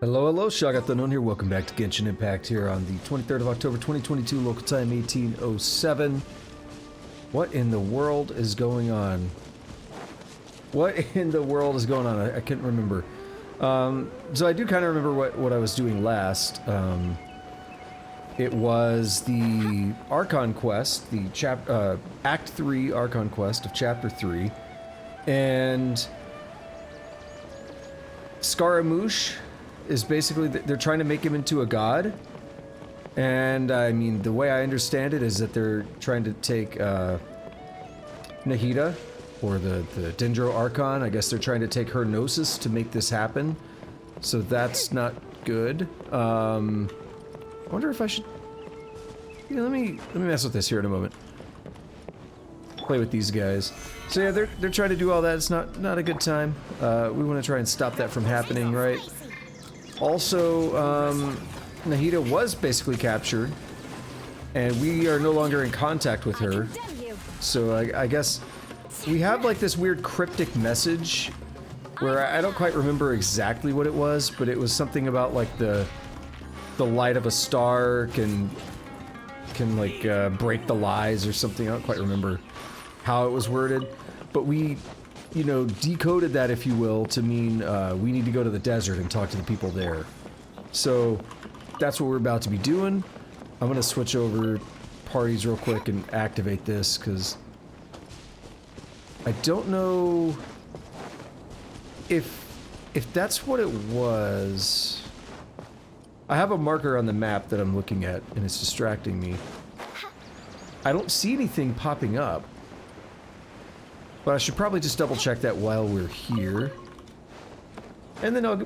Hello, hello, Shagathon here. Welcome back to Genshin Impact here on the 23rd of October 2022, local time 1807. What in the world is going on? What in the world is going on? I can't remember. So I do kind of remember what I was doing last. It was the Archon quest, the Act 3 Archon quest of Chapter 3. And Scaramouche is basically, they're trying to make him into a god. And I mean, the way I understand it is that they're trying to take Nahida, or the Dendro Archon. I guess they're trying to take her Gnosis to make this happen. So that's not good. I wonder if I should... Yeah, let me mess with this here in a moment. Play with these guys. So yeah, they're trying to do all that. It's not a good time. We want to try and stop that from happening, right? Also, Nahida was basically captured, and we are no longer in contact with her. So I guess we have like this weird cryptic message where I don't quite remember exactly what it was, but it was something about like the light of a star can like break the lies or something. I don't quite remember how it was worded, but we, you know, decoded that, if you will, to mean we need to go to the desert and talk to the people there. So that's what we're about to be doing. I'm gonna switch over parties real quick and activate this, because I don't know if that's what it was. I have a marker on the map that I'm looking at, and it's distracting me. I don't see anything popping up. But I should probably just double check that while we're here. And then I'll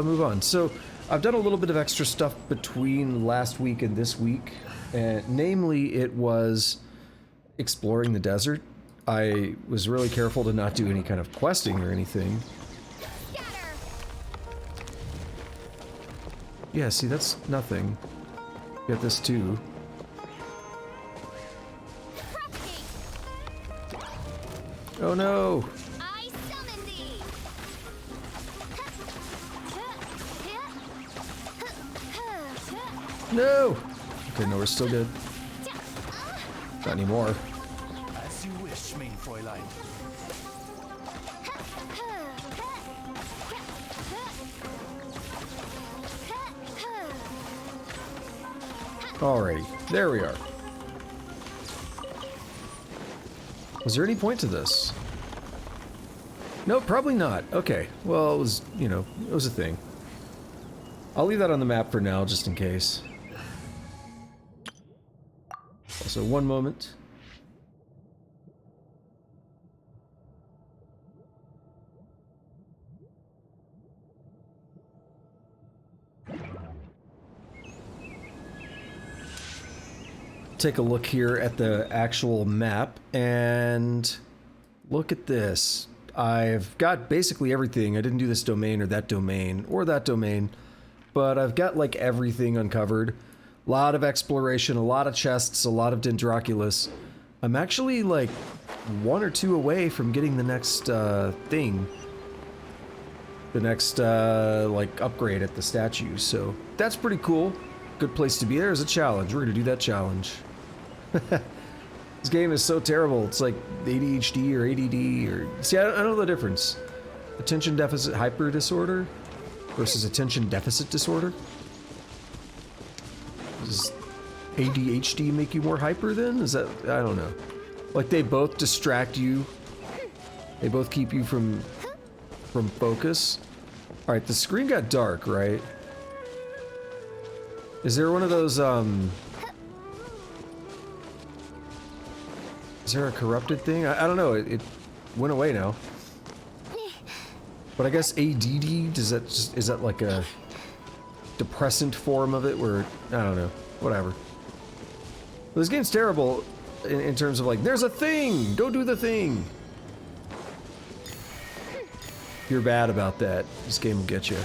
move on. So, I've done a little bit of extra stuff between last week and this week. And namely, it was exploring the desert. I was really careful to not do any kind of questing or anything. Yeah, see, that's nothing. Got this too. Oh no! I summon thee. No! Okay, no, we're still good. Not anymore. As you wish, mein Fräulein. Alrighty, there we are. Was there any point to this? No, probably not. Okay, well, it was, you know, it was a thing. I'll leave that on the map for now, just in case. Also, one moment. Take a look here at the actual map, and look at this. I've got basically everything. I didn't do this domain or that domain, but I've got like everything uncovered. A lot of exploration, a lot of chests, a lot of Dendroculus. I'm actually like 1 or 2 away from getting the next thing. The next like upgrade at the statue, so that's pretty cool. Good place to be. There's a challenge. We're gonna do that challenge. This game is so terrible. It's like ADHD or ADD or... See, I don't know the difference. Attention deficit hyper disorder versus attention deficit disorder. Does ADHD make you more hyper then? Is that... I don't know. Like, they both distract you. They both keep you from focus. Alright, the screen got dark, right? Is there one of those, Is there a corrupted thing? I don't know, it went away now. But I guess ADD, is that like a depressant form of it where, I don't know, whatever. But this game's terrible in terms of like, there's a thing! Go do the thing! If you're bad about that, this game will get you.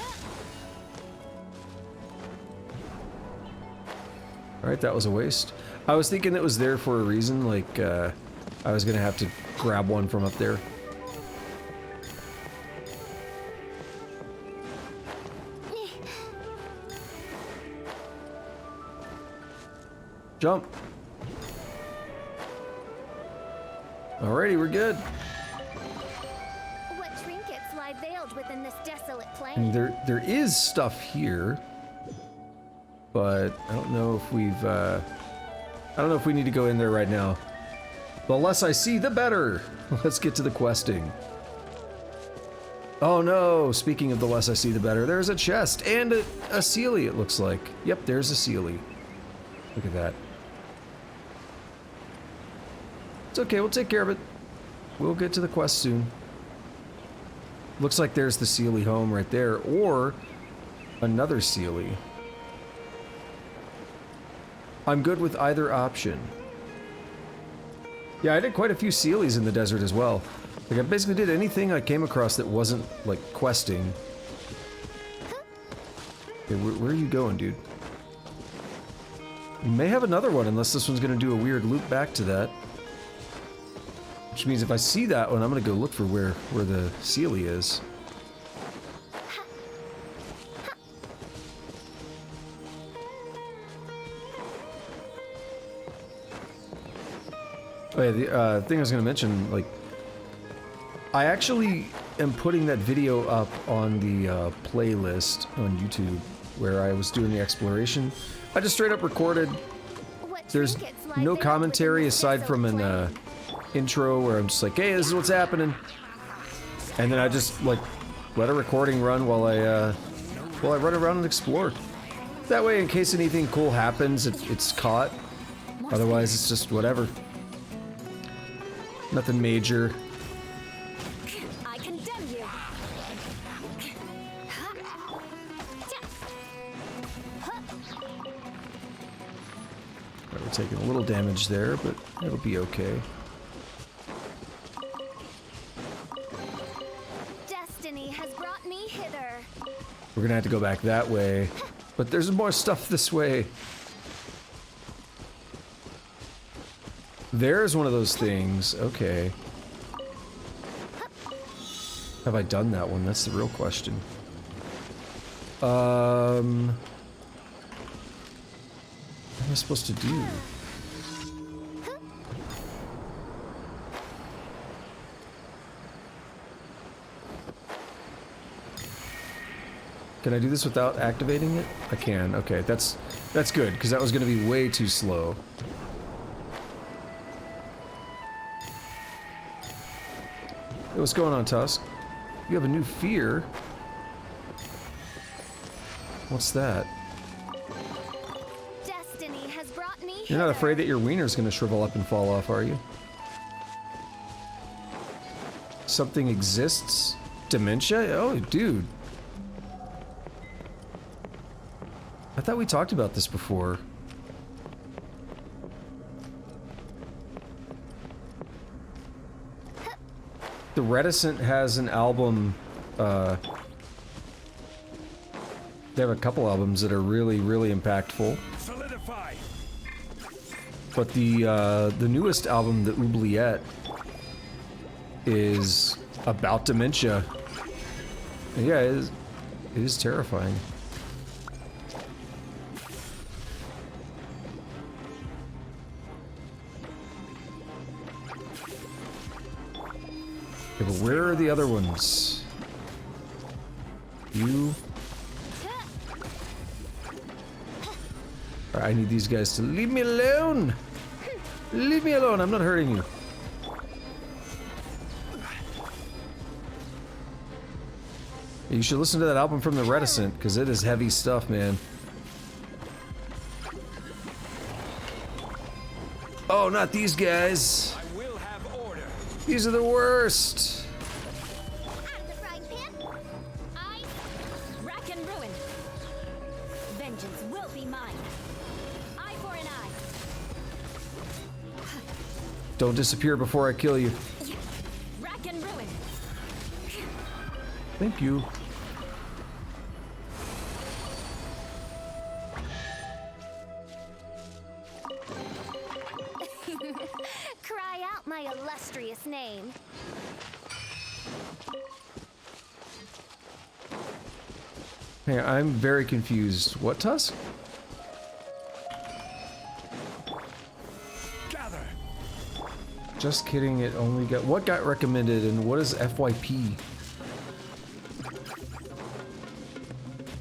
Alright, that was a waste. I was thinking it was there for a reason, like, I was gonna have to grab one from up there. Jump. Alrighty, we're good. What trinkets lie veiled within this desolate plain? And there is stuff here, but I don't know if we've I don't know if we need to go in there right now. The less I see, the better. Let's get to the questing. Oh no, speaking of the less I see, the better. There's a chest and a Sealy, it looks like. Yep, there's a Sealy. Look at that. It's okay, we'll take care of it. We'll get to the quest soon. Looks like there's the Sealy home right there, or another Sealy. I'm good with either option. Yeah, I did quite a few Sealies in the desert as well. Like, I basically did anything I came across that wasn't, like, questing. Okay, where are you going, dude? We may have another one, unless this one's gonna do a weird loop back to that. Which means if I see that one, I'm gonna go look for where the Sealy is. Oh yeah, the thing I was gonna mention, like, I actually am putting that video up on the playlist on YouTube where I was doing the exploration. I just straight up recorded. There's no commentary aside from an intro where I'm just like, hey, this is what's happening. And then I just, like, let a recording run while I run around and explore. That way, in case anything cool happens, it's caught. Otherwise, it's just whatever. Nothing major. I condemn you. We're taking a little damage there, but it'll be okay. Destiny has brought me hither. We're gonna have to go back that way. But there's more stuff this way. There's one of those things. Okay. Have I done that one? That's the real question. What am I supposed to do? Can I do this without activating it? I can. Okay, that's good, because that was going to be way too slow. Hey, what's going on, Tusk? You have a new fear. What's that? Destiny has brought me You're not hither. afraid that your wiener's gonna shrivel up and fall off, are you? Something exists? Dementia? Oh, dude. I thought we talked about this before. The Reticent has an album, they have a couple albums that are really, really impactful. Solidify. But the newest album, the Oubliette, is about dementia. And yeah, it is terrifying. Okay, but where are the other ones? You... I need these guys to leave me alone! Leave me alone, I'm not hurting you. You should listen to that album from the Reticent, because it is heavy stuff, man. Oh, not these guys! I will have order. These are the worst! Out of the frying pan. I Rack and ruin. Vengeance will be mine. Eye for an eye. Don't disappear before I kill you. Rack and ruin. Thank you. cry out my illustrious name. Hey, I'm very confused. What, Tusk? Just kidding, it only got... What got recommended and what is FYP?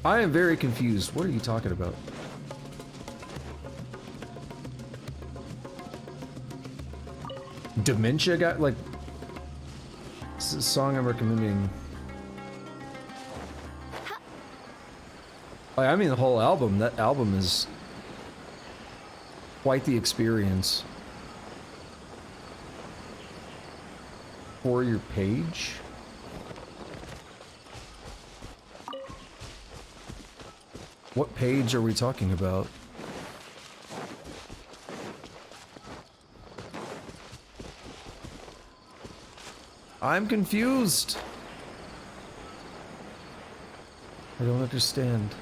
I am very confused. What are you talking about? Dementia got, like... This is a song I'm recommending. I mean the whole album. That album is... quite the experience. For your page? What page are we talking about? I'm confused. I don't understand.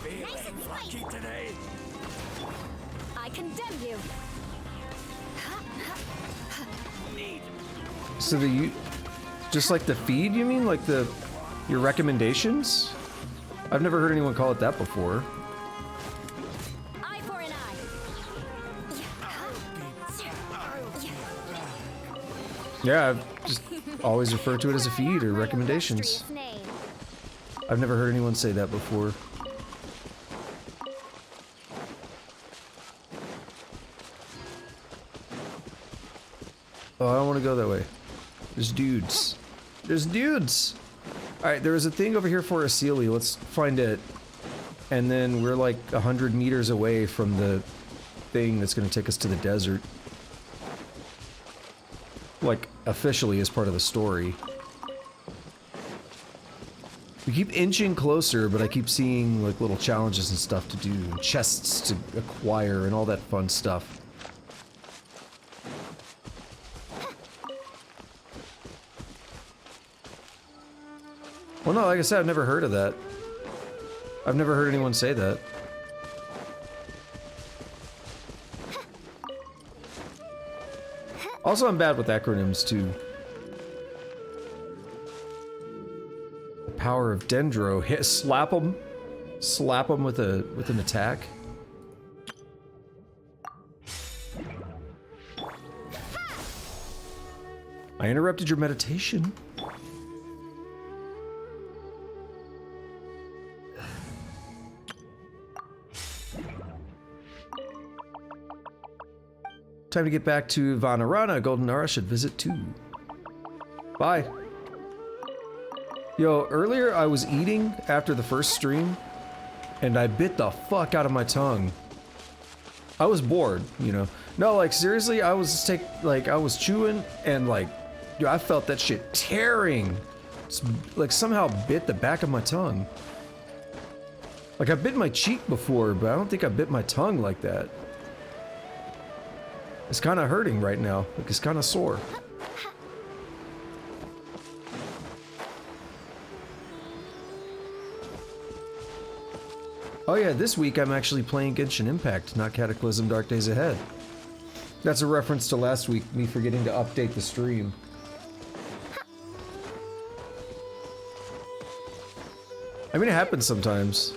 Feeling lucky today. I condemn you. So the just like the feed, you mean? Like your recommendations? I've never heard anyone call it that before. Eye for an eye. Yeah, I've just always referred to it as a feed or My recommendations. illustrious name. I've never heard anyone say that before. Oh, I don't want to go that way. There's dudes. There's dudes! Alright, there was a thing over here for a Sealy. Let's find it. And then we're like 100 meters away from the thing that's going to take us to the desert. Like, officially as part of the story. We keep inching closer, but I keep seeing like little challenges and stuff to do, and chests to acquire, and all that fun stuff. Well, no, like I said, I've never heard of that. I've never heard anyone say that. Also, I'm bad with acronyms, too. The power of Dendro. Hit, slap him. Slap him with an attack. I interrupted your meditation. Time to get back to Vanarana. Goldenara should visit too. Bye. Yo, earlier I was eating after the first stream, and I bit the fuck out of my tongue. I was bored, you know. No, like seriously, I was I was chewing, and like, yo, I felt that shit tearing. It's, like somehow bit the back of my tongue. Like I bit my cheek before, but I don't think I bit my tongue like that. It's kind of hurting right now. Like it's kind of sore. Oh yeah, this week I'm actually playing Genshin Impact, not Cataclysm Dark Days Ahead. That's a reference to last week, me forgetting to update the stream. I mean, it happens sometimes.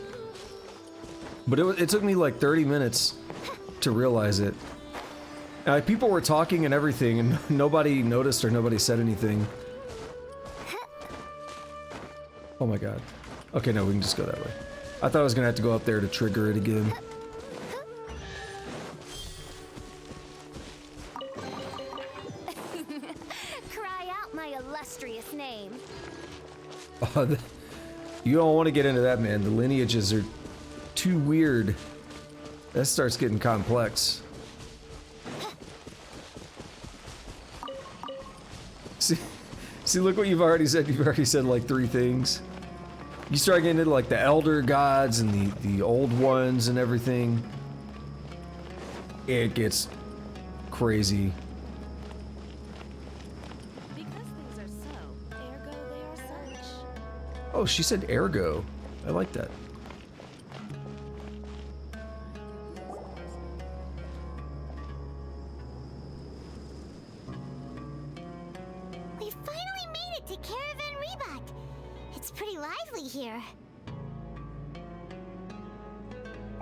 But it took me like 30 minutes to realize it. People were talking and everything, and nobody noticed or nobody said anything. Oh my god. Okay, no, we can just go that way. I thought I was gonna have to go up there to trigger it again. Cry out my illustrious name. You don't want to get into that, man. The lineages are too weird. That starts getting complex. See, look what you've already said. You've already said like 3 things. You start getting into like the elder gods and the old ones and everything. It gets crazy. Because things are so, ergo they are such. Oh, she said ergo. I like that. We finally made it to Caravan Rebak. It's pretty lively here.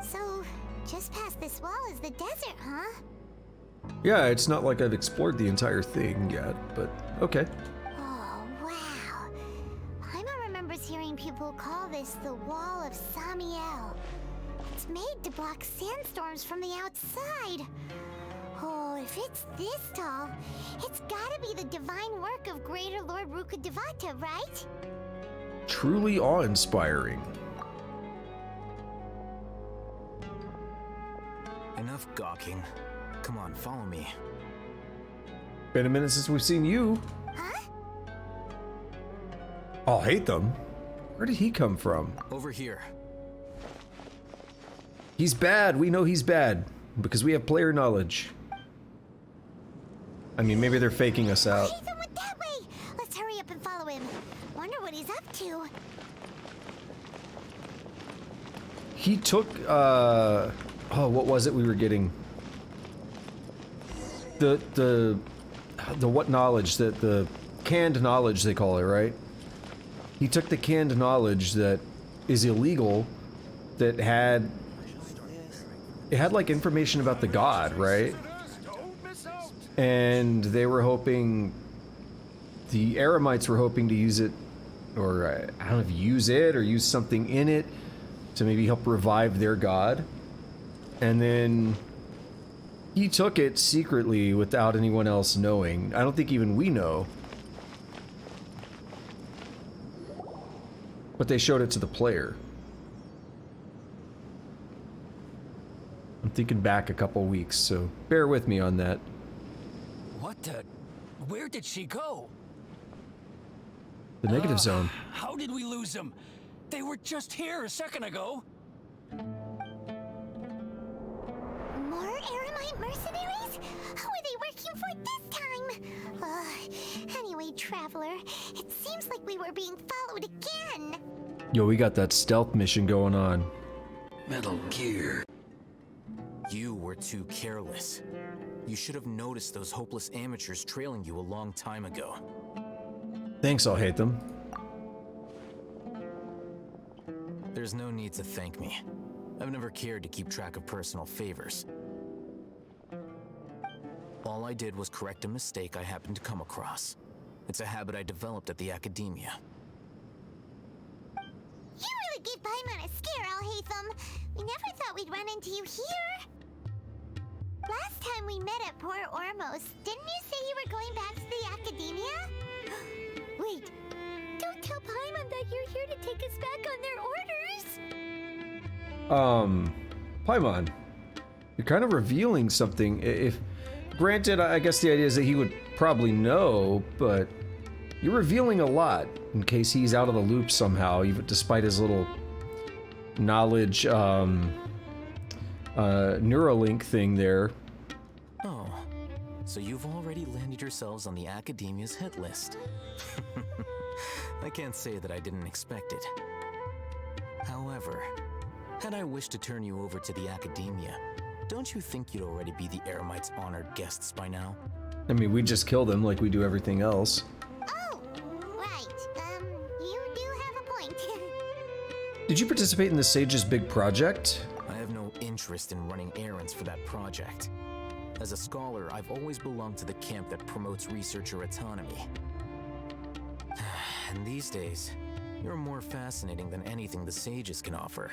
So, just past this wall is the desert, huh? Yeah, it's not like I've explored the entire thing yet, but okay. Oh, wow. Paimon remembers hearing people call this the Wall of Samiel. It's made to block sandstorms from the outside. Oh, if it's this tall, it's gotta be the divine work of Greater Lord Rukkhadevata, right? Truly awe-inspiring. Enough gawking. Come on, follow me. Been a minute since we've seen you. Huh? I'll hate them. Where did he come from? Over here. He's bad. We know he's bad because we have player knowledge. I mean, maybe they're faking us out. Ethan went that way! Let's hurry up and follow him. Wonder what he's up to. He took, oh, what was it we were getting? The what knowledge? The canned knowledge, they call it, right? He took the canned knowledge that is illegal, that had... It had, like, information about the god, right? And they were hoping... The Eremites were hoping to use it, or I don't know if use it, or use something in it to maybe help revive their god. And then... He took it secretly without anyone else knowing. I don't think even we know. But they showed it to the player. I'm thinking back a couple weeks, so bear with me on that. What the? Where did she go? The negative zone. How did we lose them? They were just here a second ago. More Eremite mercenaries? Who are they working for this time? Anyway, Traveler, it seems like we were being followed again. Yo, we got that stealth mission going on. Metal Gear. You were too careless. You should have noticed those hopeless amateurs trailing you a long time ago. Thanks, I'll hate them. There's no need to thank me. I've never cared to keep track of personal favors. All I did was correct a mistake I happened to come across. It's a habit I developed at the academia. You really gave Paimon a scare, Alhaitham. We never thought we'd run into you here. Last time we met at Port Ormos, didn't you say you were going back to the academia? Wait, don't tell Paimon that you're here to take us back on their orders. Paimon, you're kind of revealing something. If granted, I guess the idea is that he would probably know, but you're revealing a lot in case he's out of the loop somehow, even despite his little knowledge, Neuralink thing there. Oh, so you've already landed yourselves on the academia's hit list. I can't say that I didn't expect it. However, had I wished to turn you over to the academia, don't you think you'd already be the Eremites' honored guests by now? I mean, we just kill them like we do everything else. Oh, right. You do have a point. Did you participate in the Sage's big project? I have no interest in running errands for that project. As a scholar, I've always belonged to the camp that promotes researcher autonomy. And these days, you're more fascinating than anything the Sages can offer.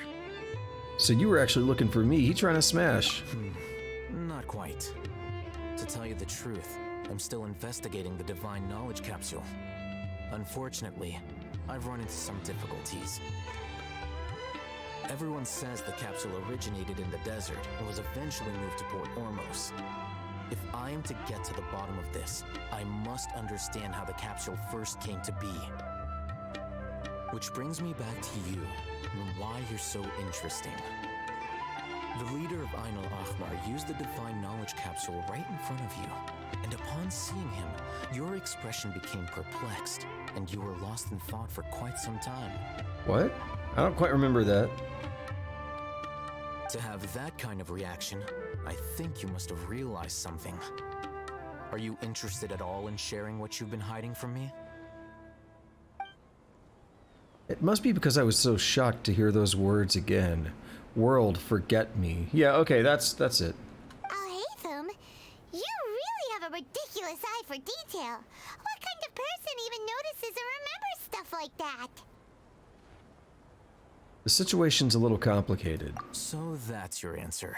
So you were actually looking for me. He trying to smash. Not quite. To tell you the truth, I'm still investigating the Divine Knowledge Capsule. Unfortunately, I've run into some difficulties. Everyone says the capsule originated in the desert and was eventually moved to Port Ormos. If I am to get to the bottom of this, I must understand how the capsule first came to be. Which brings me back to you, and why you're so interesting. The leader of Ain al-Ahmar used the Divine Knowledge Capsule right in front of you, and upon seeing him, your expression became perplexed, and you were lost in thought for quite some time. What? I don't quite remember that. To have that kind of reaction, I think you must have realized something. Are you interested at all in sharing what you've been hiding from me? It must be because I was so shocked to hear those words again. World forget me. Yeah, okay, that's it. Alhaitham, you really have a ridiculous eye for detail. What kind of person even notices or remembers stuff like that? The situation's a little complicated. So that's your answer.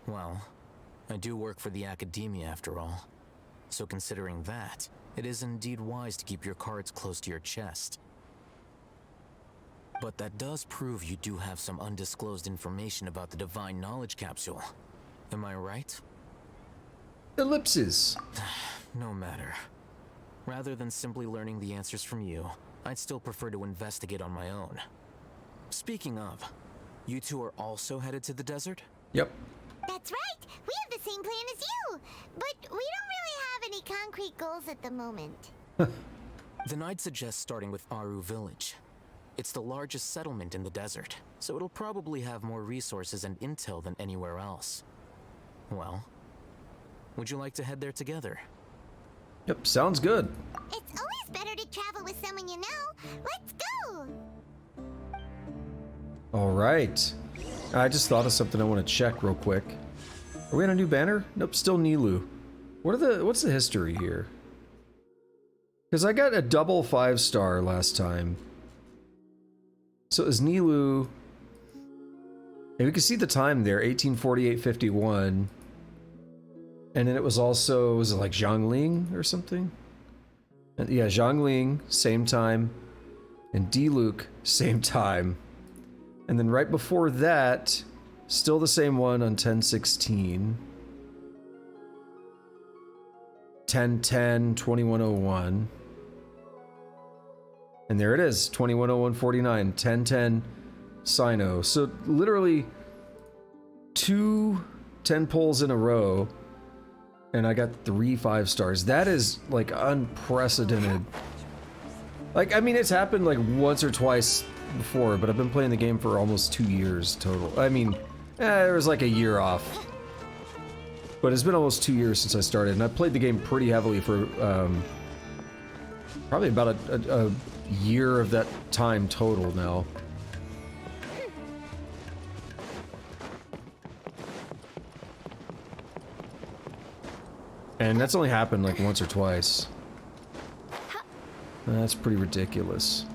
Well, I do work for the academia after all. So considering that, it is indeed wise to keep your cards close to your chest. But that does prove you do have some undisclosed information about the Divine Knowledge Capsule. Am I right? Ellipses. No matter. Rather than simply learning the answers from you, I'd still prefer to investigate on my own. Speaking of, you two are also headed to the desert? Yep. That's right. We have the same plan as you. But we don't really have any concrete goals at the moment. Then I'd suggest starting with Aru Village. It's the largest settlement in the desert, so it'll probably have more resources and intel than anywhere else. Well, would you like to head there together? Yep, sounds good. It's always better to travel with someone you know. Let's go! All right. I just thought of something I want to check real quick. Are we on a new banner? Nope, still Nilu. What's the history here? Because I got a double 5-star last time. So is Nilu... And we can see the time there, 1848-51. And then it was also, was it like Zhongling or something? And yeah, Zhongling, same time. And Diluc, same time. And then right before that, still the same one on 1016. 1010, 2101. And there it is, 2101.49, 1010 Sino. So literally 2 10 pulls in a row, and I got 3 5-stars. That is like unprecedented. Like, I mean, it's happened like once or twice before, but I've been playing the game for almost 2 years total. I mean, there was like a year off. But it's been almost 2 years since I started, and I played the game pretty heavily for probably about a year of that time total now. And that's only happened like once or twice. That's pretty ridiculous.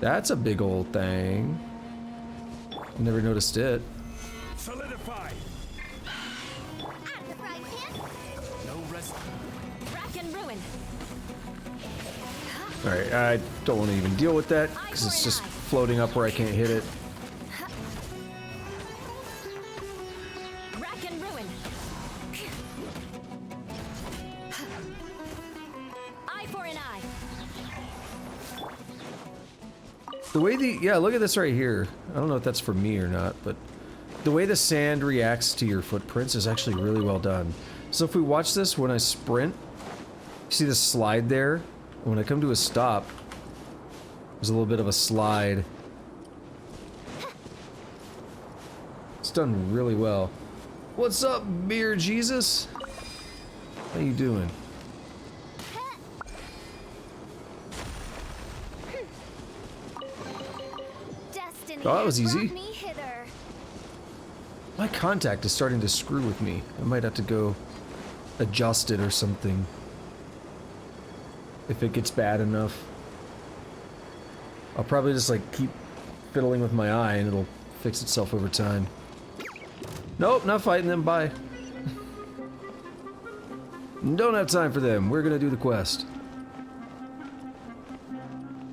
That's a big old thing. Never noticed it. Solidify. Out of the frying pan? No rest. Rack and ruin. Alright, I don't want to even deal with that, because it's just floating up where I can't hit it. Rack and ruin. Eye for an eye. The way yeah, look at this right here. I don't know if that's for me or not, but the way the sand reacts to your footprints is actually really well done. So if we watch this when I sprint, see the slide there? When I come to a stop, there's a little bit of a slide. It's done really well. What's up, Beer Jesus? How you doing? Destiny Oh, that was has easy. brought me hither. My contact is starting to screw with me. I might have to go adjust it or something. If it gets bad enough. I'll probably just like keep fiddling with my eye and it'll fix itself over time. Nope, not fighting them, bye. Don't have time for them, we're gonna do the quest.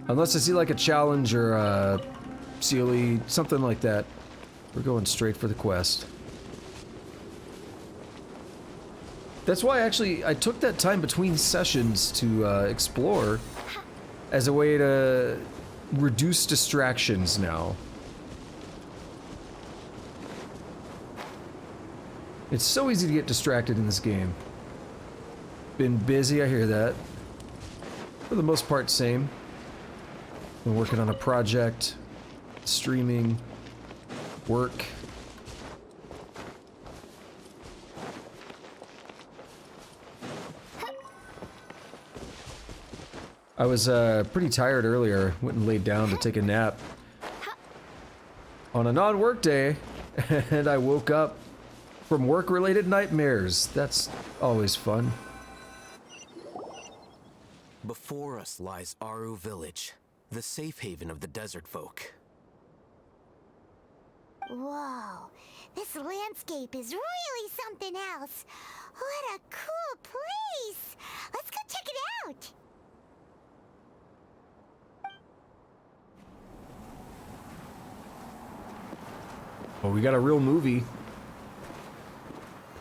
Unless I see like a challenge or a CLE, something like that. We're going straight for the quest. That's why actually I took that time between sessions to explore as a way to reduce distractions now. It's so easy to get distracted in this game. Been busy, I hear that. For the most part, same. Been working on a project, streaming, work. I was pretty tired earlier. Went and laid down to take a nap on a non-work day, and I woke up from work-related nightmares. That's always fun. Before us lies Aru Village, the safe haven of the desert folk. Whoa, this landscape is really something else. What a cool place! Let's go check it out! Oh, we got a real movie.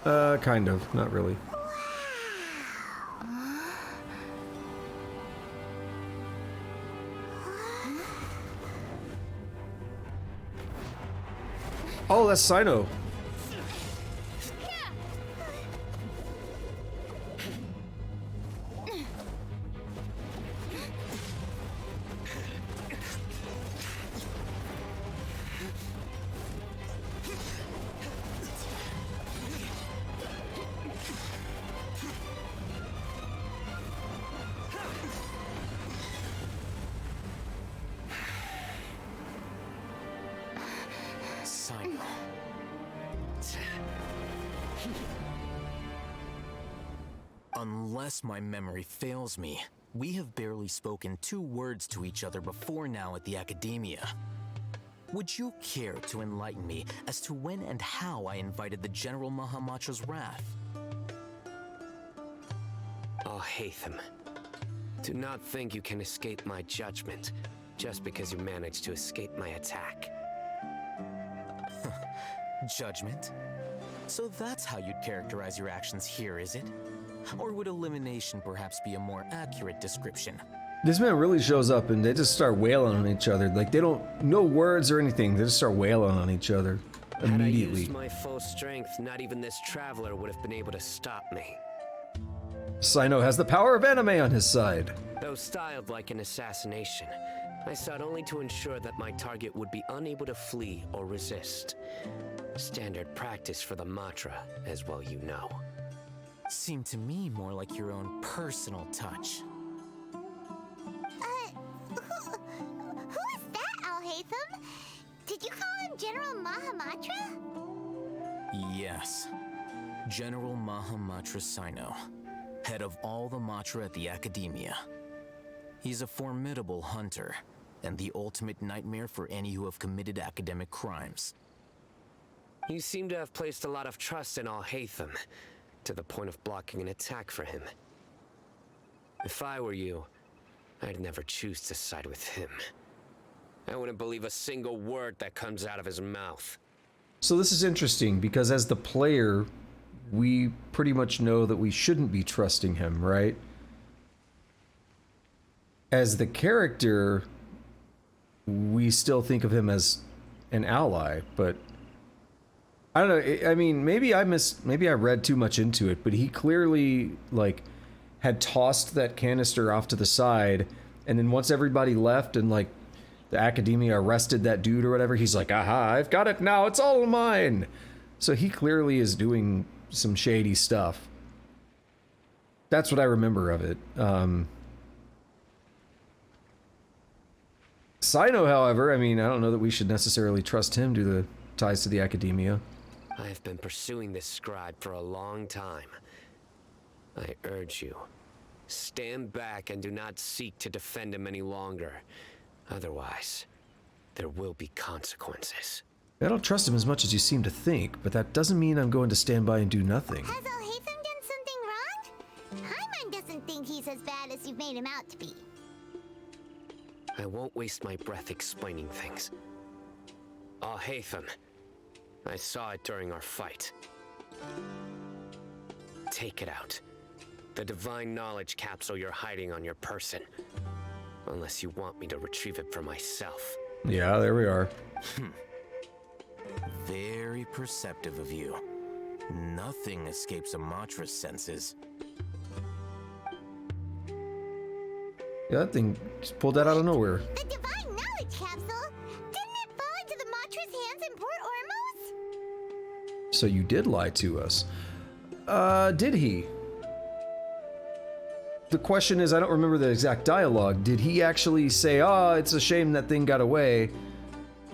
Kind of. Not really. Oh, that's Sino. Simon. Unless my memory fails me, we have barely spoken 2 words to each other before now at the Academia. Would you care to enlighten me as to when and how I invited the General Mahamatra's wrath? Oh, Hatham. Do not think you can escape my judgment just because you managed to escape my attack. Judgment? So that's how you'd characterize your actions here, is it? Or would elimination perhaps be a more accurate description? This man really shows up and they just start wailing on each other. Like, they don't, no words or anything. They just start wailing on each other Had I immediately. used my full strength, not even this traveler would have been able to stop me. Sino has the power of anime on his side. Though styled like an assassination, I sought only to ensure that my target would be unable to flee or resist. Standard practice for the Matra, as well you know. Seemed to me more like your own personal touch. Who is that, Alhaitham? Did you call him General Mahamatra? Yes. General Mahamatra Sino, head of all the Matra at the Academia. He's a formidable hunter, and the ultimate nightmare for any who have committed academic crimes. You seem to have placed a lot of trust in Alhaitham, to the point of blocking an attack for him. If I were you, I'd never choose to side with him. I wouldn't believe a single word that comes out of his mouth. So this is interesting because as the player, we pretty much know that we shouldn't be trusting him, right? As the character, we still think of him as an ally, but I don't know. I mean, maybe I read too much into it, but he clearly like had tossed that canister off to the side, and then once everybody left and like the Academia arrested that dude or whatever, he's like, "Aha, I've got it now. It's all mine." So he clearly is doing some shady stuff. That's what I remember of it. Sino, however, I mean, I don't know that we should necessarily trust him due to the ties to the Academia. I have been pursuing this scribe for a long time. I urge you, stand back and do not seek to defend him any longer. Otherwise, there will be consequences. I don't trust him as much as you seem to think, but that doesn't mean I'm going to stand by and do nothing. Has Alhaitham done something wrong? Paimon doesn't think he's as bad as you've made him out to be. I won't waste my breath explaining things. Alhaitham, I saw it during our fight. Take it out. The divine knowledge capsule you're hiding on your person. Unless you want me to retrieve it for myself. Yeah, there we are. Very perceptive of you. Nothing escapes a Matra's senses. Yeah, that thing just pulled that out of nowhere. The divine knowledge capsule? Didn't it fall into the Matra's hands in Port Ormos? So you did lie to us. Did he? the question is, I don't remember the exact dialogue. Did he actually say, "Oh, it's a shame that thing got away,"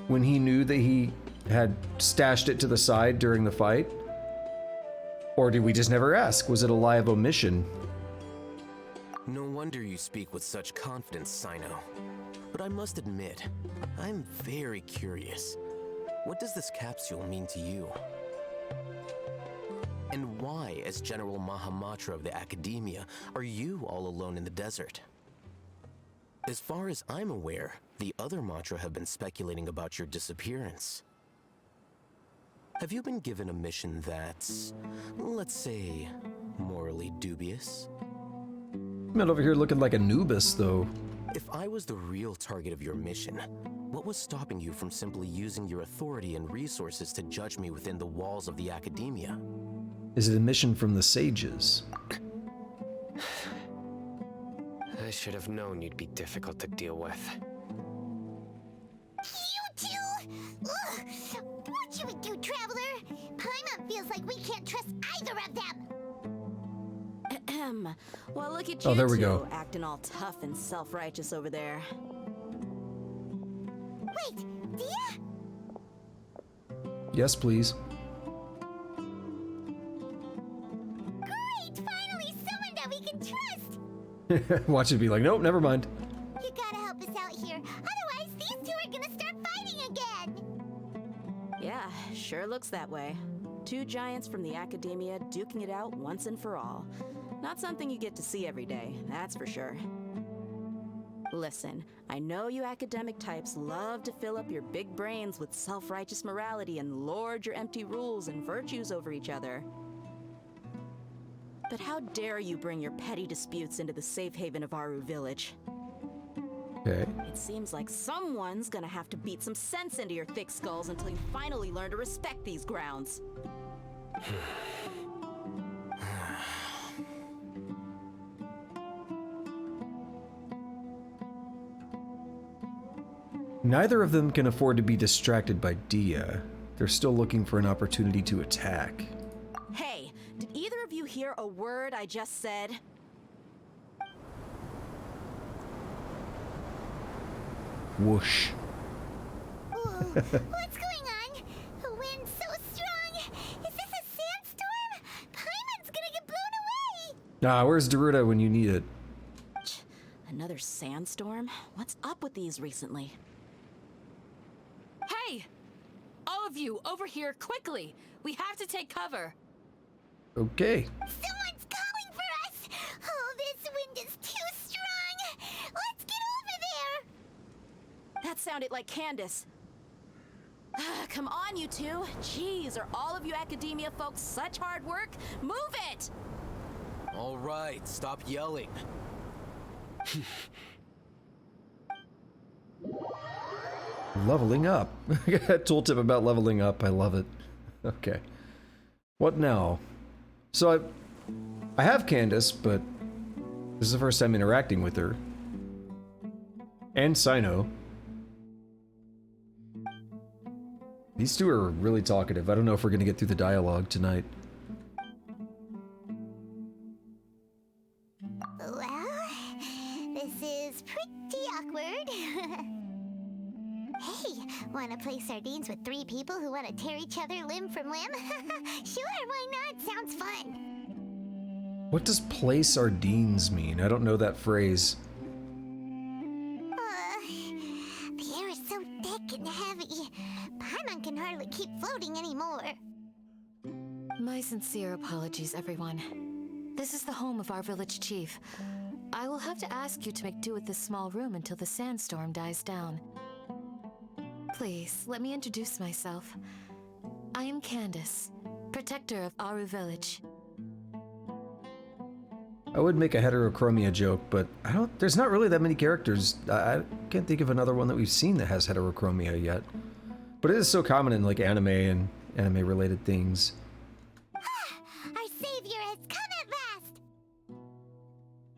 when he knew that he had stashed it to the side during the fight? Or did we just never ask? Was it a lie of omission? No wonder you speak with such confidence, Sino. But I must admit, I'm very curious. What does this capsule mean to you? And why, as General Mahamatra of the Academia, are you all alone in the desert? As far as I'm aware, the other Matra have been speculating about your disappearance. Have you been given a mission that's, let's say, morally dubious? I'm over here looking like Anubis, though. If I was the real target of your mission, what was stopping you from simply using your authority and resources to judge me within the walls of the Academia? Is it a mission from the sages? I should have known you'd be difficult to deal with. You two! Ugh. What should we do, Traveler? Paimon feels like we can't trust either of them. Ahem. Well, look at you Oh, there we two, go. acting all tough and self-righteous over there. Wait, Dia? Yes, please. Great! Finally someone that we can trust! Watch it be like, nope, never mind. You gotta help us out here. Otherwise, these two are gonna start fighting again! Yeah, sure looks that way. Two giants from the Academia duking it out once and for all. Not something you get to see every day, that's for sure. Listen, I know you academic types love to fill up your big brains with self-righteous morality and lord your empty rules and virtues over each other. But how dare you bring your petty disputes into the safe haven of Aru Village? Okay. It seems like someone's gonna have to beat some sense into your thick skulls until you finally learn to respect these grounds. Neither of them can afford to be distracted by Dia. They're still looking for an opportunity to attack. Hey, did either of you hear a word I just said? Whoosh. Whoa, what's going on? The wind's so strong! Is this a sandstorm? Paimon's gonna get blown away! Ah, where's Daruda when you need it? Another sandstorm? What's up with these recently? Hey! All of you, over here, quickly! We have to take cover! Okay. Someone's calling for us! Oh, this wind is too strong! Let's get over there! That sounded like Candace. Come on, you two. Jeez, are all of you Academia folks such hard work? Move it! All right, stop yelling. Leveling up. Tooltip about leveling up. I love it. Okay. What now? So I have Candace, but this is the first time interacting with her. And Sino. These two are really talkative. I don't know if we're gonna get through the dialogue tonight. Well, this is pretty awkward. Hey, wanna play sardines with 3 people who wanna tear each other limb from limb? Sure, why not? Sounds fun. What does play sardines mean? I don't know that phrase. The air is so thick and heavy. Paimon can hardly keep floating anymore. My sincere apologies, everyone. This is the home of our village chief. I will have to ask you to make do with this small room until the sandstorm dies down. Please, let me introduce myself. I am Candace, protector of Aru Village. I would make a heterochromia joke, but there's not really that many characters. I can't think of another one that we've seen that has heterochromia yet. But it is so common in like anime and anime related things. Our savior has come at last!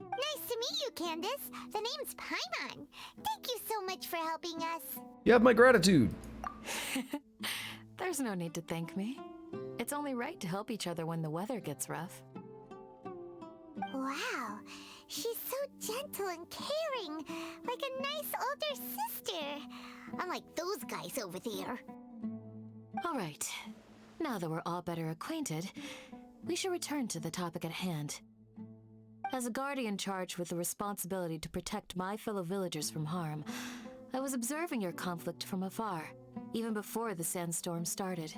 Nice to meet you, Candace. The name's Paimon. Thank you so much for helping us. You have my gratitude. There's no need to thank me. It's only right to help each other when the weather gets rough. Wow, She's so gentle and caring, like a nice older sister. Unlike those guys over there. All right. Now that we're all better acquainted, we should return to the topic at hand. As a guardian charged with the responsibility to protect my fellow villagers from harm, I was observing your conflict from afar, even before the sandstorm started.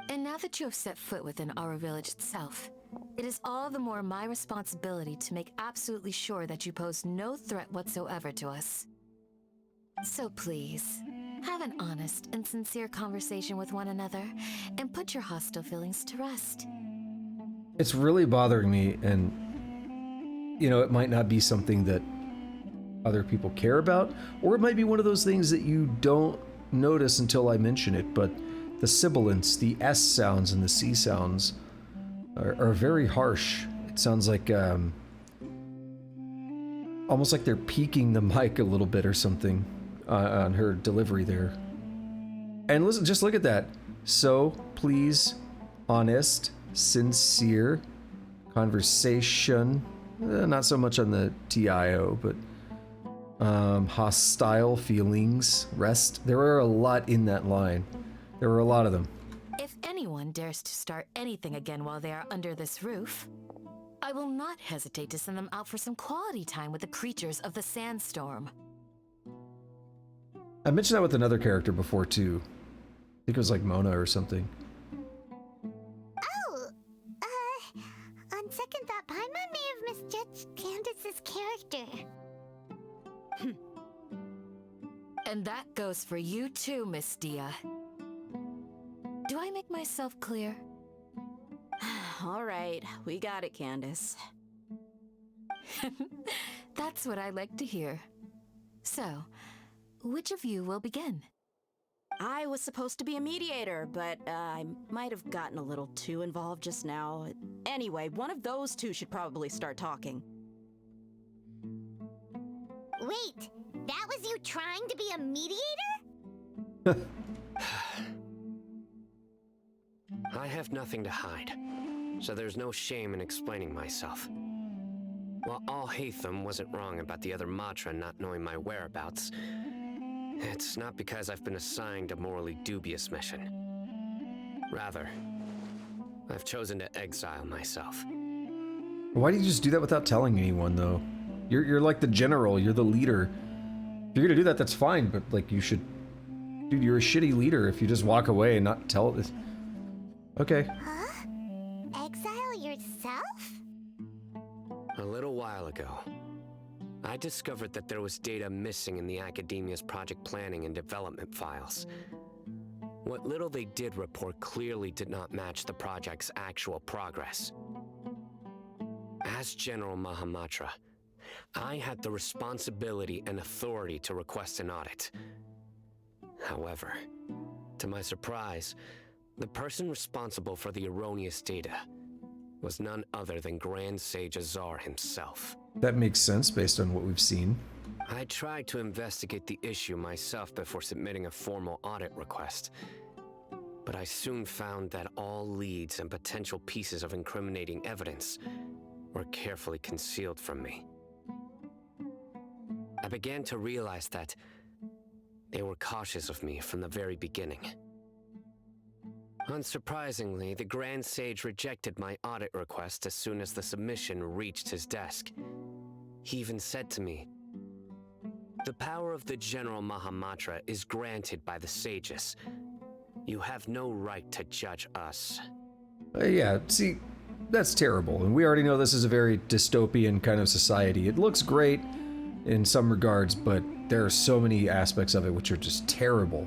And now that you have set foot within our village itself, it is all the more my responsibility to make absolutely sure that you pose no threat whatsoever to us. So please, have an honest and sincere conversation with one another, and put your hostile feelings to rest. It's really bothering me, and you know, it might not be something that other people care about, or it might be one of those things that you don't notice until I mention it, but the sibilants, the S sounds and the C sounds are very harsh. It sounds like almost like they're peaking the mic a little bit or something on her delivery there. And listen, just look at that. So, please, honest, sincere, conversation, not so much on the TIO, but hostile feelings, rest. There are a lot in that line. There were a lot of them. If anyone dares to start anything again while they are under this roof, I will not hesitate to send them out for some quality time with the creatures of the sandstorm. I mentioned that with another character before too. I think it was like Mona or something. Oh, on second thought, Paimon may have misjudged Candace's character. And that goes for you too, Miss Dia. Do I make myself clear? All right, we got it, Candace. That's what I like to hear. So, which of you will begin? I was supposed to be a mediator, but I might have gotten a little too involved just now. Anyway, one of those two should probably start talking. Wait, that was you trying to be a mediator? I have nothing to hide, so there's no shame in explaining myself. While Alhaitham wasn't wrong about the other Matra not knowing my whereabouts, it's not because I've been assigned a morally dubious mission. Rather, I've chosen to exile myself. Why do you just do that without telling anyone, though? You're like the general, you're the leader. If you're gonna do that, that's fine, but like you should... Dude, you're a shitty leader if you just walk away and not tell this. Okay. Huh? Exile yourself? A little while ago, I discovered that there was data missing in the Academia's project planning and development files. What little they did report clearly did not match the project's actual progress. As General Mahamatra, I had the responsibility and authority to request an audit. However, to my surprise, the person responsible for the erroneous data was none other than Grand Sage Azar himself. That makes sense based on what we've seen. I tried to investigate the issue myself before submitting a formal audit request, but I soon found that all leads and potential pieces of incriminating evidence were carefully concealed from me. I began to realize that they were cautious of me from the very beginning. Unsurprisingly, the Grand Sage rejected my audit request as soon as the submission reached his desk. He even said to me, "The power of the General Mahamatra is granted by the sages. You have no right to judge us." Yeah, see, that's terrible. And we already know this is a very dystopian kind of society. It looks great in some regards, but there are so many aspects of it which are just terrible.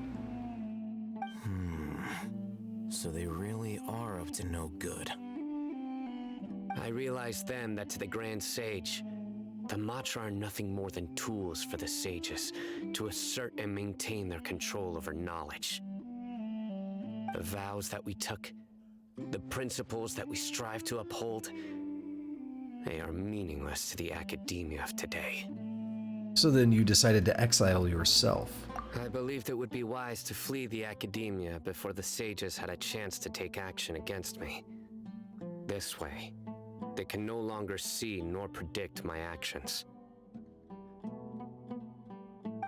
So they really are up to no good. I realized then that to the Grand Sage, the Matra are nothing more than tools for the sages to assert and maintain their control over knowledge. The vows that we took, the principles that we strive to uphold, they are meaningless to the academia of today. So then you decided to exile yourself. I believed it would be wise to flee the academia before the sages had a chance to take action against me. This way, They can no longer see nor predict my actions.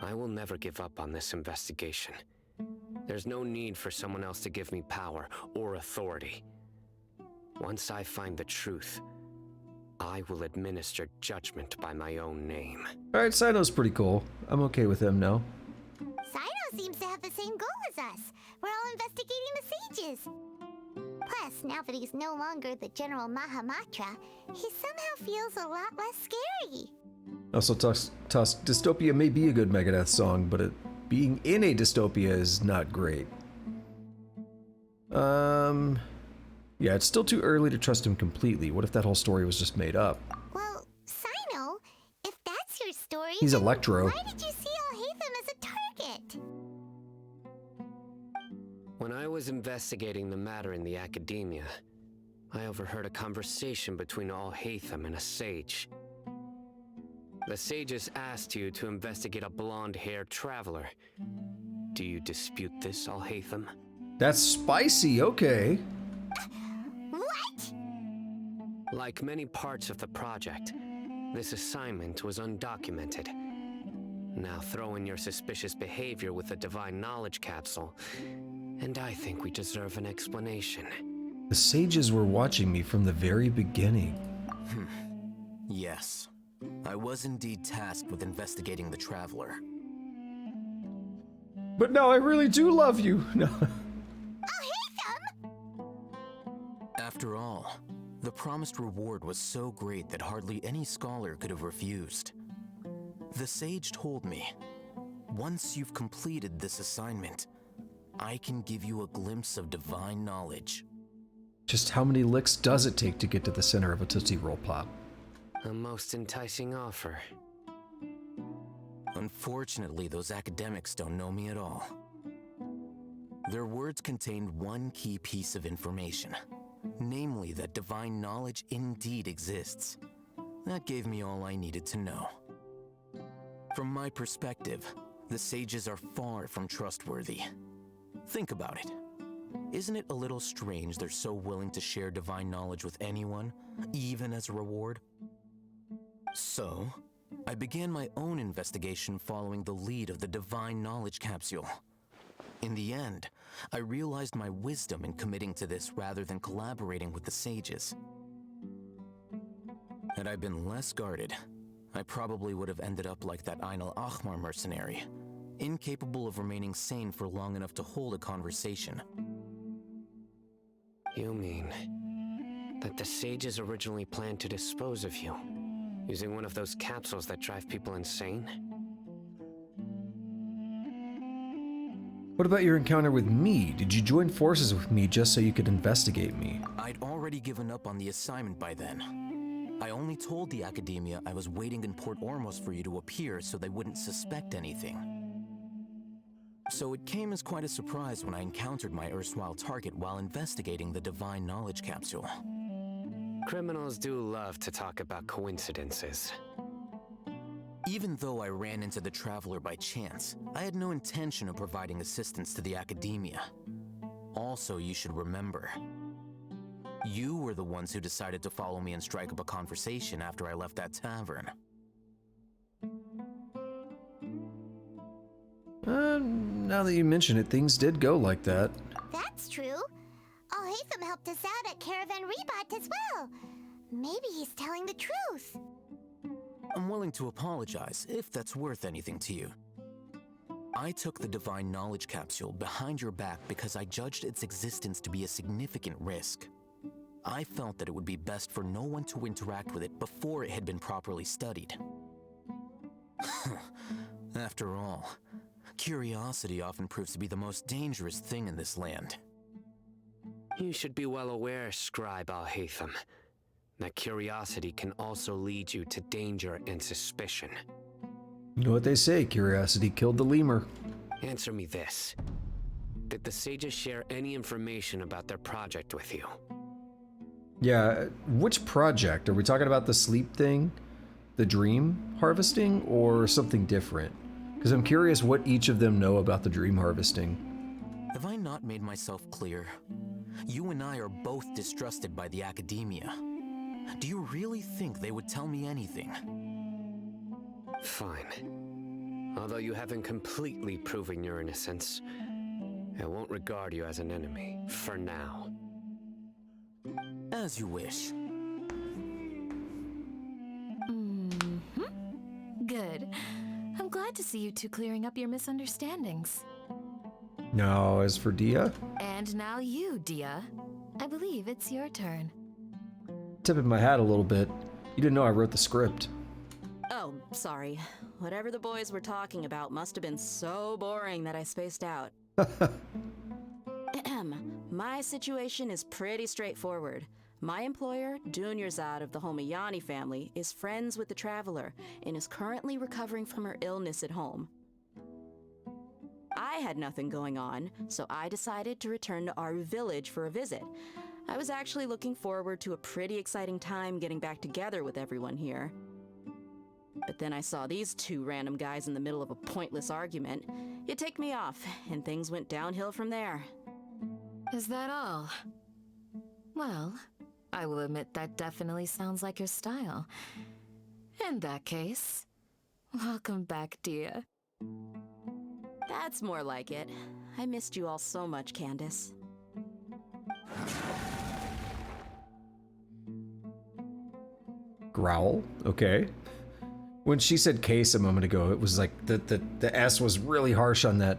I will never give up on this investigation. There's no need for someone else to give me power or authority. Once I find the truth, I will administer judgment by my own name. Alright, Sino's pretty cool. I'm okay with him now. Sino seems to have the same goal as us. We're all investigating the sages. Plus, now that he's no longer the General Mahamatra, he somehow feels a lot less scary. Also, Dystopia may be a good Megadeth song, but being in a dystopia is not great. Yeah, it's still too early to trust him completely. What if that whole story was just made up? Well, Sino, if that's your story, He's then Electro. why did you see Alhaitham as a target? When I was investigating the matter in the academia, I overheard a conversation between Alhaitham and a sage. The sages asked you to investigate a blonde-haired traveler. Do you dispute this, Alhaitham? That's spicy, okay. What? Like many parts of the project, this assignment was undocumented. Now throw in your suspicious behavior with the divine knowledge capsule, and I think we deserve an explanation. The sages were watching me from the very beginning. Yes. I was indeed tasked with investigating the traveler. But now I really do love you. No. Alhaitham? After all, the promised reward was so great that hardly any scholar could have refused. The sage told me, once you've completed this assignment, I can give you a glimpse of divine knowledge. Just how many licks does it take to get to the center of a Tootsie Roll Pop? A most enticing offer. Unfortunately, those academics don't know me at all. Their words contained one key piece of information, namely that divine knowledge indeed exists. That gave me all I needed to know. From my perspective, the sages are far from trustworthy. Think about it. Isn't it a little strange they're so willing to share divine knowledge with anyone, even as a reward? So, I began my own investigation following the lead of the divine knowledge capsule. In the end, I realized my wisdom in committing to this rather than collaborating with the sages. Had I been less guarded, I probably would have ended up like that Ain al-Ahmar mercenary, incapable of remaining sane for long enough to hold a conversation. You mean that the sages originally planned to dispose of you, using one of those capsules that drive people insane? What about your encounter with me? Did you join forces with me just so you could investigate me? I'd already given up on the assignment by then. I only told the academia I was waiting in Port Ormos for you to appear so they wouldn't suspect anything. So it came as quite a surprise when I encountered my erstwhile target while investigating the divine knowledge capsule. Criminals do love to talk about coincidences. Even though I ran into the traveler by chance, I had no intention of providing assistance to the academia. Also, you should remember, you were the ones who decided to follow me and strike up a conversation after I left that tavern. Now that you mention it, things did go like that. That's true. Alhaitham helped us out at Caravan Rebat as well. Maybe he's telling the truth. I'm willing to apologize if that's worth anything to you. I took the divine knowledge capsule behind your back because I judged its existence to be a significant risk. I felt that it would be best for no one to interact with it before it had been properly studied. After all, curiosity often proves to be the most dangerous thing in this land. You should be well aware, Scribe Alhaitham, that curiosity can also lead you to danger and suspicion. You know what they say, curiosity killed the lemur. Answer me this. Did the sages share any information about their project with you? Yeah, which project? Are we talking about the sleep thing? The dream harvesting? Or something different? Because I'm curious what each of them know about the dream harvesting. Have I not made myself clear? You and I are both distrusted by the academia. Do you really think they would tell me anything? Fine. Although you haven't completely proven your innocence, I won't regard you as an enemy, for now. As you wish. Good. I'm glad to see you two clearing up your misunderstandings. Now, as for Dia, And now you, Dia. I believe it's your turn. tipping my hat a little bit. You didn't know I wrote the script. Oh, sorry. Whatever the boys were talking about must have been so boring that I spaced out. My situation is pretty straightforward. My employer, Dunyarzad of the Homayani family, is friends with the Traveler and is currently recovering from her illness at home. I had nothing going on, so I decided to return to Aru Village for a visit. I was actually looking forward to a pretty exciting time getting back together with everyone here. But then I saw these two random guys in the middle of a pointless argument. It ticked me off, and things went downhill from there. Is that all? Well, I will admit that definitely sounds like your style. In that case, welcome back, Dia. That's more like it. I missed you all so much, Candace. Growl? Okay. When she said case a moment ago, it was like the S was really harsh on that.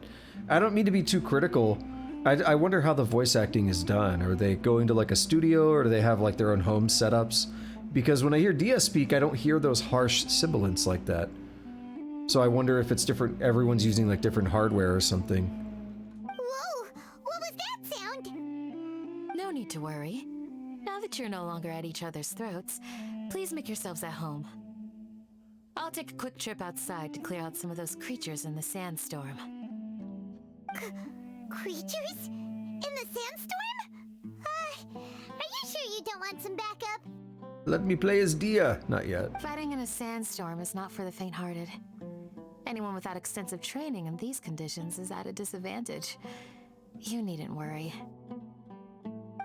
I don't mean to be too critical. I wonder how the voice acting is done. Are they going to like a studio, or do they have like their own home setups? Because when I hear Dia speak, I don't hear those harsh sibilants like that. So I wonder if it's different, everyone's using like different hardware or something. Whoa! What was that sound? No need to worry. Now that you're no longer at each other's throats, please make yourselves at home. I'll take a quick trip outside to clear out some of those creatures in the sandstorm. Creatures? In the sandstorm? Are you sure you don't want some backup? Let me play as Dia. Not yet. Fighting in a sandstorm is not for the faint-hearted. Anyone without extensive training in these conditions is at a disadvantage. You needn't worry.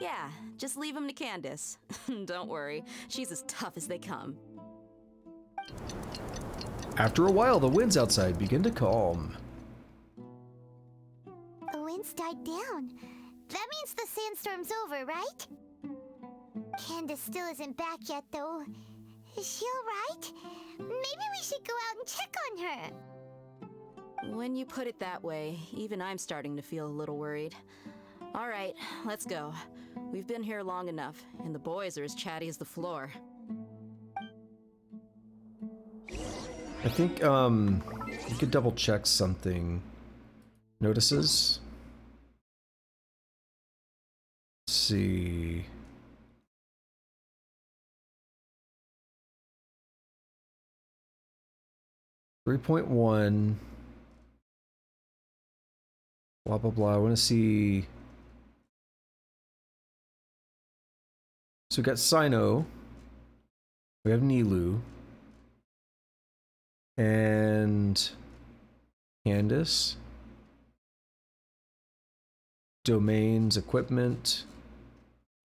Yeah, just leave them to Candace. Don't worry, she's as tough as they come. After a while, the winds outside begin to calm. The winds died down. That means the sandstorm's over, right? Candace still isn't back yet, though. Is she alright? Maybe we should go out and check on her. When you put it that way, even I'm starting to feel a little worried. All right, let's go. We've been here long enough, and the boys are as chatty as the floor. I think, we could double check something. Notices? Let's see. .1. Blah, blah, blah. I want to see. So we got Sino. We have Nilu. And Candace. Domains, equipment.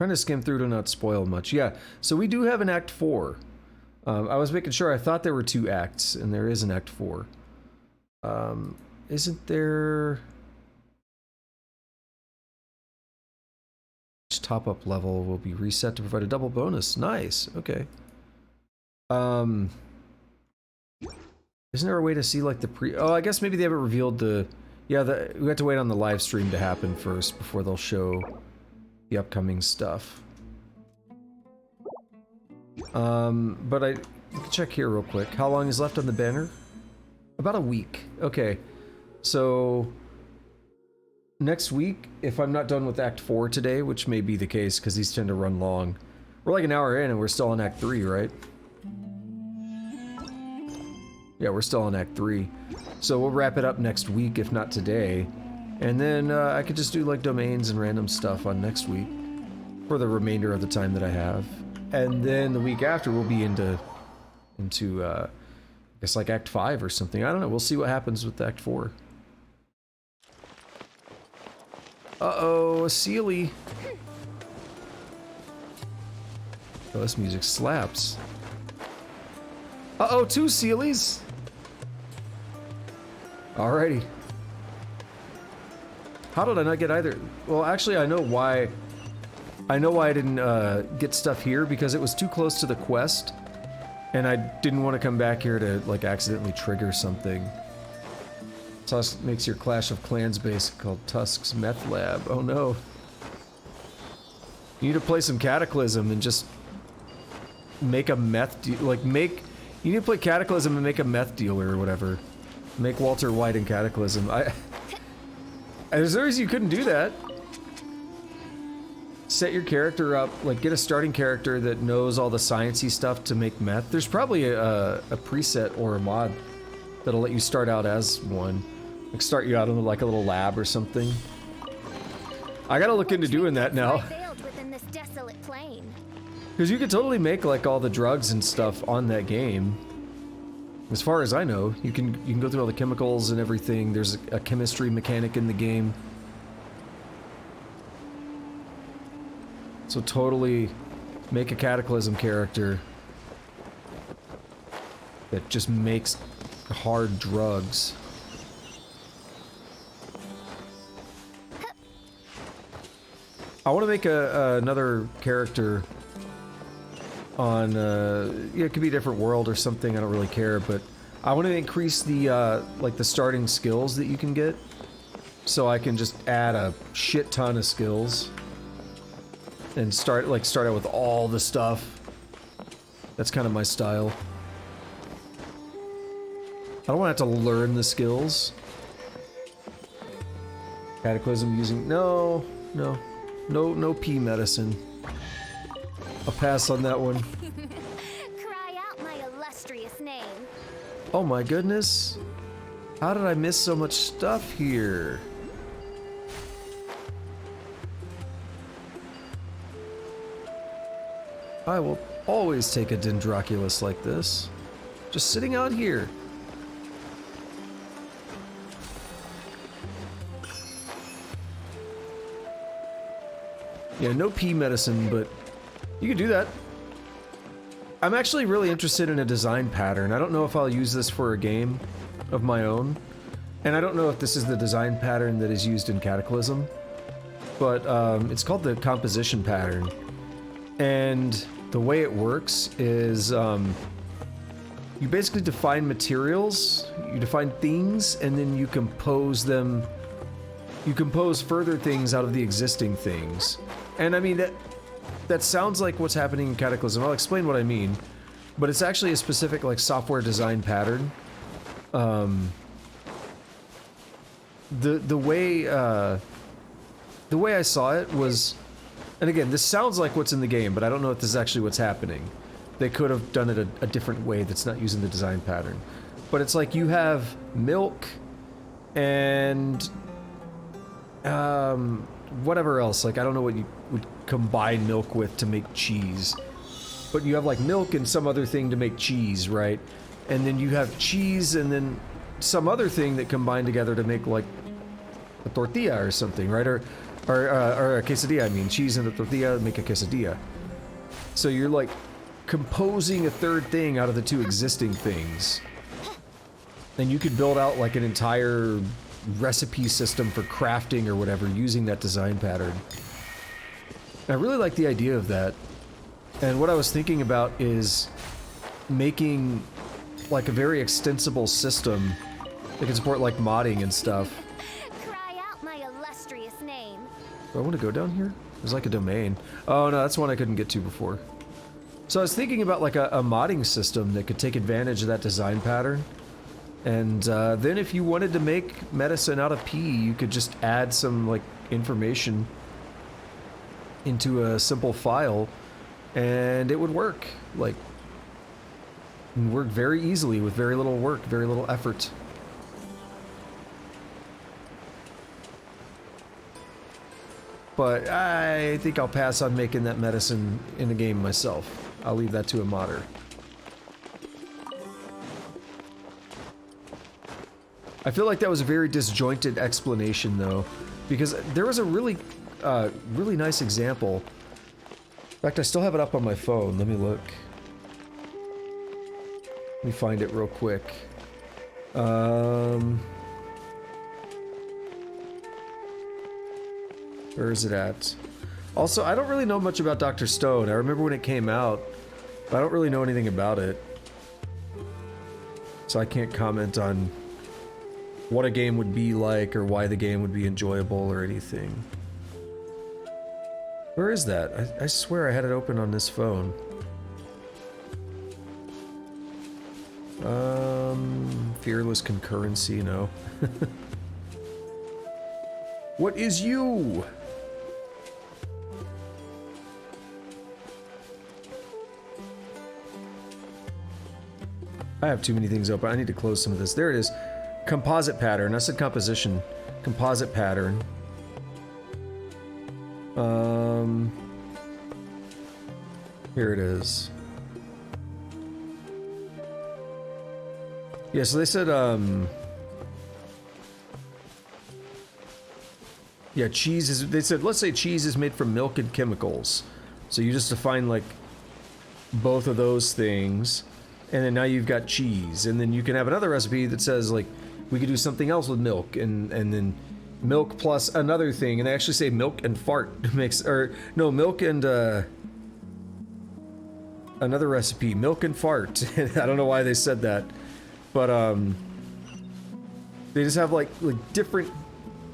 Trying to skim through to not spoil much. Yeah, so we do have an Act 4. I was making sure. I thought there were 2 acts, and there is an Act 4. Isn't there... Each top-up level will be reset to provide a double bonus. Nice, okay. Isn't there a way to see, like, the pre... Oh, I guess maybe they haven't revealed the... Yeah, we have to wait on the live stream to happen first before they'll show the upcoming stuff. But I can check here real quick. How long is left on the banner? About a week. Okay. So next week, if I'm not done with Act 4 today, which may be the case because these tend to run long. We're like an hour in and we're still on Act 3, right? Yeah, we're still on Act 3. So we'll wrap it up next week, if not today. And then I could just do like domains and random stuff on next week for the remainder of the time that I have. And then the week after we'll be into I guess like Act 5 or something. I don't know. We'll see what happens with Act 4. Uh-oh, a Sealy. Oh, this music slaps. Uh-oh, 2 Sealies! Alrighty. How did I not get either? Well, actually, I know why. I know why I didn't get stuff here, because it was too close to the quest, and I didn't want to come back here to, like, accidentally trigger something. Tusk makes your Clash of Clans base called Tusk's Meth Lab. Oh no. You need to play some Cataclysm and just make a meth deal. Like, you need to play Cataclysm and make a meth dealer or whatever. Make Walter White in Cataclysm. There's no reason you couldn't do that. Set your character up, like, get a starting character that knows all the sciencey stuff to make meth. There's probably a preset or a mod that'll let you start out as one. Like, start you out in, like, a little lab or something. I gotta look into doing that now. Because you could totally make, like, all the drugs and stuff on that game. As far as I know, you can go through all the chemicals and everything. There's a chemistry mechanic in the game. So totally make a Cataclysm character that just makes hard drugs. I want to make another character on, yeah, it could be a different world or something, I don't really care, but I want to increase the, like, the starting skills that you can get, so I can just add a shit ton of skills, and start out with all the stuff. That's kind of my style. I don't want to have to learn the skills. Cataclysm using, no pea medicine. I'll pass on that one. Cry out my illustrious name. Oh my goodness. How did I miss so much stuff here? I will always take a Dendroculus like this. Just sitting out here. Yeah, no pea medicine, but you can do that. I'm actually really interested in a design pattern. I don't know if I'll use this for a game of my own. And I don't know if this is the design pattern that is used in Cataclysm. But it's called the composition pattern. And the way it works is you basically define materials, you define things, and then you compose them. You compose further things out of the existing things. And I mean, that sounds like what's happening in Cataclysm. I'll explain what I mean. But it's actually a specific, like, software design pattern. The way I saw it was, and again, this sounds like what's in the game, but I don't know if this is actually what's happening. They could have done it a different way that's not using the design pattern. But it's like you have milk and whatever else. Like, I don't know what you would combine milk with to make cheese. But you have, like, milk and some other thing to make cheese, right? And then you have cheese and then some other thing that combine together to make, like, a tortilla or something, right? Or a quesadilla, I mean. Cheese and a tortilla make a quesadilla. So you're, like, composing a third thing out of the two existing things. And you could build out, like, an entire recipe system for crafting or whatever using that design pattern. I really like the idea of that. And what I was thinking about is making, like, a very extensible system that can support, like, modding and stuff. Cry out my illustrious name. Do I want to go down here? There's, like, a domain. Oh, no, that's one I couldn't get to before. So I was thinking about, like, a modding system that could take advantage of that design pattern. And then if you wanted to make medicine out of pea, you could just add some, like, information into a simple file, and it would work. Like, it would work very easily with very little work, very little effort. But I think I'll pass on making that medicine in the game myself. I'll leave that to a modder. I feel like that was a very disjointed explanation, though, because there was a really nice example fact, I still have it up on my phone. Let me look. Let me find it real quick. Where is it at? Also, I don't really know much about Dr. Stone. I remember when it came out, but I don't really know anything about it. So I can't comment on what a game would be like or why the game would be enjoyable or anything. Where is that? I swear I had it open on this phone. Fearless concurrency, no. What is you? I have too many things open. I need to close some of this. There it is. Composite pattern. I said composition. Composite pattern. Here it is. Yeah, so they said, yeah, cheese is, they said, let's say cheese is made from milk and chemicals. So you just define, like, both of those things, and then now you've got cheese. And then you can have another recipe that says, like, we could do something else with milk, and then milk plus another thing, and they actually say milk and fart makes, or, no, milk and, another recipe, milk and fart. I don't know why they said that. But, they just have, like different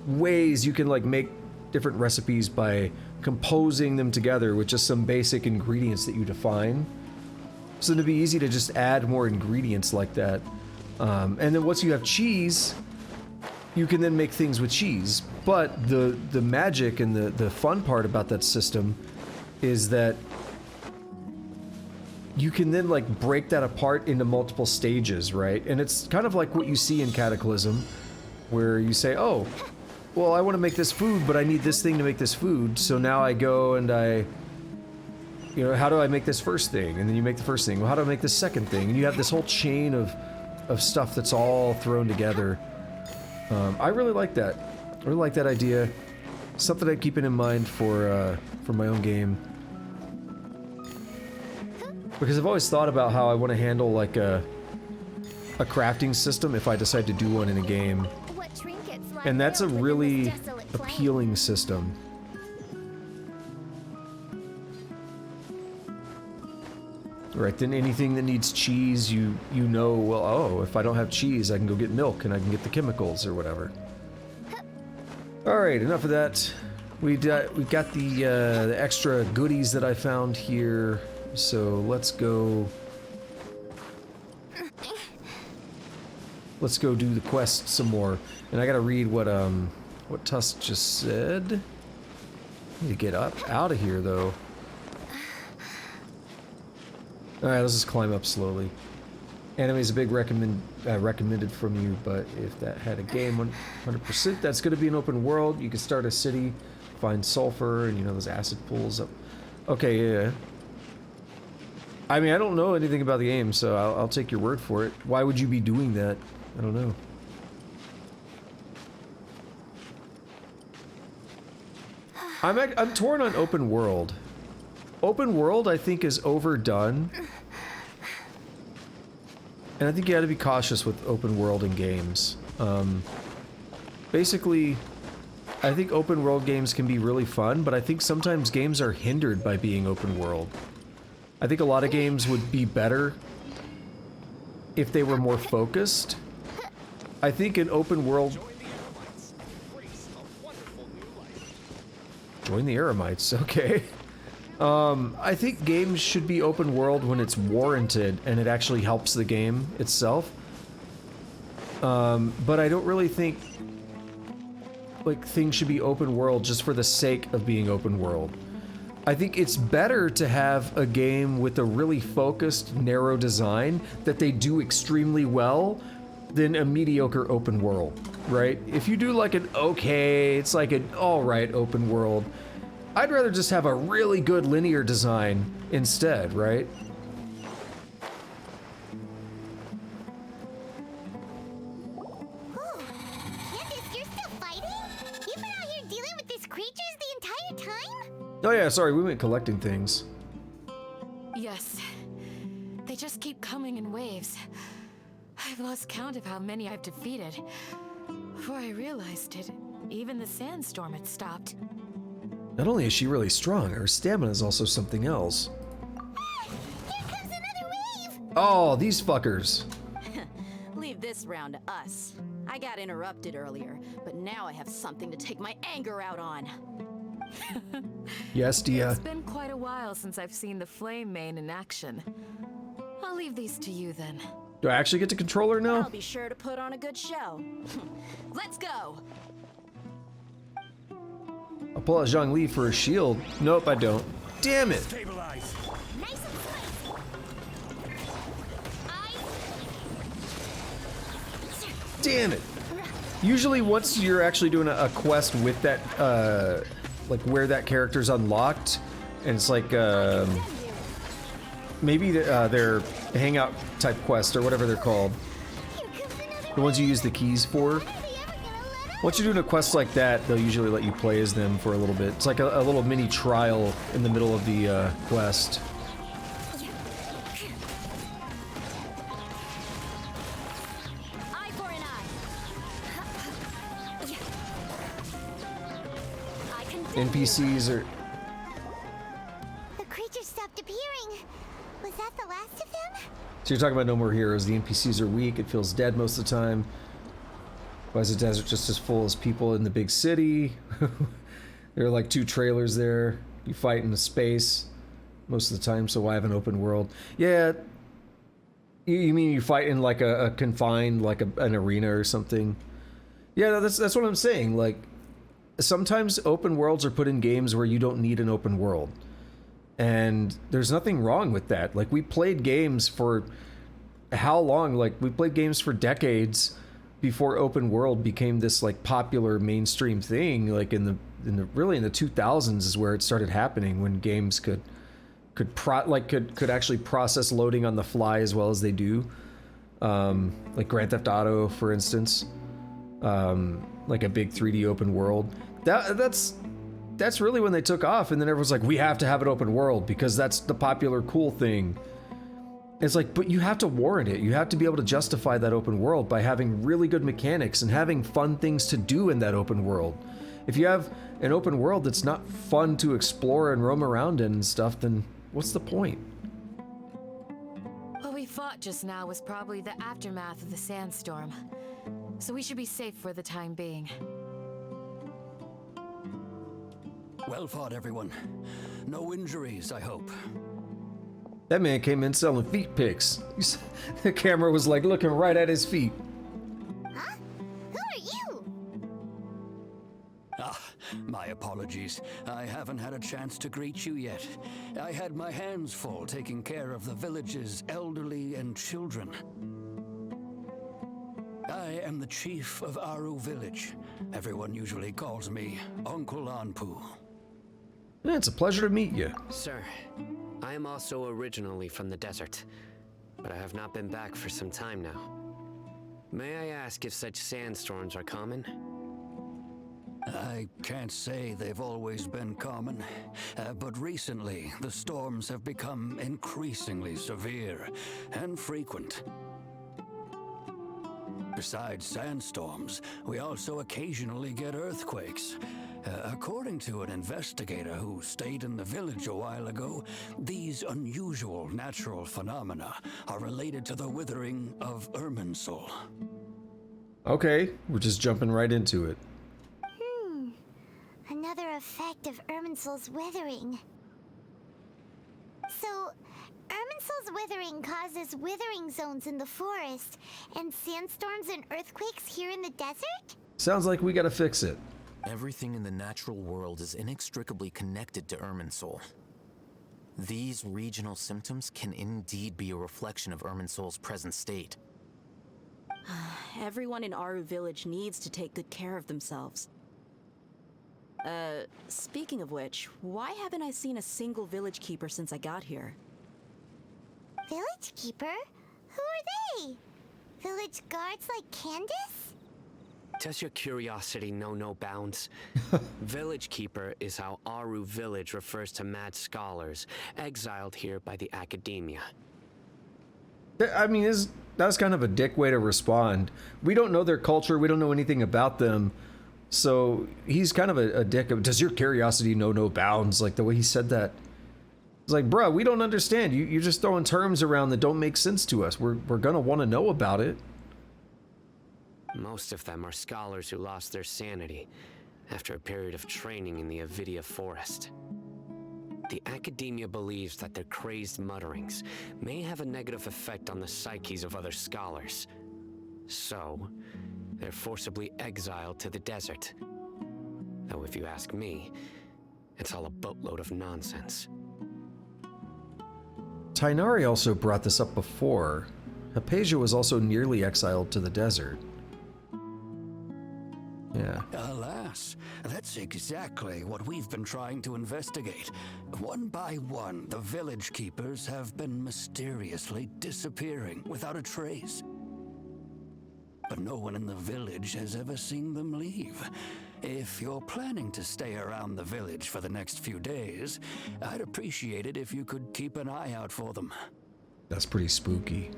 ways you can, like, make different recipes by composing them together with just some basic ingredients that you define. So it'd be easy to just add more ingredients like that. And then once you have cheese, you can then make things with cheese. But the magic and the fun part about that system is that you can then, like, break that apart into multiple stages, right? And it's kind of like what you see in Cataclysm, where you say, oh, well, I want to make this food, but I need this thing to make this food, so now I go and I, you know, how do I make this first thing? And then you make the first thing. Well, how do I make this second thing? And you have this whole chain of stuff that's all thrown together. I really like that. I really like that idea. Something I'm keeping in mind for my own game. Because I've always thought about how I want to handle, like, a crafting system if I decide to do one in a game. And that's a really appealing system. Right, then anything that needs cheese, you know, well, oh, if I don't have cheese, I can go get milk and I can get the chemicals or whatever. Alright, enough of that. We got the extra goodies that I found here. So let's go do the quest some more. And I gotta read what Tusk just said. I need to get out of here though. Alright, let's just climb up slowly. Anime's a big recommended from you, but if that had a game 100%, that's gonna be an open world. You can start a city, find sulfur, and you know those acid pools up. Okay, yeah. I mean, I don't know anything about the game, so I'll take your word for it. Why would you be doing that? I don't know. I'm torn on open world. Open world, I think, is overdone. And I think you gotta be cautious with open world in games. Basically, I think open world games can be really fun, but I think sometimes games are hindered by being open world. I think a lot of games would be better if they were more focused. I think an open world... Join the Eremites, okay. I think games should be open world when it's warranted and it actually helps the game itself. But I don't really think, like, things should be open world just for the sake of being open world. I think it's better to have a game with a really focused, narrow design that they do extremely well than a mediocre open world, right? If you do like an okay, it's like an alright open world, I'd rather just have a really good linear design instead, right? Candace, you're still fighting? You've been out here dealing with these creatures the entire time? Oh yeah, sorry, we went collecting things. Yes. They just keep coming in waves. I've lost count of how many I've defeated. Before I realized it, even the sandstorm had stopped. Not only is she really strong, her stamina is also something else. Here comes another wave! Oh, these fuckers. Leave this round to us. I got interrupted earlier, but now I have something to take my anger out on. Yes, Dia. It's been quite a while since I've seen the Flame Mane in action. I'll leave these to you then. Do I actually get to control her now? I'll be sure to put on a good show. Let's go! I'll pull out Zhongli for a shield. Nope, I don't. Damn it! Stabilize. Nice and spicy! Damn it! Usually once you're actually doing a quest with that, like where that character's unlocked, and it's like, maybe their hangout type quest or whatever they're called. Here comes another The ones you use the keys for. Are they ever gonna let us? Once you're doing a quest like that, they'll usually let you play as them for a little bit. It's like a little mini trial in the middle of the quest. Eye for an eye. I condemn you. NPCs are... The creatures stopped appearing. Was that the last of them? So you're talking about No More Heroes. The NPCs are weak, it feels dead most of the time. Why is the desert just as full as people in the big city? There are like 2 trailers there. You fight in the space most of the time, so why have an open world? Yeah, you mean you fight in like a confined, like an arena or something? Yeah, no, that's what I'm saying. Like, sometimes open worlds are put in games where you don't need an open world. And there's nothing wrong with that. Like, we played games for how long? Like, we played games for decades before open world became this like popular mainstream thing. Like in the really in the 2000s is where it started happening, when games could actually process loading on the fly as well as they do. Like Grand Theft Auto, for instance. Like a big 3D open world. That's really when they took off, and then everyone's like, we have to have an open world because that's the popular cool thing. It's like, but you have to warrant it. You have to be able to justify that open world by having really good mechanics and having fun things to do in that open world. If you have an open world that's not fun to explore and roam around in and stuff, then what's the point? What we fought just now was probably the aftermath of the sandstorm, so we should be safe for the time being. Well fought, everyone. No injuries, I hope. That man came in selling feet pics. The camera was like looking right at his feet. Huh? Who are you? Ah, my apologies. I haven't had a chance to greet you yet. I had my hands full taking care of the village's elderly and children. I am the chief of Aru village. Everyone usually calls me Uncle Anpu. Yeah, it's a pleasure to meet you. Sir, I am also originally from the desert, but I have not been back for some time now. May I ask if such sandstorms are common? I can't say they've always been common, but recently the storms have become increasingly severe and frequent. Besides sandstorms, we also occasionally get earthquakes. According to an investigator who stayed in the village a while ago, these unusual natural phenomena are related to the withering of Irminsul. Okay, we're just jumping right into it. Another effect of Irminsul's withering. So, Irminsul's withering causes withering zones in the forest, and sandstorms and earthquakes here in the desert? Sounds like we gotta fix it. Everything in the natural world is inextricably connected to Irminsul. These regional symptoms can indeed be a reflection of Irminsul's present state. Everyone in Aru village needs to take good care of themselves. Speaking of which, why haven't I seen a single village keeper since I got here? Village keeper? Who are they? Village guards like Candace? Does your curiosity know no bounds? Village Keeper is how Aru Village refers to mad scholars exiled here by the academia. I mean, that's kind of a dick way to respond. We don't know their culture. We don't know anything about them. So he's kind of a dick. Does your curiosity know no bounds? Like the way he said that. It's like, bruh, we don't understand. You're just throwing terms around that don't make sense to us. We're gonna want to know about it. Most of them are scholars who lost their sanity after a period of training in the Avidia forest. The academia believes that their crazed mutterings may have a negative effect on the psyches of other scholars. So, they're forcibly exiled to the desert. Though if you ask me, it's all a boatload of nonsense. Tainari also brought this up before. Hypatia was also nearly exiled to the desert. Yeah. Alas, that's exactly what we've been trying to investigate. One by one, the village keepers have been mysteriously disappearing without a trace. But no one in the village has ever seen them leave. If you're planning to stay around the village for the next few days, I'd appreciate it if you could keep an eye out for them. That's pretty spooky.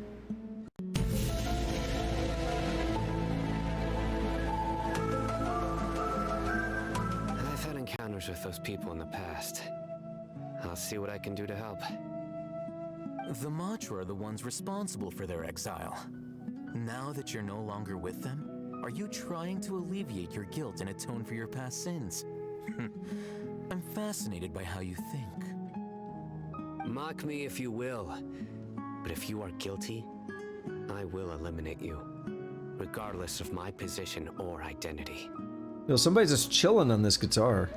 I've had encounters with those people in the past. I'll see what I can do to help. The Matra are the ones responsible for their exile. Now that you're no longer with them, are you trying to alleviate your guilt and atone for your past sins? I'm fascinated by how you think. Mock me if you will, but if you are guilty, I will eliminate you, regardless of my position or identity. Yo, somebody's just chilling on this guitar.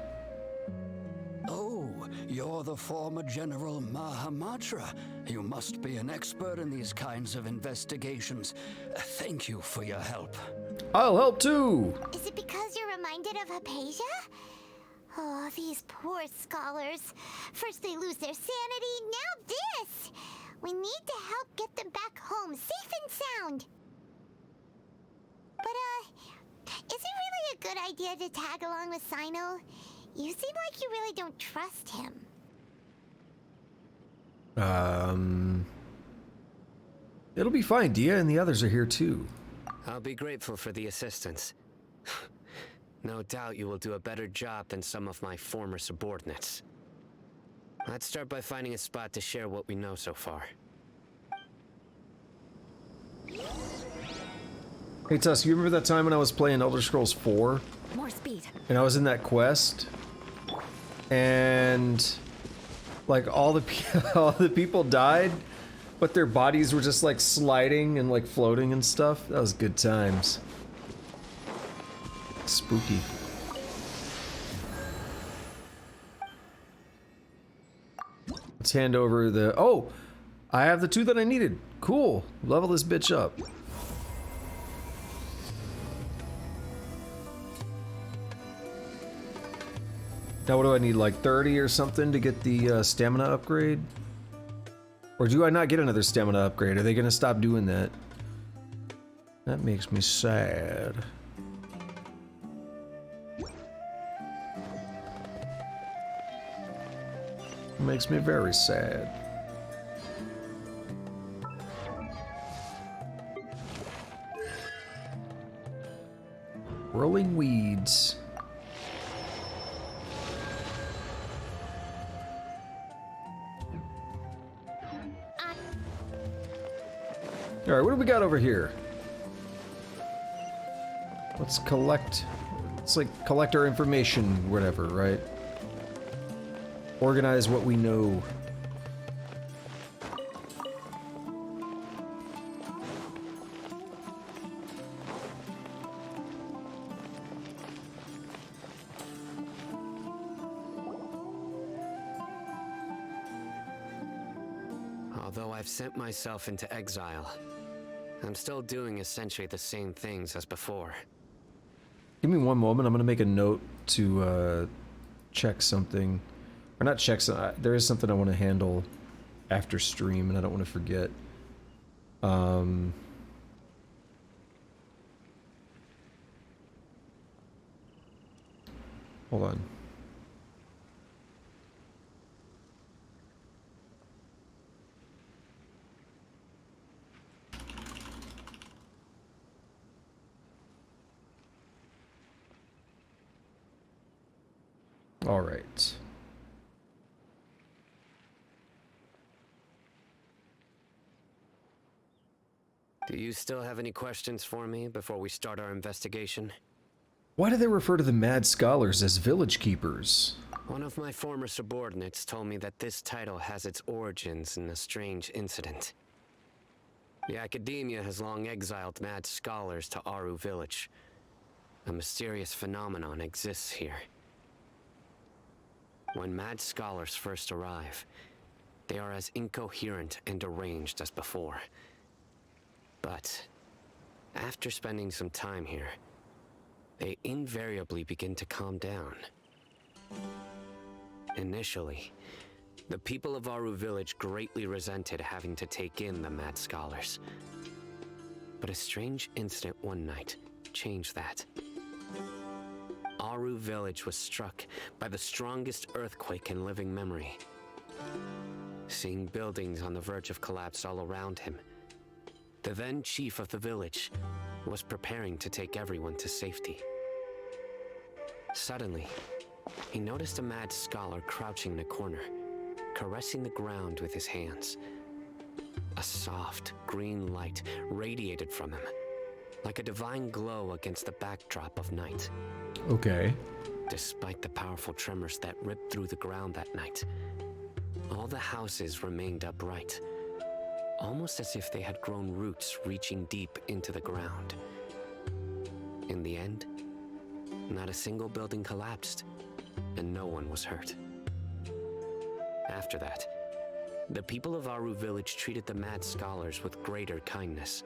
Oh, you're the former General Mahamatra. You must be an expert in these kinds of investigations. Thank you for your help. I'll help too! Is it because you're reminded of Hypatia? Oh, these poor scholars. First they lose their sanity, now this! We need to help get them back home, safe and sound. But, is it really a good idea to tag along with Sino? You seem like you really don't trust him. It'll be fine. Dia and the others are here too. I'll be grateful for the assistance. No doubt you will do a better job than some of my former subordinates. Let's start by finding a spot to share what we know so far. Hey Tusk, you remember that time when I was playing Elder Scrolls 4? More speed. And I was in that quest? And... like, all the people died, but their bodies were just, like, sliding and, like, floating and stuff? That was good times. Spooky. Let's hand over the... oh! I have the 2 that I needed. Cool. Level this bitch up. Now what do I need, like 30 or something to get the stamina upgrade? Or do I not get another stamina upgrade? Are they gonna stop doing that? That makes me sad. Makes me very sad. Rolling weeds. Alright, what do we got over here? Let's collect... let's like collect our information, whatever, right? Organize what we know. Although I've sent myself into exile, I'm still doing essentially the same things as before. Give me one moment, I'm gonna make a note to check something. Or not check some, there is something I want to handle after stream and I don't want to forget. Hold on. All right. Do you still have any questions for me before we start our investigation? Why do they refer to the Mad Scholars as village keepers? One of my former subordinates told me that this title has its origins in a strange incident. The Academia has long exiled mad scholars to Aru Village. A mysterious phenomenon exists here. When mad scholars first arrive, they are as incoherent and deranged as before. But after spending some time here, they invariably begin to calm down. Initially, the people of Aru Village greatly resented having to take in the mad scholars. But a strange incident one night changed that. Aru Village was struck by the strongest earthquake in living memory. Seeing buildings on the verge of collapse all around him, the then chief of the village was preparing to take everyone to safety. Suddenly, he noticed a mad scholar crouching in a corner, caressing the ground with his hands. A soft, green light radiated from him, like a divine glow against the backdrop of night. Okay. Despite the powerful tremors that ripped through the ground that night, all the houses remained upright, almost as if they had grown roots reaching deep into the ground. In the end, not a single building collapsed, and no one was hurt. After that, the people of Aru Village treated the mad scholars with greater kindness,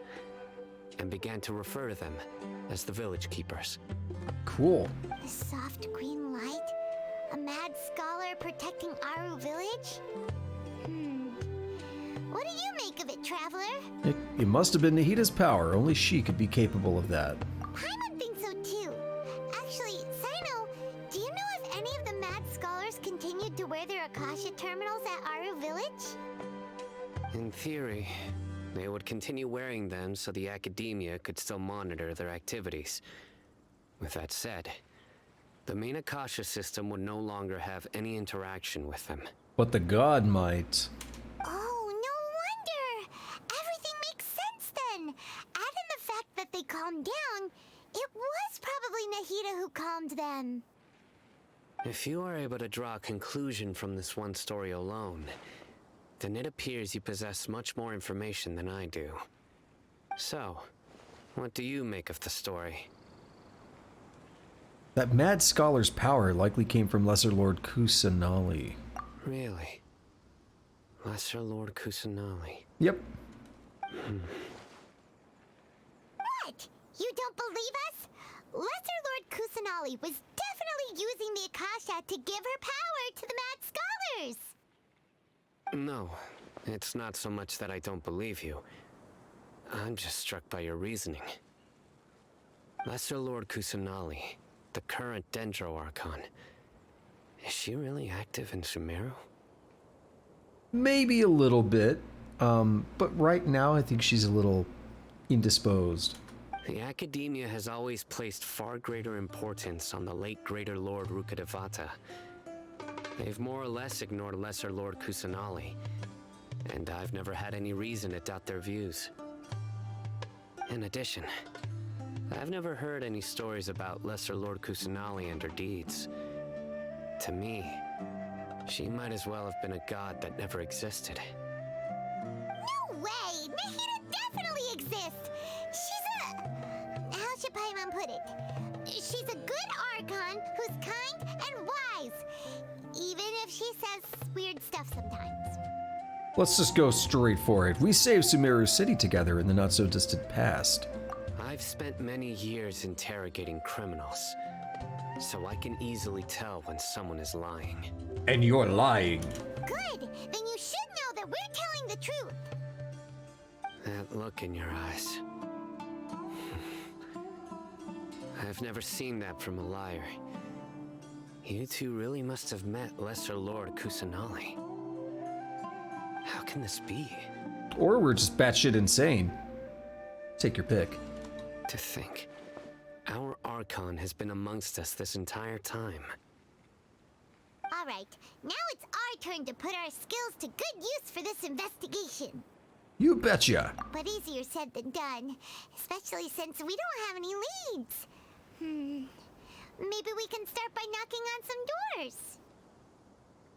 and began to refer to them as the village keepers. Cool. A soft green light? A mad scholar protecting Aru Village? What do you make of it, Traveler? It must have been Nahida's power. Only she could be capable of that. Paimon thinks so too. Actually, Sino, do you know if any of the mad scholars continued to wear their Akasha terminals at Aru Village? In theory, they would continue wearing them so the Academia could still monitor their activities. With that said, the main Akasha system would no longer have any interaction with them. But the god might. Oh, no wonder! Everything makes sense then! Add in the fact that they calmed down, it was probably Nahida who calmed them. If you are able to draw a conclusion from this one story alone, then it appears you possess much more information than I do. So, what do you make of the story? That mad scholar's power likely came from Lesser Lord Kusanali. Really? Lesser Lord Kusanali? Yep. What? You don't believe us? Lesser Lord Kusanali was definitely using the Akasha to give her power to the mad scholars! No, it's not so much that I don't believe you. I'm just struck by your reasoning. Lesser Lord Kusanali, the current Dendro Archon, is she really active in Sumeru? Maybe a little bit. But right now I think she's a little indisposed. The Academia has always placed far greater importance on the late Greater Lord Rukkhadevata. They've more or less ignored Lesser Lord Kusanali, and I've never had any reason to doubt their views. In addition, I've never heard any stories about Lesser Lord Kusanali and her deeds. To me, she might as well have been a god that never existed. No way! Nahida definitely exists! She's a... how should Paimon put it? She's a good Archon who's kind and wise, even if she says weird stuff sometimes. Let's just go straight for it. We saved Sumeru City together in the not-so-distant past. I've spent many years interrogating criminals, so I can easily tell when someone is lying. And you're lying. Good! Then you should know that we're telling the truth. That look in your eyes. I've never seen that from a liar. You two really must have met Lesser Lord Kusanali. How can this be? Or we're just batshit insane. Take your pick. To think, our Archon has been amongst us this entire time. Alright, now it's our turn to put our skills to good use for this investigation. You betcha. But easier said than done, especially since we don't have any leads. Maybe we can start by knocking on some doors.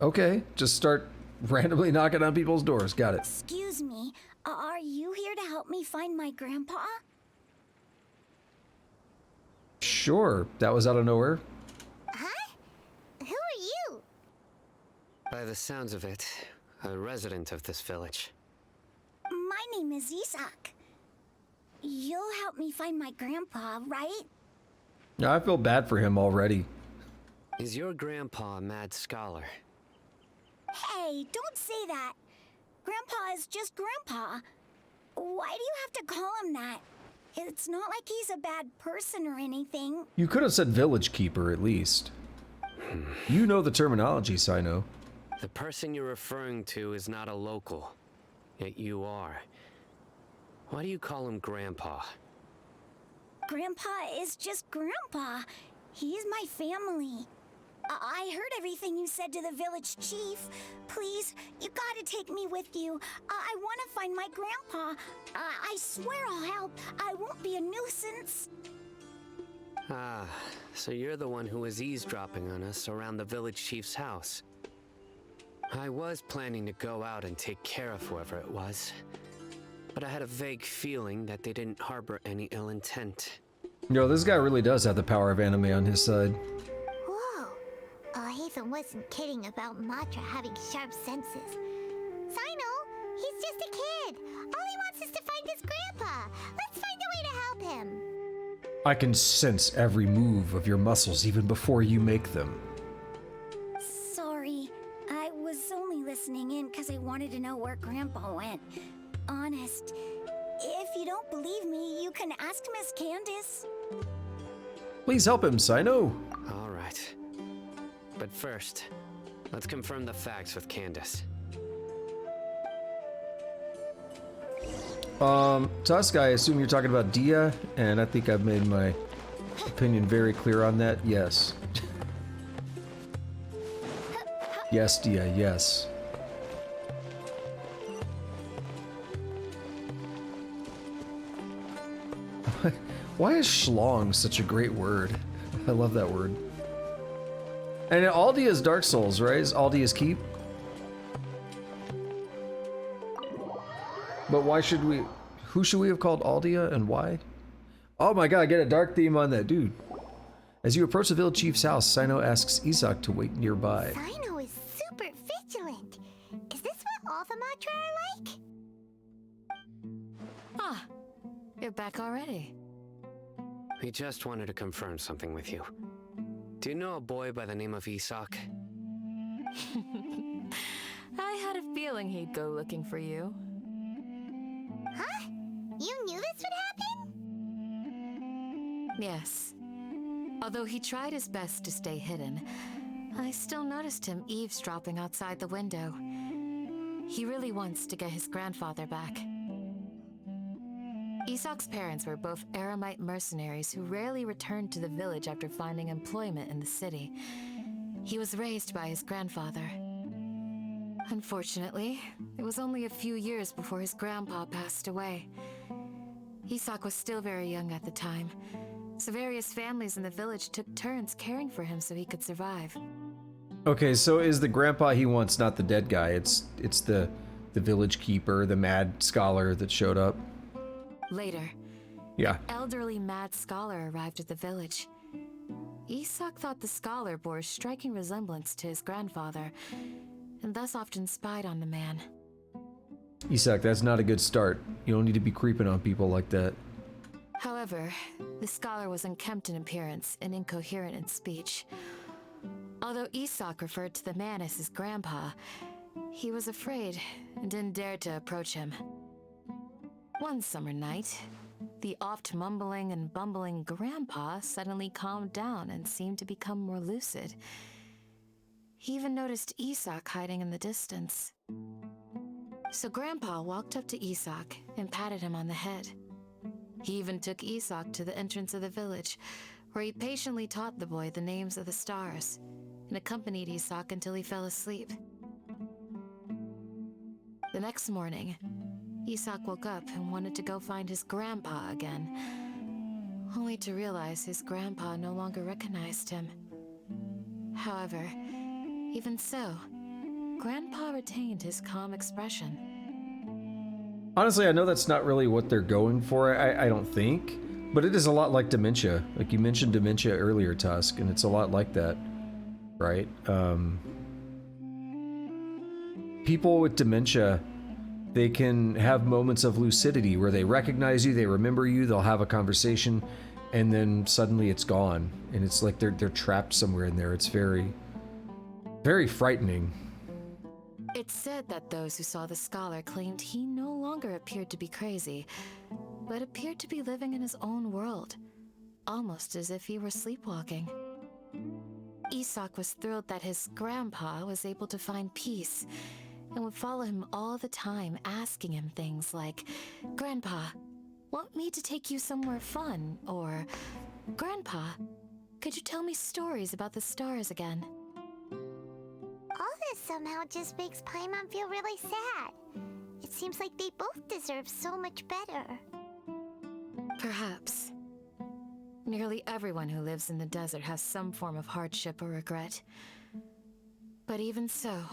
Okay, just start randomly knocking on people's doors. Got it. Excuse me, are you here to help me find my grandpa? Sure, that was out of nowhere. Huh? Who are you? By the sounds of it, a resident of this village. My name is Isak. You'll help me find my grandpa, right? I feel bad for him already. Is your grandpa a mad scholar? Hey, don't say that. Grandpa is just Grandpa. Why do you have to call him that? It's not like he's a bad person or anything. You could have said village keeper at least. You know the terminology, Sino. The person you're referring to is not a local, yet you are. Why do you call him Grandpa? Grandpa is just Grandpa. He's my family. I heard everything you said to the village chief. Please, you gotta take me with you. I want to find my grandpa. I swear I'll help. I won't be a nuisance. Ah, so you're the one who was eavesdropping on us around the village chief's house. I was planning to go out and take care of whoever it was, but I had a vague feeling that they didn't harbor any ill intent. Yo, this guy really does have the power of anime on his side. Whoa. Hatham wasn't kidding about Matra having sharp senses. Sino, he's just a kid. All he wants is to find his grandpa. Let's find a way to help him. I can sense every move of your muscles even before you make them. Sorry, I was only listening in because I wanted to know where Grandpa went. Honest. If you don't believe me, you can ask Miss Candace. Please help him, Sino. All right. But first, let's confirm the facts with Candace. Tusk, I assume you're talking about Dia, and I think I've made my opinion very clear on that. Yes. Yes, Dia, yes. Why is schlong such a great word? I love that word. And Aldia is Dark Souls, right? Is Aldia's Keep? But why should we... Who should we have called Aldia and why? Oh my god, get a dark theme on that, dude. As you approach the village chief's house, Sino asks Isak to wait nearby. Sino is super vigilant. Is this what all the Matra are like? Ah, you're back already. We just wanted to confirm something with you. Do you know a boy by the name of Isak? I had a feeling he'd go looking for you. Huh? You knew this would happen? Yes. Although he tried his best to stay hidden, I still noticed him eavesdropping outside the window. He really wants to get his grandfather back. Isak's parents were both Aramite mercenaries who rarely returned to the village after finding employment in the city. He was raised by his grandfather. Unfortunately, it was only a few years before his grandpa passed away. Isak was still very young at the time, so various families in the village took turns caring for him so he could survive. Okay, so is the grandpa he wants not the dead guy? It's the village keeper, the mad scholar that showed up. Later, Yeah. an elderly mad scholar arrived at the village. Isak thought the scholar bore a striking resemblance to his grandfather, and thus often spied on the man. Isak, that's not a good start. You don't need to be creeping on people like that. However, the scholar was unkempt in appearance and incoherent in speech. Although Isak referred to the man as his grandpa, he was afraid and didn't dare to approach him. One summer night, the oft mumbling and bumbling grandpa suddenly calmed down and seemed to become more lucid. He even noticed Isak hiding in the distance. So Grandpa walked up to Isak and patted him on the head. He even took Isak to the entrance of the village, where he patiently taught the boy the names of the stars and accompanied Isak until he fell asleep. The next morning, Isak woke up and wanted to go find his grandpa again, only to realize his grandpa no longer recognized him. However, even so, Grandpa retained his calm expression. Honestly, I know that's not really what they're going for, I don't think. But it is a lot like dementia. Like you mentioned dementia earlier, Tusk, and it's a lot like that, right? People with dementia, they can have moments of lucidity where they recognize you, they remember you, they'll have a conversation, and then suddenly it's gone. And it's like they're trapped somewhere in there. It's very, very frightening. It's said that those who saw the scholar claimed he no longer appeared to be crazy, but appeared to be living in his own world, almost as if he were sleepwalking. Isak was thrilled that his grandpa was able to find peace, and would follow him all the time, asking him things like, "Grandpa, want me to take you somewhere fun?" Or, "Grandpa, could you tell me stories about the stars again?" All this somehow just makes Paimon feel really sad. It seems like they both deserve so much better. Perhaps. Nearly everyone who lives in the desert has some form of hardship or regret. But even so,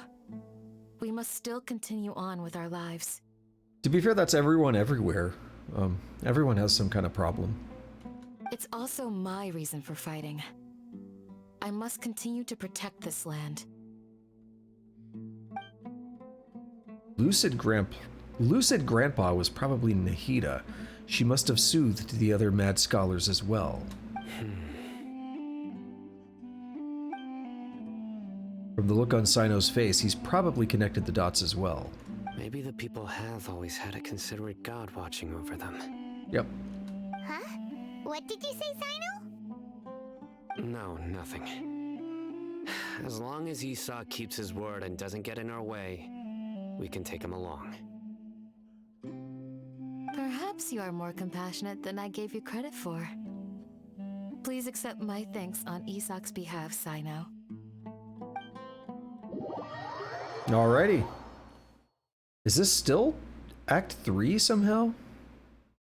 we must still continue on with our lives. To be fair, that's everyone everywhere. Everyone has some kind of problem. It's also my reason for fighting. I must continue to protect this land. Lucid Grandpa was probably Nahida. She must have soothed the other mad scholars as well. From the look on Sino's face, he's probably connected the dots as well. Maybe the people have always had a considerate god watching over them. Yep. Huh? What did you say, Sino? No, nothing. As long as Esau keeps his word and doesn't get in our way, we can take him along. Perhaps you are more compassionate than I gave you credit for. Please accept my thanks on Isak's behalf, Sino. Alrighty. Is this still Act 3 somehow?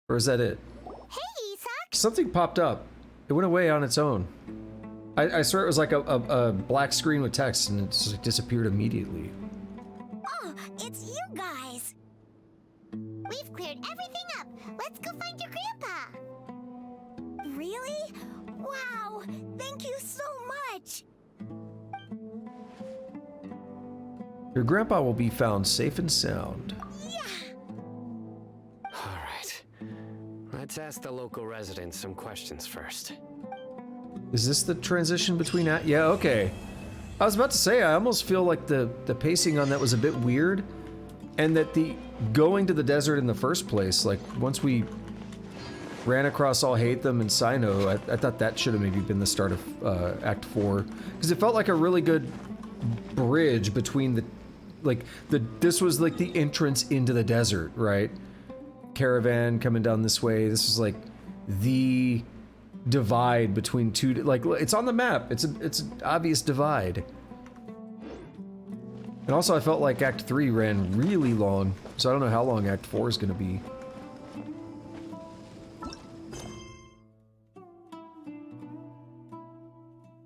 Or is that it? Hey, Isak! Something popped up. It went away on its own. I swear it was like a black screen with text and it just like disappeared immediately. Oh, it's you guys! We've cleared everything up. Let's go find your grandpa. Really? Wow! Thank you so much! Your grandpa will be found safe and sound. Yeah! Alright. Let's ask the local residents some questions first. Is this the transition between yeah, okay. I was about to say, I almost feel like the pacing on that was a bit weird. And that the going to the desert in the first place, like once we ran across Alhaitham and Sino, I thought that should have maybe been the start of Act 4. Because it felt like a really good bridge between this was like the entrance into the desert, right? Caravan coming down this way. This was like the divide between two, like it's on the map. It's an obvious divide. And also I felt like Act 3 ran really long, so I don't know how long Act 4 is gonna be.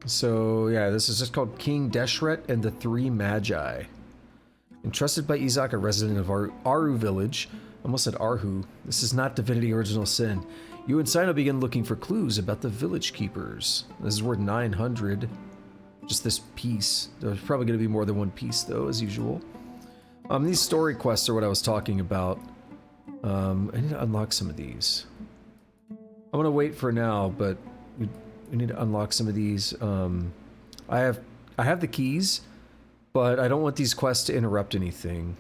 So yeah, this is just called King Deshret and the Three Magi. Entrusted by Isak, a resident of Aru village. Almost said Arhu. This is not Divinity Original Sin. You and Sino begin looking for clues about the village keepers. This is worth 900. Just this piece. There's probably going to be more than one piece though, as usual. These story quests are what I was talking about. I need to unlock some of these. I'm going to wait for now, but we need to unlock some of these. I have the keys, but I don't want these quests to interrupt anything.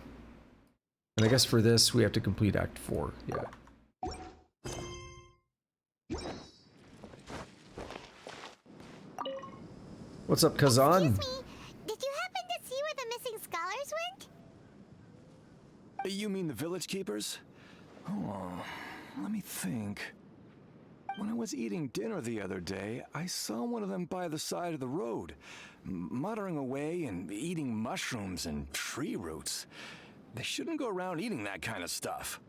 And I guess for this, we have to complete Act 4. Yeah. What's up, Kazan? Excuse me, did you happen You mean the village keepers? Oh, let me think. When I was eating dinner the other day, I saw one of them by the side of the road, muttering away and eating mushrooms and tree roots. They shouldn't go around eating that kind of stuff.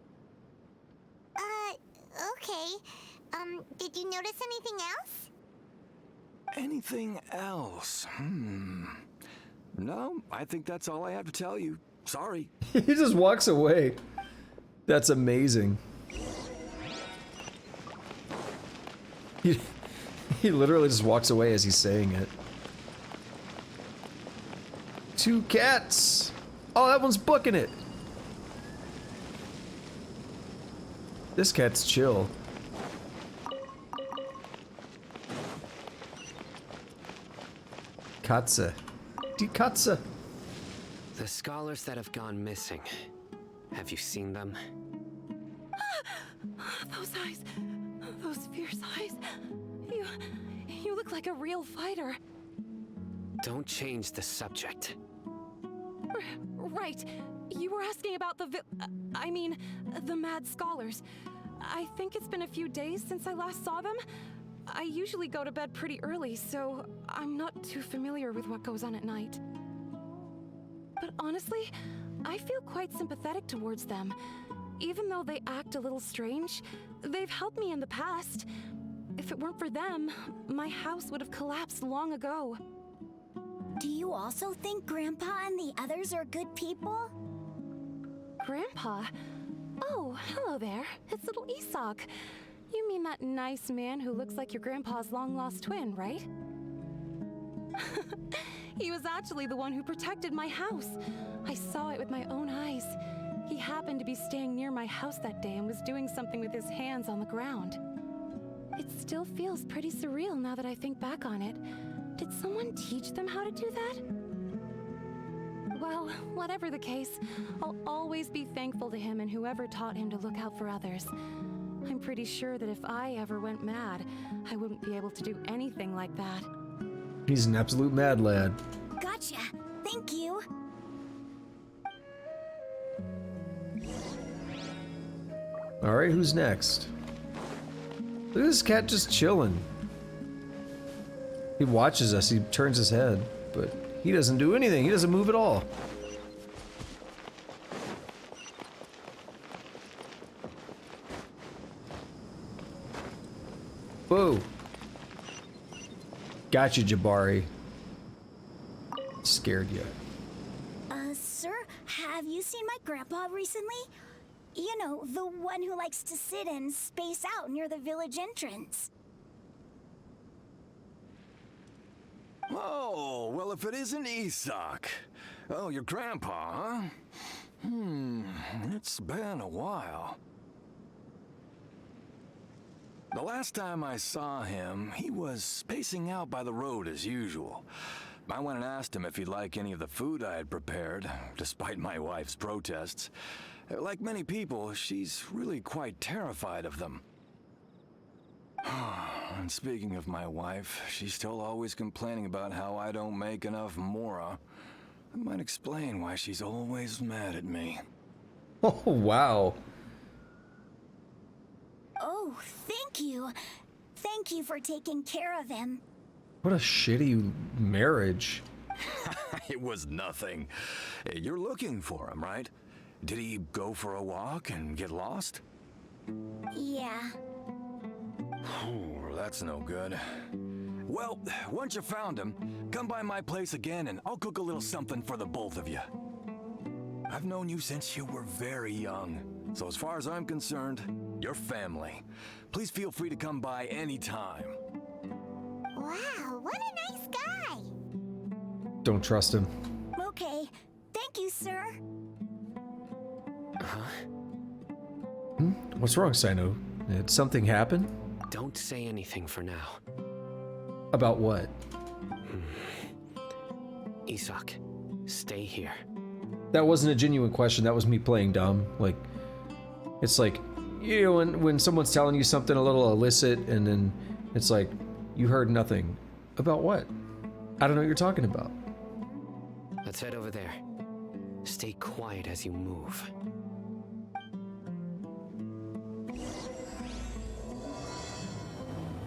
Okay. Did you notice anything else? Anything else? No, I think that's all I have to tell you. Sorry. He just walks away. That's amazing. He literally just walks away as he's saying it. 2 cats! Oh, that one's booking it! This cat's chill. Katze. Die Katze. The scholars that have gone missing. Have you seen them? Those eyes. Those fierce eyes. You look like a real fighter. Don't change the subject. Right. You were asking about the the mad scholars. I think it's been a few days since I last saw them. I usually go to bed pretty early, so I'm not too familiar with what goes on at night. But honestly, I feel quite sympathetic towards them. Even though they act a little strange, they've helped me in the past. If it weren't for them, my house would have collapsed long ago. Do you also think Grandpa and the others are good people? Grandpa? Oh, hello there. It's little Isak. You mean that nice man who looks like your grandpa's long-lost twin, right? He was actually the one who protected my house. I saw it with my own eyes. He happened to be staying near my house that day and was doing something with his hands on the ground. It still feels pretty surreal now that I think back on it. Did someone teach them how to do that? Well, whatever the case, I'll always be thankful to him and whoever taught him to look out for others. I'm pretty sure that if I ever went mad, I wouldn't be able to do anything like that. He's an absolute mad lad. Gotcha. Thank you. Alright, who's next? Look at this cat just chilling. He watches us, he turns his head, but he doesn't do anything, he doesn't move at all. Whoa. Gotcha, Jabari. Scared you. Sir, have you seen my grandpa recently? You know, the one who likes to sit and space out near the village entrance. Oh, well, if it isn't Isak. Oh, your grandpa, huh? It's been a while. The last time I saw him, he was spacing out by the road as usual. I went and asked him if he'd like any of the food I had prepared, despite my wife's protests. Like many people, she's really quite terrified of them. And speaking of my wife, she's still always complaining about how I don't make enough mora. That might explain why she's always mad at me. Oh, wow. Oh, thank you. Thank you for taking care of him. What a shitty marriage. It was nothing. You're looking for him, right? Did he go for a walk and get lost? Yeah. Oh, that's no good. Well, once you found him, come by my place again and I'll cook a little something for the both of you. I've known you since you were very young, so as far as I'm concerned, you're family. Please feel free to come by anytime. Wow, what a nice guy! Don't trust him. Okay. Thank you, sir. What's wrong, Sino? Did something happen? Don't say anything for now. About what? Isak, stay here. That wasn't a genuine question, that was me playing dumb. Like, it's like, you know, when someone's telling you something a little illicit and then it's like, you heard nothing. About what? I don't know what you're talking about. Let's head over there. Stay quiet as you move.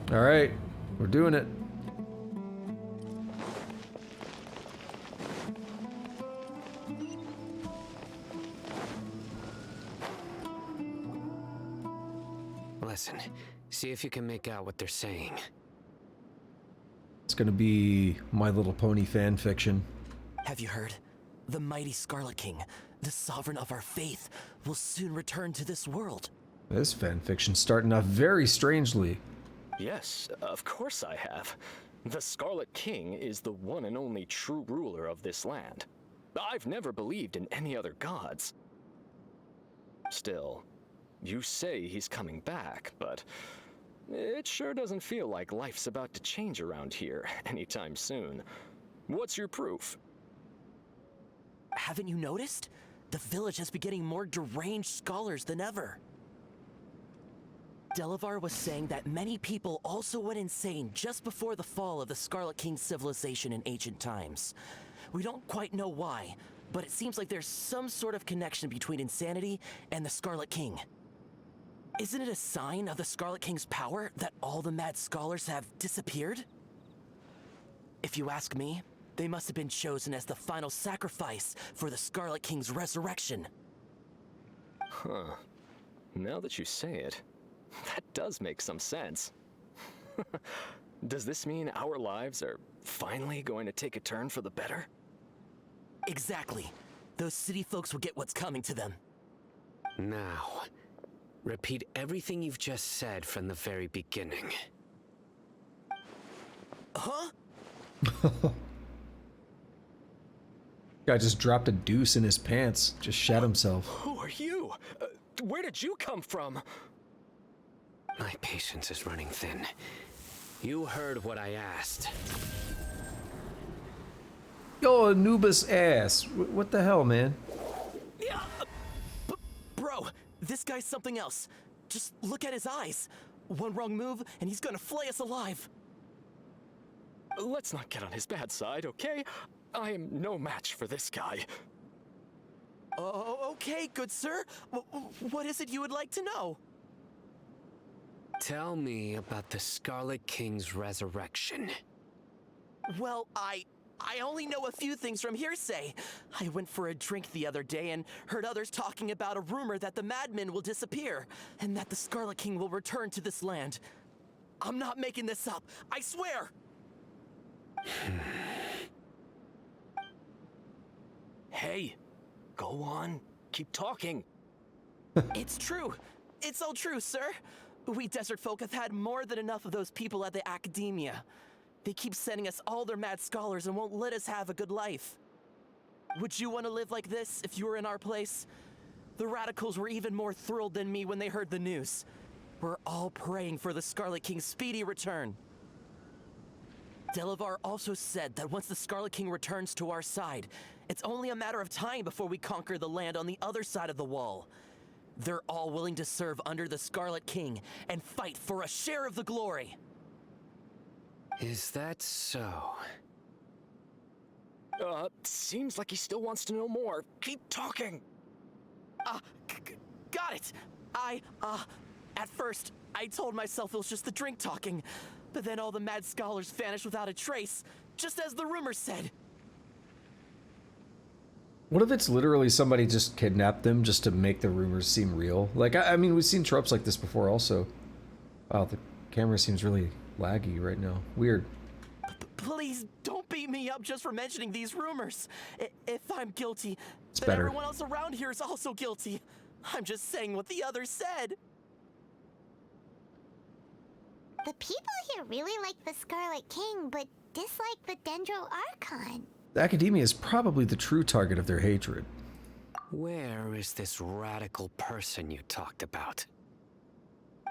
Alright, we're doing it. Listen, see if you can make out what they're saying. It's gonna be My Little Pony fan fiction. Have you heard? The mighty Scarlet King, the sovereign of our faith, will soon return to this world. This fan fiction's starting off very strangely. Yes, of course I have. The Scarlet King is the one and only true ruler of this land. I've never believed in any other gods. Still, you say he's coming back, but it sure doesn't feel like life's about to change around here anytime soon. What's your proof? Haven't you noticed? The village has been getting more deranged scholars than ever. Delavar was saying that many people also went insane just before the fall of the Scarlet King's civilization in ancient times. We don't quite know why, but it seems like there's some sort of connection between insanity and the Scarlet King. Isn't it a sign of the Scarlet King's power that all the mad scholars have disappeared? If you ask me, they must have been chosen as the final sacrifice for the Scarlet King's resurrection. Huh. Now that you say it, that does make some sense. Does this mean our lives are finally going to take a turn for the better? Exactly. Those city folks will get what's coming to them. Now, repeat everything you've just said from the very beginning. Huh? Guy just dropped a deuce in his pants. Just shat himself. Who are you? Where did you come from? My patience is running thin. You heard what I asked. Yo, Anubis ass. What the hell, man? Yeah. Bro, this guy's something else. Just look at his eyes. One wrong move, and he's gonna flay us alive. Let's not get on his bad side, okay? I am no match for this guy. Oh, okay, good sir. What is it you would like to know? Tell me about the Scarlet King's resurrection. Well, I only know a few things from hearsay. I went for a drink the other day and heard others talking about a rumor that the madmen will disappear and that the Scarlet King will return to this land. I'm not making this up, I swear! Hey, go on. Keep talking. It's true. It's all true, sir. We desert folk have had more than enough of those people at the academia. They keep sending us all their mad scholars and won't let us have a good life. Would you want to live like this if you were in our place? The radicals were even more thrilled than me when they heard the news. We're all praying for the Scarlet King's speedy return. Delavar also said that once the Scarlet King returns to our side, it's only a matter of time before we conquer the land on the other side of the wall. They're all willing to serve under the Scarlet King and fight for a share of the glory. Is that so? Seems like he still wants to know more. Keep talking. Got it. At first, I told myself it was just the drink talking, but then all the mad scholars vanished without a trace, just as the rumors said. What if it's literally somebody just kidnapped them just to make the rumors seem real? Like, I mean, we've seen tropes like this before also. Wow, the camera seems really laggy right now. Weird. Please don't beat me up just for mentioning these rumors. If I'm guilty, It's then better. everyone else around here is also guilty. I'm just saying what the others said. The people here really like the Scarlet King, but dislike the Dendro Archon. The Academia is probably the true target of their hatred. Where is this radical person you talked about?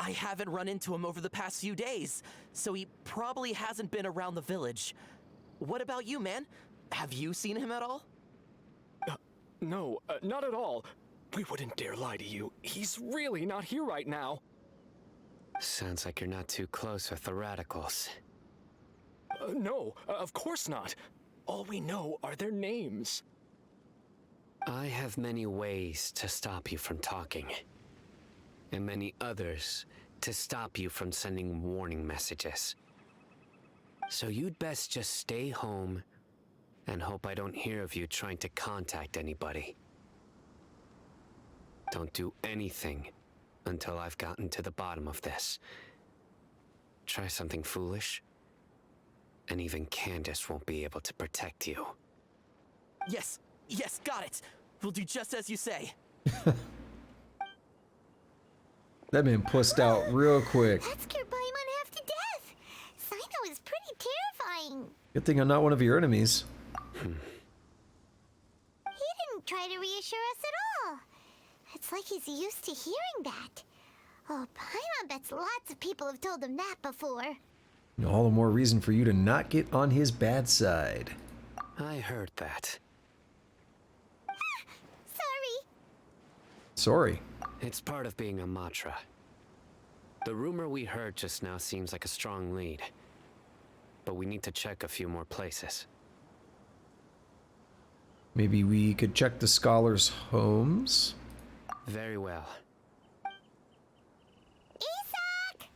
I haven't run into him over the past few days, so he probably hasn't been around the village. What about you, man? Have you seen him at all? No, not at all. We wouldn't dare lie to you. He's really not here right now. Sounds like you're not too close with the radicals. No, of course not. All we know are their names. I have many ways to stop you from talking, and many others to stop you from sending warning messages. So you'd best just stay home and hope I don't hear of you trying to contact anybody. Don't do anything until I've gotten to the bottom of this. Try something foolish, and even Candace won't be able to protect you. Yes, got it. We'll do just as you say. That man pussed out real quick. That scared Paimon half to death. Sino is pretty terrifying. Good thing I'm not one of your enemies. He didn't try to reassure us at all. It's like he's used to hearing that. Oh, Paimon bets lots of people have told him that before. All the more reason for you to not get on his bad side. I heard that. Sorry. It's part of being a Matra. The rumor we heard just now seems like a strong lead. But we need to check a few more places. Maybe we could check the scholars' homes? Very well. Isak!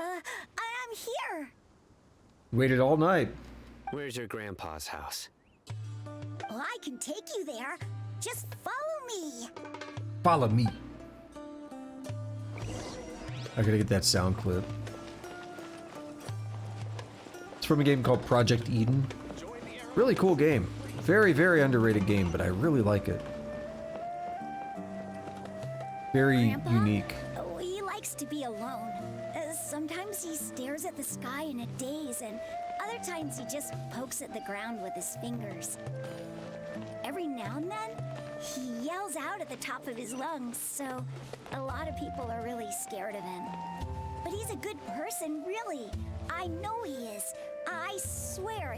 I'm here. Waited all night. Where's your grandpa's house? Well, I can take you there. Just follow me. Follow me. I gotta get that sound clip. It's from a game called Project Eden. Really cool game. Very, very underrated game, but I really like it. Very Grandpa? unique. Oh, he likes to be alone. Sometimes he stares at the sky in a daze, and other times he just pokes at the ground with his fingers. Every now and then, he yells out at the top of his lungs, so a lot of people are really scared of him. But he's a good person, really. I know he is. I swear,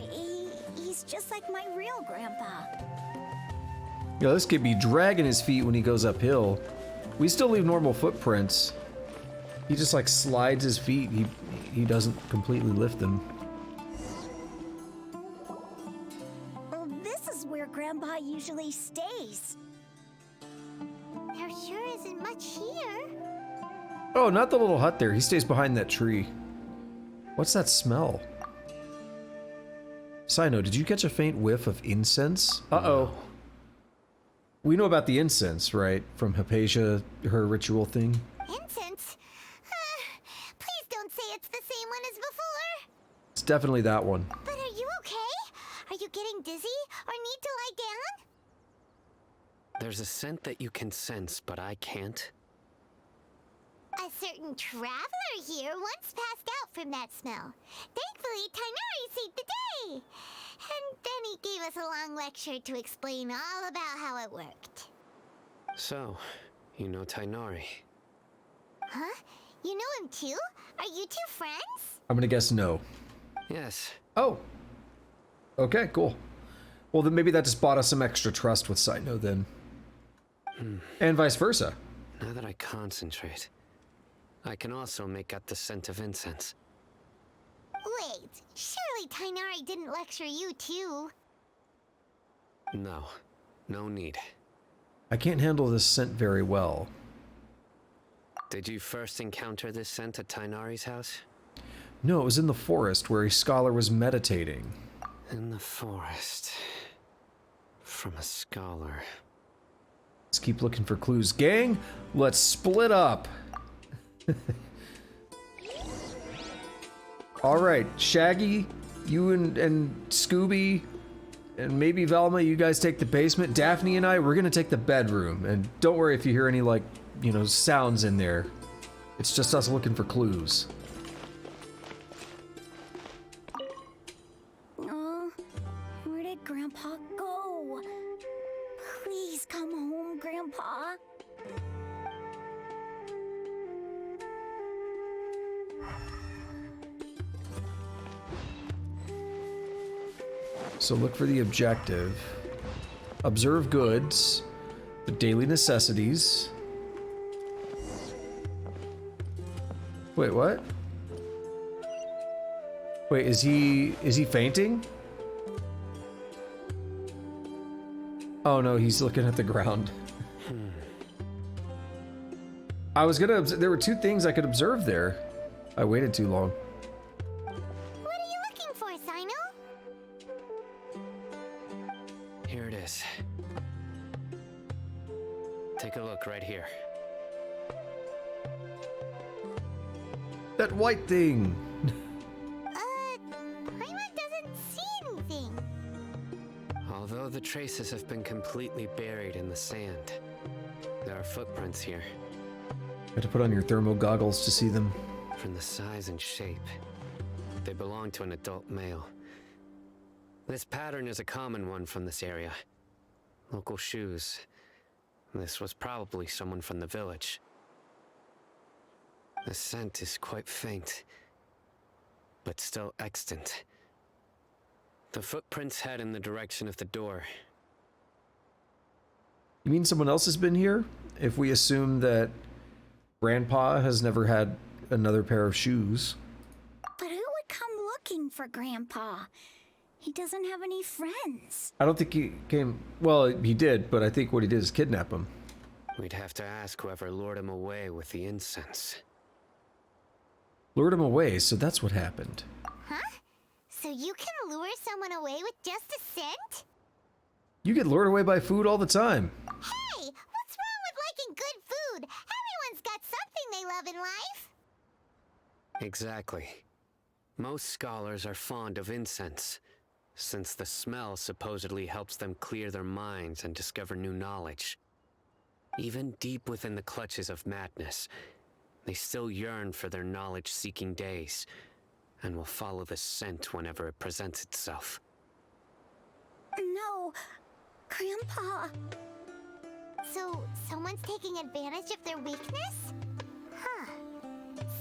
he's just like my real grandpa. Yeah, this kid be dragging his feet when he goes uphill. We still leave normal footprints. He just like slides his feet. He doesn't completely lift them. Well, this is where Grandpa usually stays. There sure isn't much here. Oh, not the little hut there. He stays behind that tree. What's that smell? Sino, did you catch a faint whiff of incense? Uh-oh. We know about the incense, right? From Hypatia, her ritual thing. Incense? Please don't say it's the same one as before. It's definitely that one. But are you okay? Are you getting dizzy or need to lie down? There's a scent that you can sense, but I can't. A certain traveler here once passed out from that smell. Thankfully, Tainari saved the day. And then he gave us a long lecture to explain all about how it worked. So, you know Tainari. Huh? You know him too? Are you two friends? I'm gonna guess no. Yes. Oh. Okay, cool. Well, then maybe that just bought us some extra trust with Sino then. And vice versa. Now that I concentrate, I can also make out the scent of incense. Wait, surely Tainari didn't lecture you too. No, no need. I can't handle this scent very well. Did you first encounter this scent at Tainari's house? No, it was in the forest where a scholar was meditating. In the forest. From a scholar. Let's keep looking for clues. Gang, let's split up. Alright, Shaggy, you and Scooby, and maybe Velma, you guys take the basement. Daphne and I, we're gonna take the bedroom. And don't worry if you hear any, like, you know, sounds in there. It's just us looking for clues. Oh, where did Grandpa go? Please come home, Grandpa. So look for the objective. Observe goods. The daily necessities. Wait, what? Wait, is he fainting? Oh no, he's looking at the ground. I was gonna. There were two things I could observe there. I waited too long. What are you looking for, Sino? Here it is. Take a look right here. That white thing. Paimon doesn't see anything. Although the traces have been completely buried in the sand, there are footprints here. Had to put on your thermal goggles to see them. From the size and shape, they belong to an adult male. This pattern is a common one from this area. Local shoes. This was probably someone from the village. The scent is quite faint, but still extant. The footprints head in the direction of the door. You mean someone else has been here? If we assume that Grandpa has never had another pair of shoes. But who would come looking for Grandpa? He doesn't have any friends. I don't think he came... Well, he did, but I think what he did is kidnap him. We'd have to ask whoever lured him away with the incense. Lured him away, so that's what happened. Huh? So you can lure someone away with just a scent? You get lured away by food all the time. Hey, what's wrong with liking good food? Everyone's got something they love in life. Exactly. Most scholars are fond of incense, since the smell supposedly helps them clear their minds and discover new knowledge. Even deep within the clutches of madness, they still yearn for their knowledge-seeking days, and will follow the scent whenever it presents itself. No, Grandpa. So, someone's taking advantage of their weakness? Huh.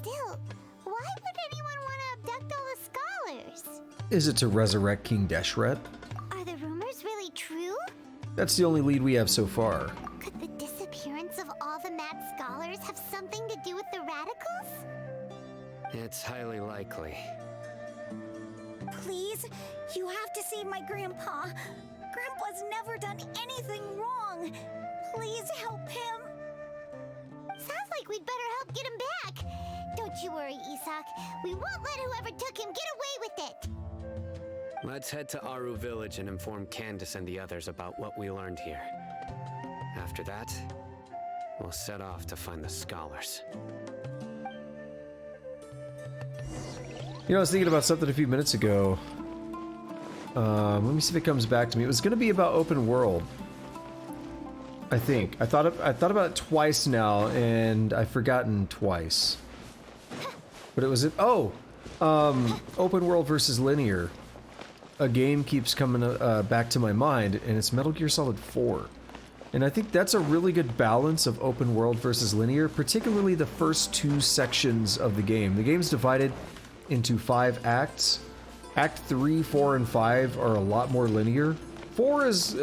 Still, why would anyone want to abduct all the scholars? Is it to resurrect King Deshret? Are the rumors really true? That's the only lead we have so far. Could the disappearance of all the mad scholars have something to do with the radicals? It's highly likely. Please, you have to save my Grandpa. Grandpa's never done anything wrong. Please help him. Sounds like we'd better help get him back. Don't you worry, Isak. We won't let whoever took him get away with it. Let's head to Aru Village and inform Candace and the others about what we learned here. After that, we'll set off to find the scholars. You know, I was thinking about something a few minutes ago. Let me see if it comes back to me. It was going to be about open world. I think. I thought about it twice now, and I've forgotten twice. But it was open world versus linear. A game keeps coming back to my mind, and it's Metal Gear Solid 4. And I think that's a really good balance of open world versus linear, particularly the first two sections of the game. The game's divided into 5 acts. Act 3, 4, and 5 are a lot more linear. 4 is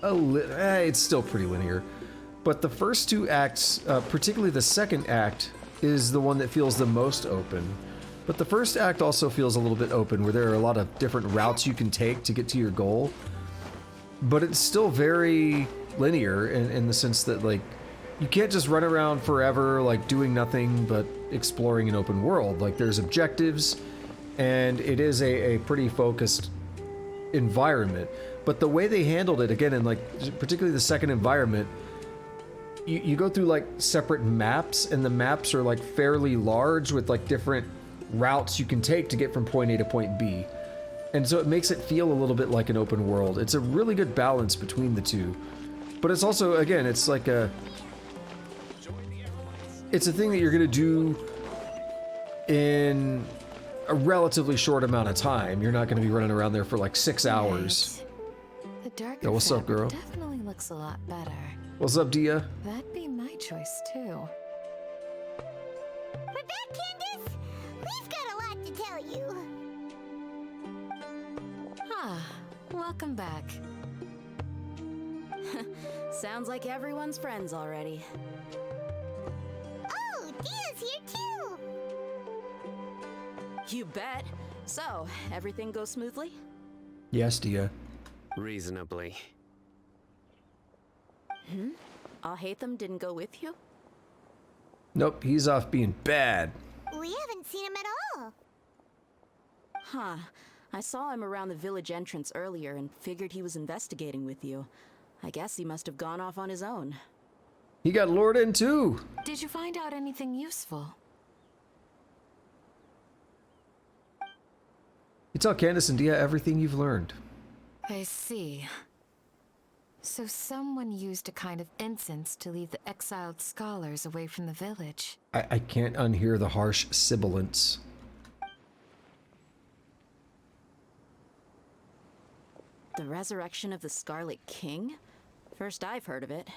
it's still pretty linear. But the first 2 acts, particularly the second act, is the one that feels the most open. But the first act also feels a little bit open, where there are a lot of different routes you can take to get to your goal. But it's still very linear in the sense that, like, you can't just run around forever, like, doing nothing but exploring an open world. Like, there's objectives, and it is a pretty focused environment. But the way they handled it, again, in, like, particularly the second environment, you go through, like, separate maps, and the maps are, like, fairly large with, like, different routes you can take to get from point A to point B. And so it makes it feel a little bit like an open world. It's a really good balance between the two. But it's also, again, it's like it's a thing that you're gonna do in a relatively short amount of time. You're not gonna be running around there for like 6 hours. The darker Yo, what's up, fabric girl? definitely looks a lot better. What's up, Dia? That'd be my choice too. We're back, Candace! We've got a lot to tell you. Ah, welcome back. Sounds like everyone's friends already. Oh, Dia's here too! You bet. So, everything goes smoothly? Yes, Dia. Reasonably. Alhaitham didn't go with you? Nope, he's off being bad. We haven't seen him at all. Huh. I saw him around the village entrance earlier and figured he was investigating with you. I guess he must have gone off on his own. He got lured in too. Did you find out anything useful? You tell Candace and Dia everything you've learned. I see. So someone used a kind of incense to lead the exiled scholars away from the village. I can't unhear the harsh sibilance. The resurrection of the Scarlet King? First I've heard of it.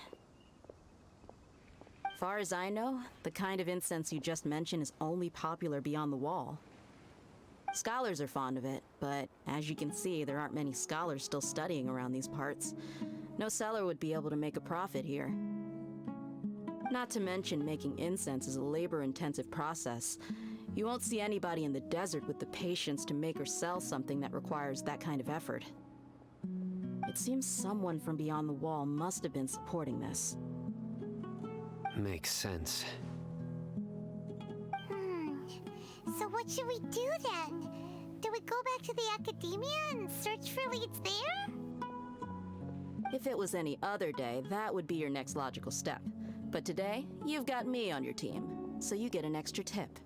Far as I know, the kind of incense you just mentioned is only popular beyond the wall. Scholars are fond of it, but as you can see, there aren't many scholars still studying around these parts. No seller would be able to make a profit here. Not to mention, making incense is a labor-intensive process. You won't see anybody in the desert with the patience to make or sell something that requires that kind of effort. It seems someone from beyond the wall must have been supporting this. Makes sense. So what should we do then? Do we go back to the academia and search for leads there? If it was any other day, that would be your next logical step. But today, you've got me on your team, so you get an extra tip.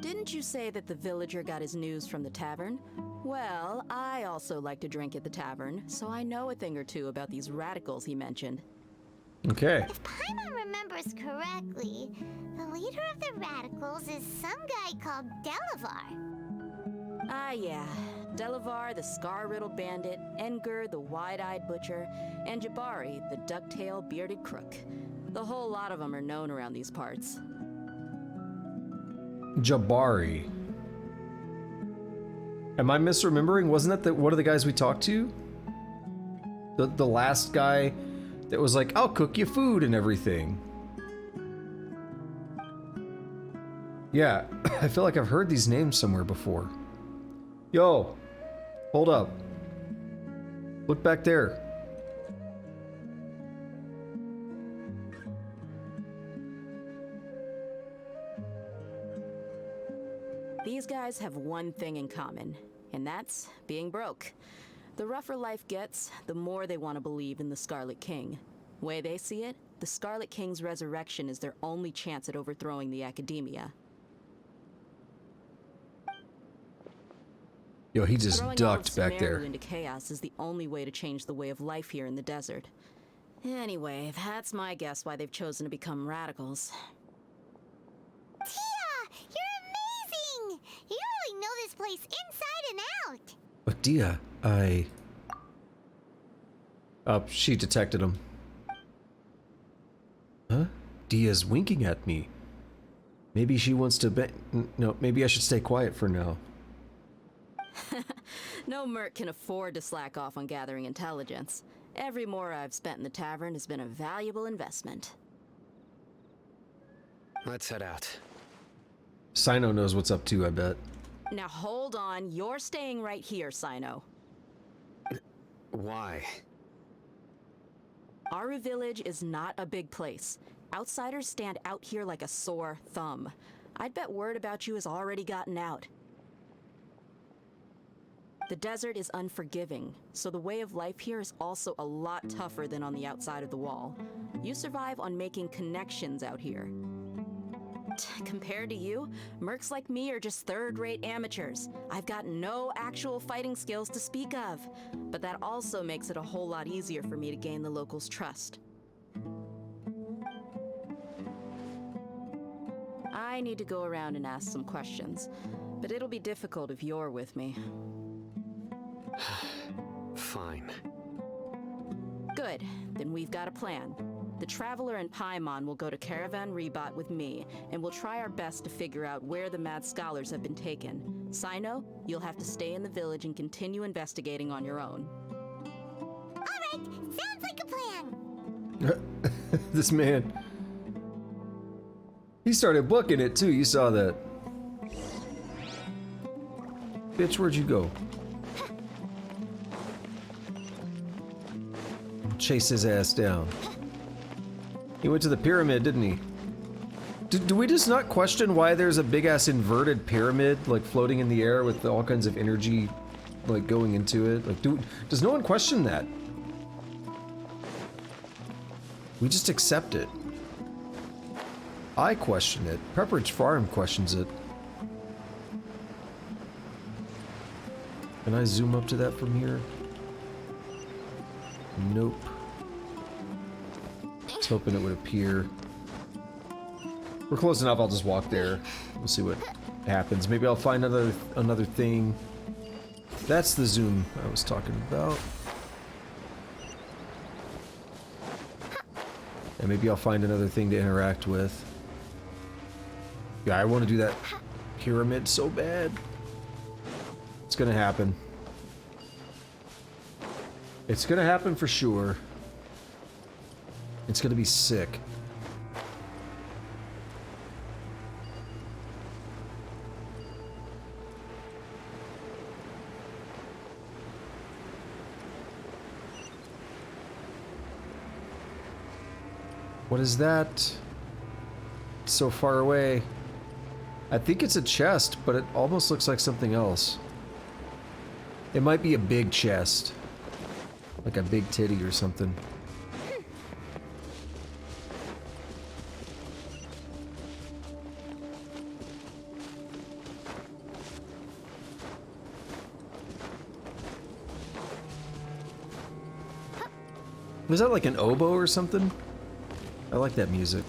Didn't you say that the villager got his news from the tavern? Well, I also like to drink at the tavern, so I know a thing or two about these radicals he mentioned. Okay. If Paimon remembers correctly, the leader of the radicals is some guy called Delavar. Ah, yeah. Delavar, the scar-riddled bandit, Enger, the wide-eyed butcher, and Jabari, the duck-tailed bearded crook. The whole lot of them are known around these parts. Jabari. Am I misremembering? Wasn't that one of the guys we talked to? The last guy that was like, I'll cook you food and everything. Yeah, I feel like I've heard these names somewhere before. Yo, hold up. Look back there. These guys have one thing in common, and that's being broke. The rougher life gets, the more they want to believe in the Scarlet King. Way they see it, the Scarlet King's resurrection is their only chance at overthrowing the academia. Yo, he just Throwing ducked all of back there. Sumeru into chaos is the only way to change the way of life here in the desert. Anyway, that's my guess why they've chosen to become radicals. Tia, you're amazing! You really know this place inside and out. But Dia, Oh, she detected him. Huh? Dia's winking at me. Maybe she wants to No, maybe I should stay quiet for now. No merc can afford to slack off on gathering intelligence. Every more I've spent in the tavern has been a valuable investment. Let's head out. Sino knows what's up too, I bet. Now hold on, you're staying right here, Sino. Why? Aru Village is not a big place. Outsiders stand out here like a sore thumb. I'd bet word about you has already gotten out. The desert is unforgiving, so the way of life here is also a lot tougher than on the outside of the wall. You survive on making connections out here. Compared to you, mercs like me are just third-rate amateurs. I've got no actual fighting skills to speak of, but that also makes it a whole lot easier for me to gain the locals' trust. I need to go around and ask some questions, but it'll be difficult if you're with me. Fine. Good, then we've got a plan. The Traveler and Paimon will go to Caravan Rebot with me, and we'll try our best to figure out where the mad scholars have been taken. Sino, you'll have to stay in the village and continue investigating on your own. Alright, sounds like a plan. This man. He started booking it too, you saw that. Bitch, where'd you go? Chase his ass down. He went to the pyramid, didn't he? Do we just not question why there's a big-ass inverted pyramid, like, floating in the air with all kinds of energy, like, going into it? Like, does no one question that? We just accept it. I question it. Pepperidge Farm questions it. Can I zoom up to that from here? Nope. I was hoping it would appear. We're close enough, I'll just walk there. We'll see what happens. Maybe I'll find another thing. That's the zoom I was talking about. And maybe I'll find another thing to interact with. Yeah, I want to do that pyramid so bad. It's gonna happen. It's gonna happen for sure. It's gonna be sick. What is that? It's so far away. I think it's a chest, but it almost looks like something else. It might be a big chest. Like a big titty or something. Was that like an oboe or something? I like that music.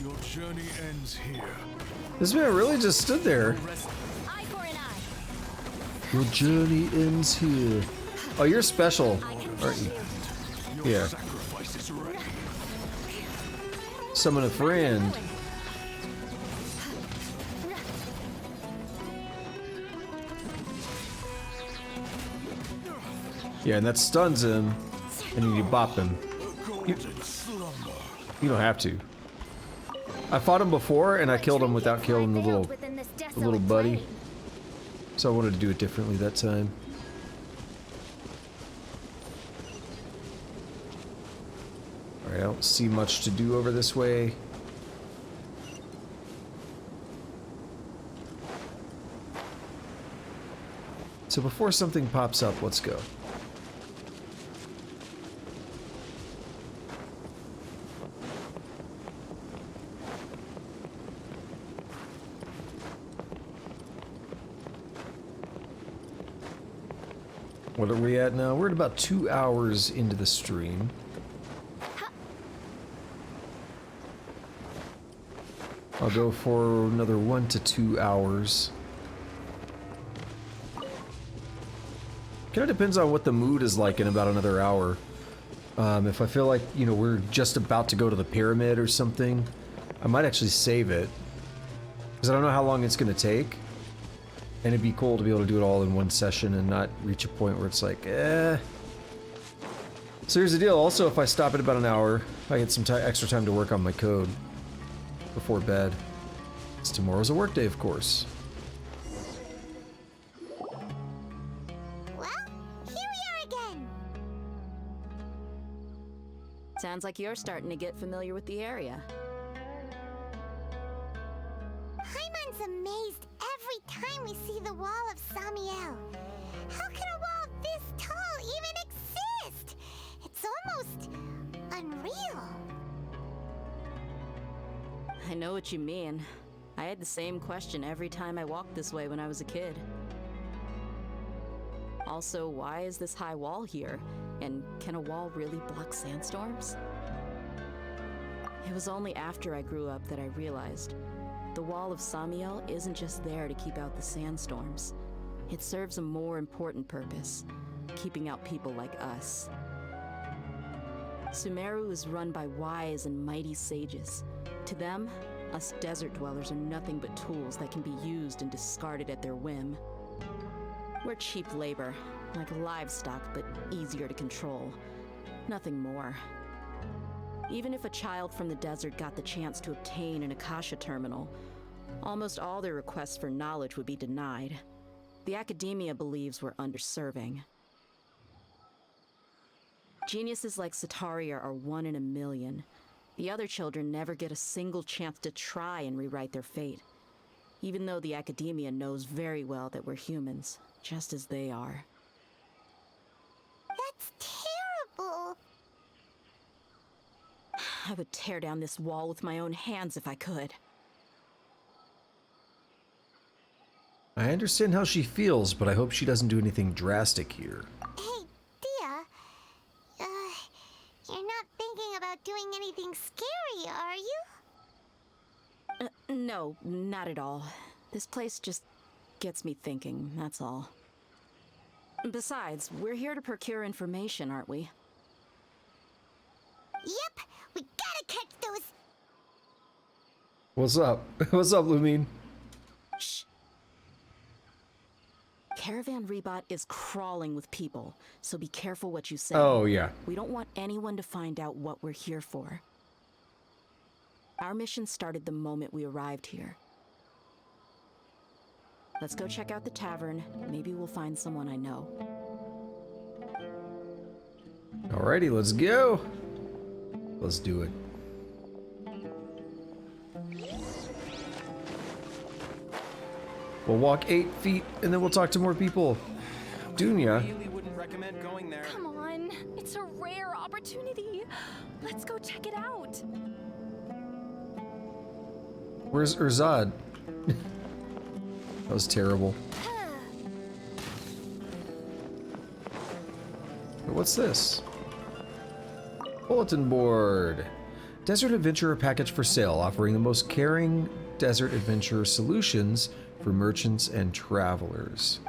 Your journey ends here. This man really just stood there. Eye for an eye. Your journey ends here. Oh, you're special, aren't you? Yeah. Sacrifice is ready. Summon a friend. Yeah, and that stuns him, and then you bop him. You don't have to. I fought him before, and I killed him without killing the little buddy. So I wanted to do it differently that time. Alright, I don't see much to do over this way. So before something pops up, let's go. What are we at now? We're at about 2 hours into the stream. I'll go for another 1 to 2 hours. Kind of depends on what the mood is like in about another hour. If I feel like, you know, we're just about to go to the pyramid or something, I might actually save it. Because I don't know how long it's going to take. And it'd be cool to be able to do it all in one session and not reach a point where it's like, eh. So here's the deal. Also, if I stop at about an hour, I get some extra time to work on my code before bed. It's tomorrow's a work day, of course. Well, here we are again. Sounds like you're starting to get familiar with the area. Paimon's amazed every time we see the wall of Samiel. How can a wall this tall even exist? It's almost unreal. I know what you mean. I had the same question every time I walked this way when I was a kid. Also, why is this high wall here? And can a wall really block sandstorms? It was only after I grew up that I realized the wall of Samiel isn't just there to keep out the sandstorms. It serves a more important purpose, keeping out people like us. Sumeru is run by wise and mighty sages. To them, us desert dwellers are nothing but tools that can be used and discarded at their whim. We're cheap labor, like livestock, but easier to control. Nothing more. Even if a child from the desert got the chance to obtain an Akasha terminal, almost all their requests for knowledge would be denied. The academia believes we're underserving. Geniuses like Satari are one in a million. The other children never get a single chance to try and rewrite their fate. Even though the academia knows very well that we're humans, just as they are. That's terrible. I would tear down this wall with my own hands if I could. I understand how she feels, but I hope she doesn't do anything drastic here. Hey, Dia. You're not thinking about doing anything scary, are you? No, not at all. This place just gets me thinking, that's all. Besides, we're here to procure information, aren't we? Yep, we gotta catch those. What's up? What's up, Lumine? Shh. Caravan Rebot is crawling with people, so be careful what you say. Oh, yeah. We don't want anyone to find out what we're here for. Our mission started the moment we arrived here. Let's go check out the tavern. Maybe we'll find someone I know. Alrighty, let's go. Let's do it. We'll walk 8 feet and then we'll talk to more people. Dunya. Really wouldn't recommend going there. Come on, it's a rare opportunity. Let's go check it out. Where's Urzad? That was terrible. What's this? Bulletin board. Desert Adventurer package for sale, offering the most caring desert adventure solutions for merchants and travelers.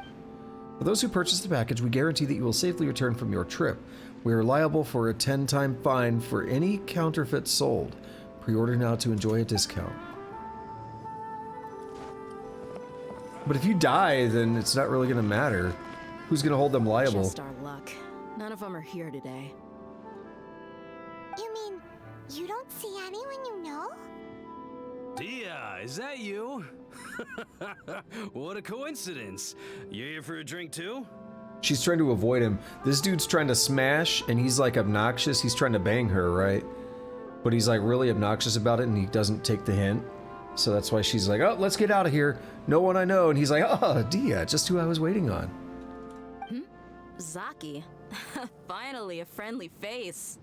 For those who purchase the package, we guarantee that you will safely return from your trip. We are liable for a 10-time fine for any counterfeit sold. Pre-order now to enjoy a discount. But if you die, then it's not really going to matter. Who's going to hold them liable? Just our luck. None of them are here today. You mean you don't see anyone you know? Dia, is that you? What a coincidence. You here for a drink too? She's trying to avoid him. This dude's trying to smash, and he's like obnoxious. He's trying to bang her, right? But he's like really obnoxious about it, and he doesn't take the hint. So that's why she's like, oh, let's get out of here. No one I know. And he's like, oh, Dia, just who I was waiting on. Zaki. Finally, a friendly face.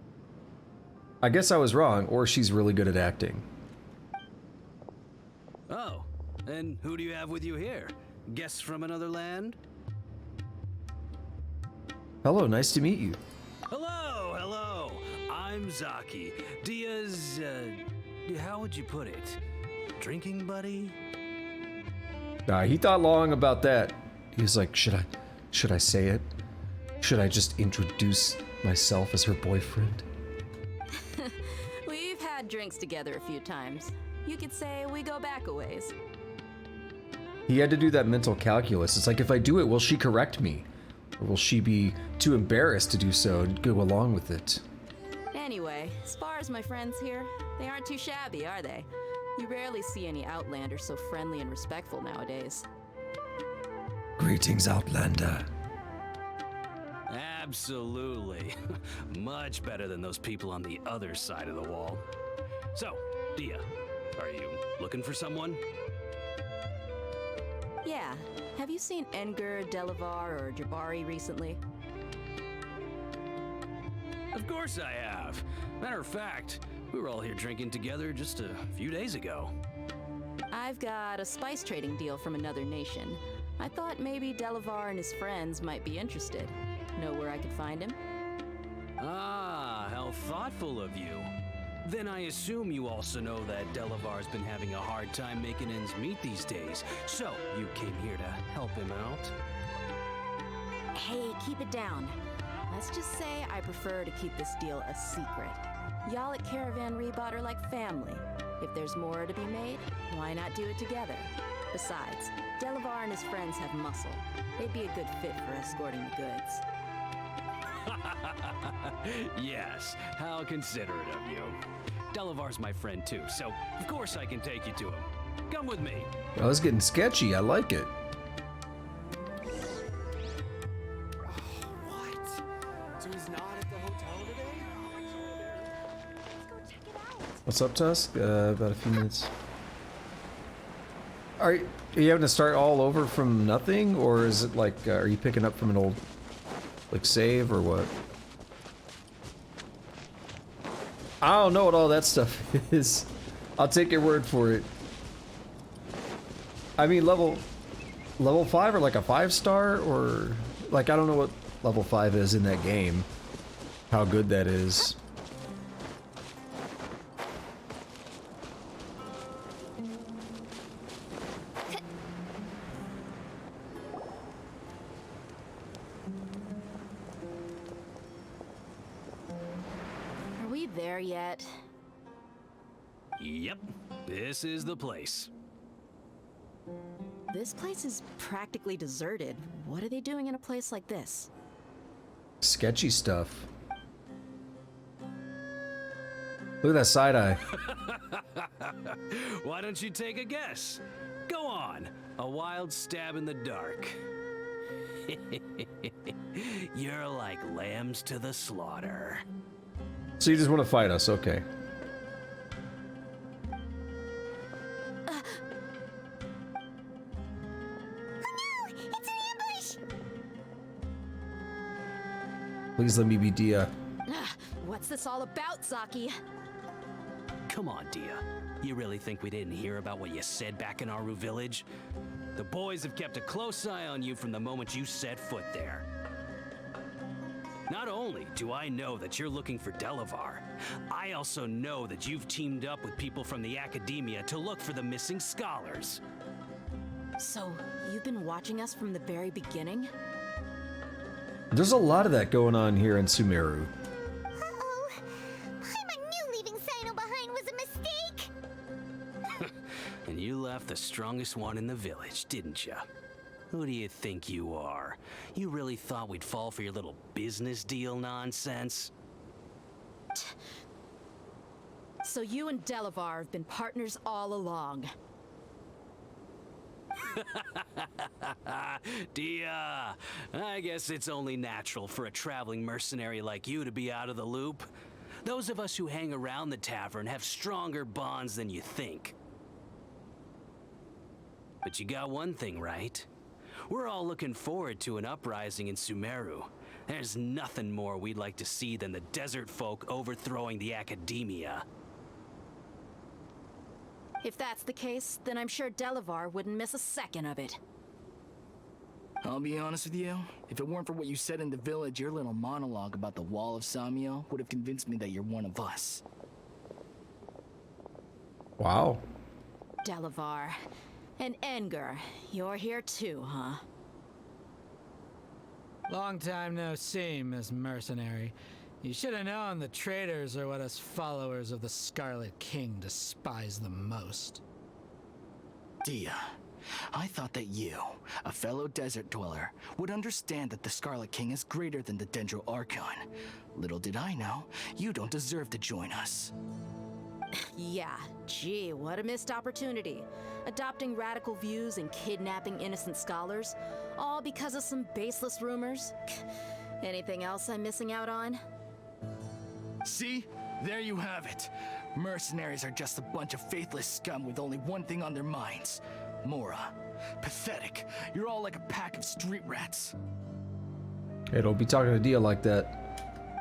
I guess I was wrong, or she's really good at acting. Oh, and who do you have with you here? Guests from another land? Hello, nice to meet you. Hello, hello. I'm Zaki. Dia's, how would you put it? Drinking buddy? He thought long about that. He was like, should I say it? Should I just introduce myself as her boyfriend? We've had drinks together a few times. You could say we go back a ways. He had to do that mental calculus. It's like, if I do it, will she correct me? Or will she be too embarrassed to do so and go along with it? Anyway, as far as my friends here, they aren't too shabby, are they? You rarely see any Outlanders so friendly and respectful nowadays. Greetings, Outlander. Absolutely. Much better than those people on the other side of the wall. So, Dia, are you looking for someone? Yeah. Have you seen Edgar, Delavar, or Jabari recently? Of course I have. Matter of fact, we were all here drinking together just a few days ago. I've got a spice trading deal from another nation. I thought maybe Delavar and his friends might be interested. Know where I could find him? Ah, how thoughtful of you. Then I assume you also know that Delavar's been having a hard time making ends meet these days. So, you came here to help him out? Hey, keep it down. Let's just say I prefer to keep this deal a secret. Y'all at Caravan Rebot are like family. If there's more to be made, why not do it together? Besides, Delavar and his friends have muscle. They'd be a good fit for escorting the goods. Yes, how considerate of you. Delavar's my friend too, so of course I can take you to him. Come with me. Oh, it's getting sketchy. I like it. What? So he's not at the What's up, Tusk? About a few minutes. Are you having to start all over from nothing, or is it like, are you picking up from an old, like, save, or what? I don't know what all that stuff is. I'll take your word for it. I mean, level 5 or like a 5-star, or like, I don't know what level 5 is in that game. How good that is. Are we there yet? Yep, this is the place. This place is practically deserted. What are they doing in a place like this? Sketchy stuff. Look at that side eye. Why don't you take a guess? Go on, a wild stab in the dark. You're like lambs to the slaughter. So you just want to fight us, okay. Please let me be Dia. What's this all about, Zaki? Come on, Dia. You really think we didn't hear about what you said back in Aru Village? The boys have kept a close eye on you from the moment you set foot there. Not only do I know that you're looking for Delavar, I also know that you've teamed up with people from the Academia to look for the missing scholars. So, you've been watching us from the very beginning? There's a lot of that going on here in Sumeru. Uh-oh. My new leaving Sino behind was a mistake. And you left the strongest one in the village, didn't you? Who do you think you are? You really thought we'd fall for your little business deal nonsense? So you and Delavar have been partners all along. Dia, I guess it's only natural for a traveling mercenary like you to be out of the loop. Those of us who hang around the tavern have stronger bonds than you think. But you got one thing right. We're all looking forward to an uprising in Sumeru. There's nothing more we'd like to see than the desert folk overthrowing the Academia. If that's the case, then I'm sure Delavar wouldn't miss a second of it. I'll be honest with you, if it weren't for what you said in the village, your little monologue about the Wall of Samiel would have convinced me that you're one of us. Wow. Delavar. And Enger, you're here too, huh? Long time no see, Miss Mercenary. You should have known the traitors are what us followers of the Scarlet King despise the most. Dia, I thought that you, a fellow desert dweller, would understand that the Scarlet King is greater than the Dendro Archon. Little did I know, you don't deserve to join us. Yeah, gee, what a missed opportunity. Adopting radical views and kidnapping innocent scholars, all because of some baseless rumors. Anything else I'm missing out on? See? There you have it. Mercenaries are just a bunch of faithless scum with only one thing on their minds. Mora. Pathetic. You're all like a pack of street rats. Hey, don't be talking to Dia like that.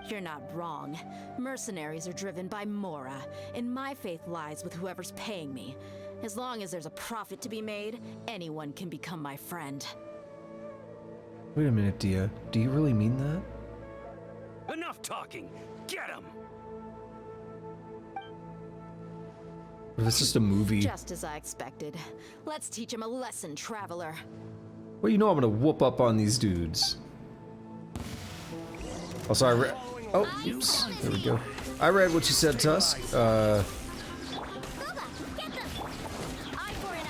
You're not wrong. Mercenaries are driven by Mora, and my faith lies with whoever's paying me. As long as there's a profit to be made, anyone can become my friend. Wait a minute, Dia. Do you really mean that? Enough talking! Get him! Or is this just a movie? Just as I expected. Let's teach him a lesson, traveler. Well, you know I'm gonna whoop up on these dudes. Oh, sorry. Oh, oops. There we go. I read what you said, Tusk.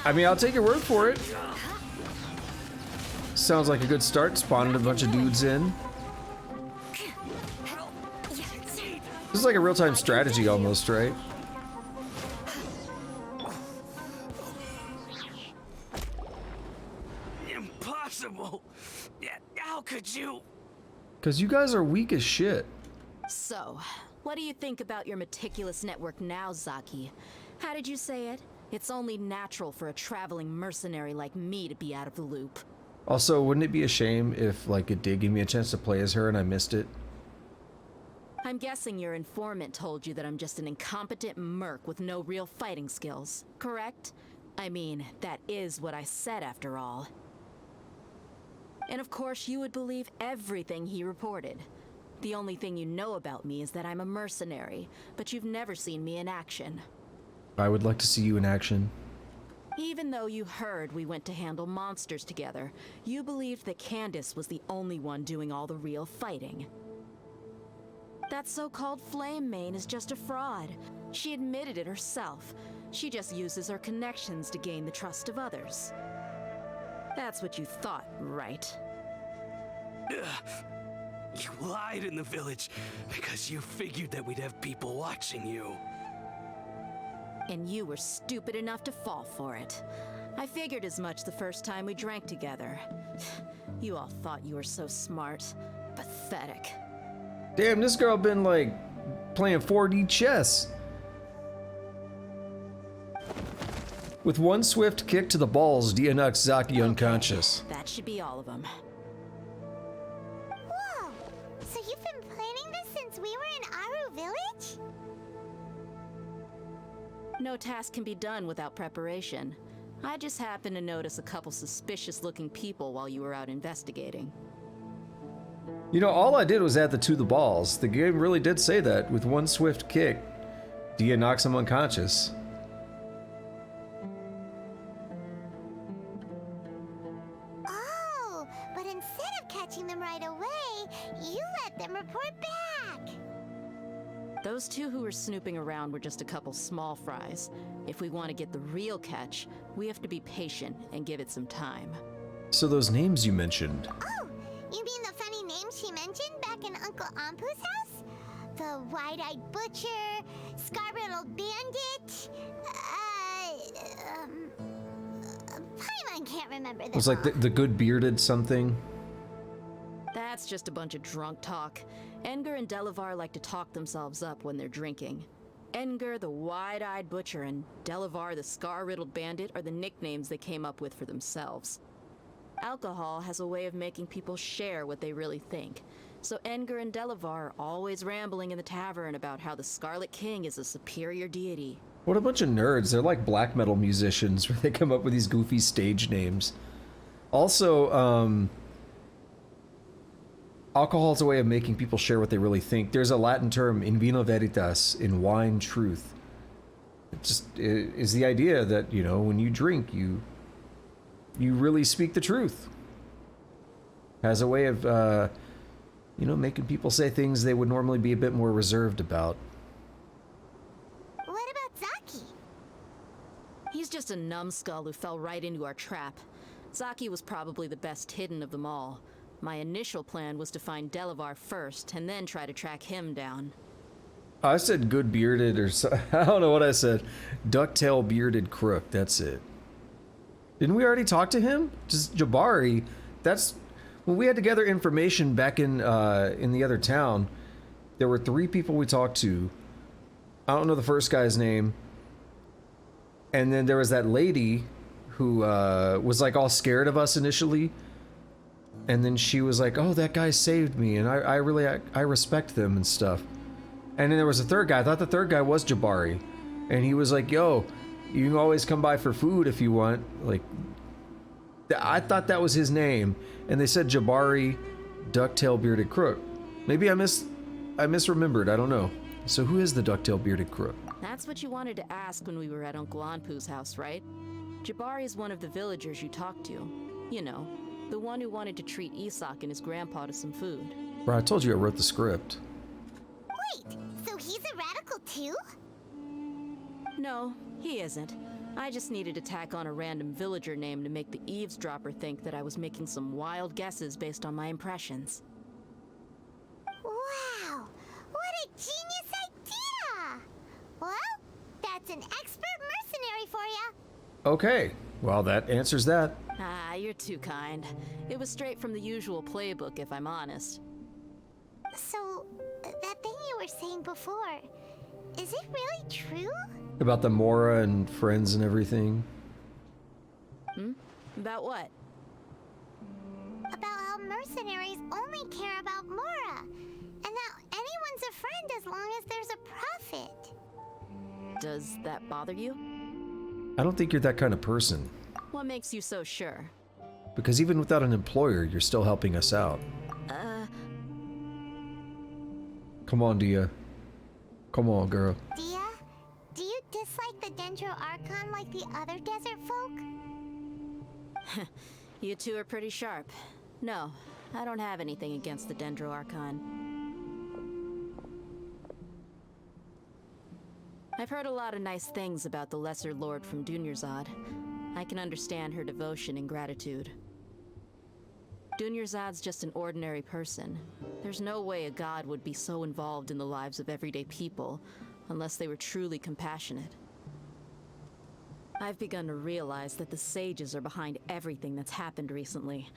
I mean, I'll take your word for it. Sounds like a good start. Spawning a bunch of dudes in. This is like a real-time strategy almost, right? Impossible! How could you? Because you guys are weak as shit. So, what do you think about your meticulous network now, Zaki? How did you say it? It's only natural for a traveling mercenary like me to be out of the loop. Also, wouldn't it be a shame if, like, it did give me a chance to play as her and I missed it? I'm guessing your informant told you that I'm just an incompetent merc with no real fighting skills, correct? I mean, that is what I said after all. And of course you would believe everything he reported. The only thing you know about me is that I'm a mercenary, but you've never seen me in action. I would like to see you in action. Even though you heard we went to handle monsters together, you believed that Candace was the only one doing all the real fighting. That so-called Flame Main is just a fraud. She admitted it herself. She just uses her connections to gain the trust of others. That's what you thought, right? You lied in the village because you figured that we'd have people watching you. And you were stupid enough to fall for it. I figured as much the first time we drank together. You all thought you were so smart. Pathetic. Damn, this girl been, like, playing 4D chess. With one swift kick to the balls, Dia knocks Zaki unconscious. That should be all of them. Whoa! So you've been planning this since we were in Aru Village? No task can be done without preparation. I just happened to notice a couple suspicious-looking people while you were out investigating. You know, all I did was add the to the balls. The game really did say that. With one swift kick, Dia knocks him unconscious. Oh, but instead of catching them right away, you let them report back. Those two who were snooping around were just a couple small fries. If we want to get the real catch, we have to be patient and give it some time. So those names you mentioned. Oh, you mean the funny name she mentioned back in Uncle Ampu's house? The wide-eyed butcher, scar-riddled bandit, Paimon can't remember them. It was like the good bearded something. That's just a bunch of drunk talk. Edgar and Delavar like to talk themselves up when they're drinking. Edgar, the wide-eyed butcher, and Delavar, the scar-riddled bandit, are the nicknames they came up with for themselves. Alcohol has a way of making people share what they really think. So Edgar and Delavar are always rambling in the tavern about how the Scarlet King is a superior deity. What a bunch of nerds. They're like black metal musicians where they come up with these goofy stage names. Also, alcohol is a way of making people share what they really think. There's a Latin term, in vino veritas, in wine truth. It just is the idea that, you know, when you drink, you really speak the truth. Has a way of, you know, making people say things they would normally be a bit more reserved about. What about Zaki? He's just a numbskull who fell right into our trap. Zaki was probably the best hidden of them all. My initial plan was to find Delavar first, and then try to track him down. I said good bearded or so, I don't know what I said. Ducktail bearded crook, that's it. Didn't we already talk to him? Just Jabari. That's when we had to gather information back in the other town. There were 3 people we talked to. I don't know the first guy's name. And then there was that lady who was like all scared of us initially. And then she was like, "Oh, that guy saved me, and I really respect them and stuff." And then there was a third guy. I thought the third guy was Jabari, and he was like, "Yo, you can always come by for food if you want." Like, I thought that was his name, and they said Jabari, Ducktail Bearded Crook. Maybe I misremembered. I don't know. So who is the Ducktail Bearded Crook? That's what you wanted to ask when we were at Uncle Anpu's house, right? Jabari is one of the villagers you talked to. You know, the one who wanted to treat Isak and his grandpa to some food. Bro, I told you I wrote the script. Wait, so he's a radical too? No, he isn't. I just needed to tack on a random villager name to make the eavesdropper think that I was making some wild guesses based on my impressions. Wow, what a genius idea! Well, that's an expert mercenary for ya. Okay, well that answers that. Ah, you're too kind. It was straight from the usual playbook, if I'm honest. So, that thing you were saying before, is it really true? About the Mora and friends and everything. Hmm? About what? About how mercenaries only care about Mora, and that anyone's a friend as long as there's a profit. Does that bother you? I don't think you're that kind of person. What makes you so sure? Because even without an employer, you're still helping us out. Come on, Dia. Come on, girl. Dia, do you dislike the Dendro Archon like the other desert folk? You two are pretty sharp. No, I don't have anything against the Dendro Archon. I've heard a lot of nice things about the Lesser Lord from Dunyarzad. I can understand her devotion and gratitude. Dunyarzad's just an ordinary person. There's no way a god would be so involved in the lives of everyday people, unless they were truly compassionate. I've begun to realize that the sages are behind everything that's happened recently.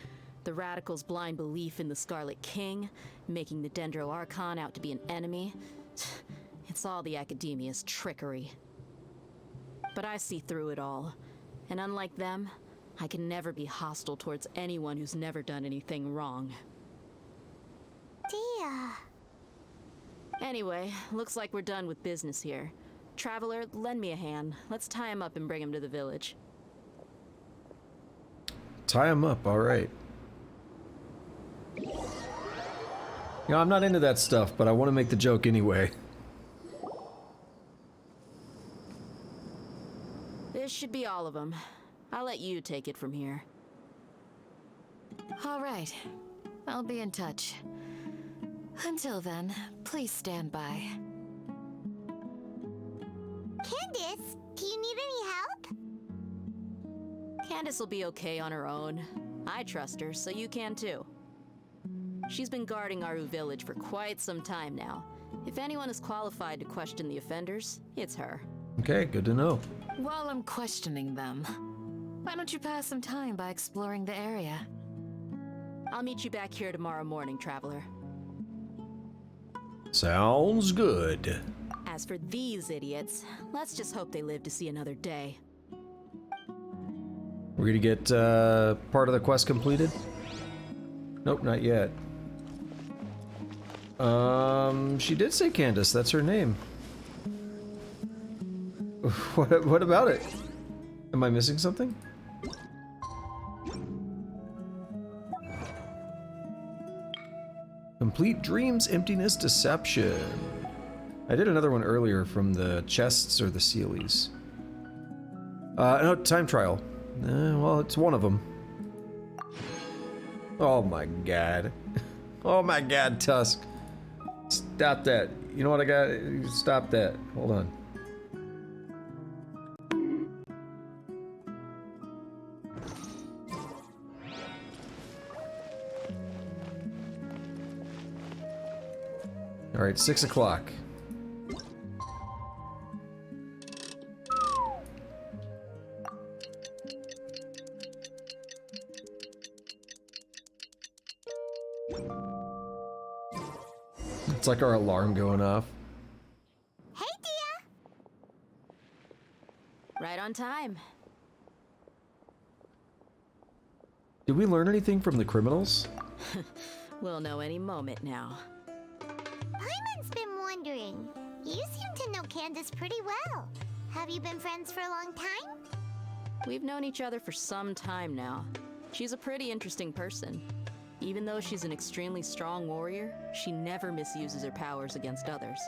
The radicals' blind belief in the Scarlet King, making the Dendro Archon out to be an enemy. It's all the Academia's trickery. But I see through it all, and unlike them, I can never be hostile towards anyone who's never done anything wrong. Dia. Anyway, looks like we're done with business here. Traveler, lend me a hand. Let's tie him up and bring him to the village. Tie him up, alright. I'm not into that stuff, but I want to make the joke anyway. This should be all of them. I'll let you take it from here. All right. I'll be in touch. Until then, please stand by. Candace, do you need any help? Candace will be okay on her own. I trust her, so you can too. She's been guarding Aru village for quite some time now. If anyone is qualified to question the offenders, it's her. Okay, good to know. While I'm questioning them, why don't you pass some time by exploring the area? I'll meet you back here tomorrow morning, Traveler. Sounds good. As for these idiots, let's just hope they live to see another day. We're gonna get part of the quest completed? Nope, not yet. She did say Candace, that's her name. What about it? Am I missing something? Complete Dreams, Emptiness, Deception. I did another one earlier from the chests or the Sealies. No, time trial. Well, it's one of them. Oh my god. Oh my god, Tusk. Stop that. You know what I got? Stop that. Hold on. Alright, 6 o'clock. It's like our alarm going off. Hey, Dia! Right on time. Did we learn anything from the criminals? We'll know any moment now. Paimon's been wondering. You seem to know Candace pretty well. Have you been friends for a long time? We've known each other for some time now. She's a pretty interesting person. Even though she's an extremely strong warrior, she never misuses her powers against others.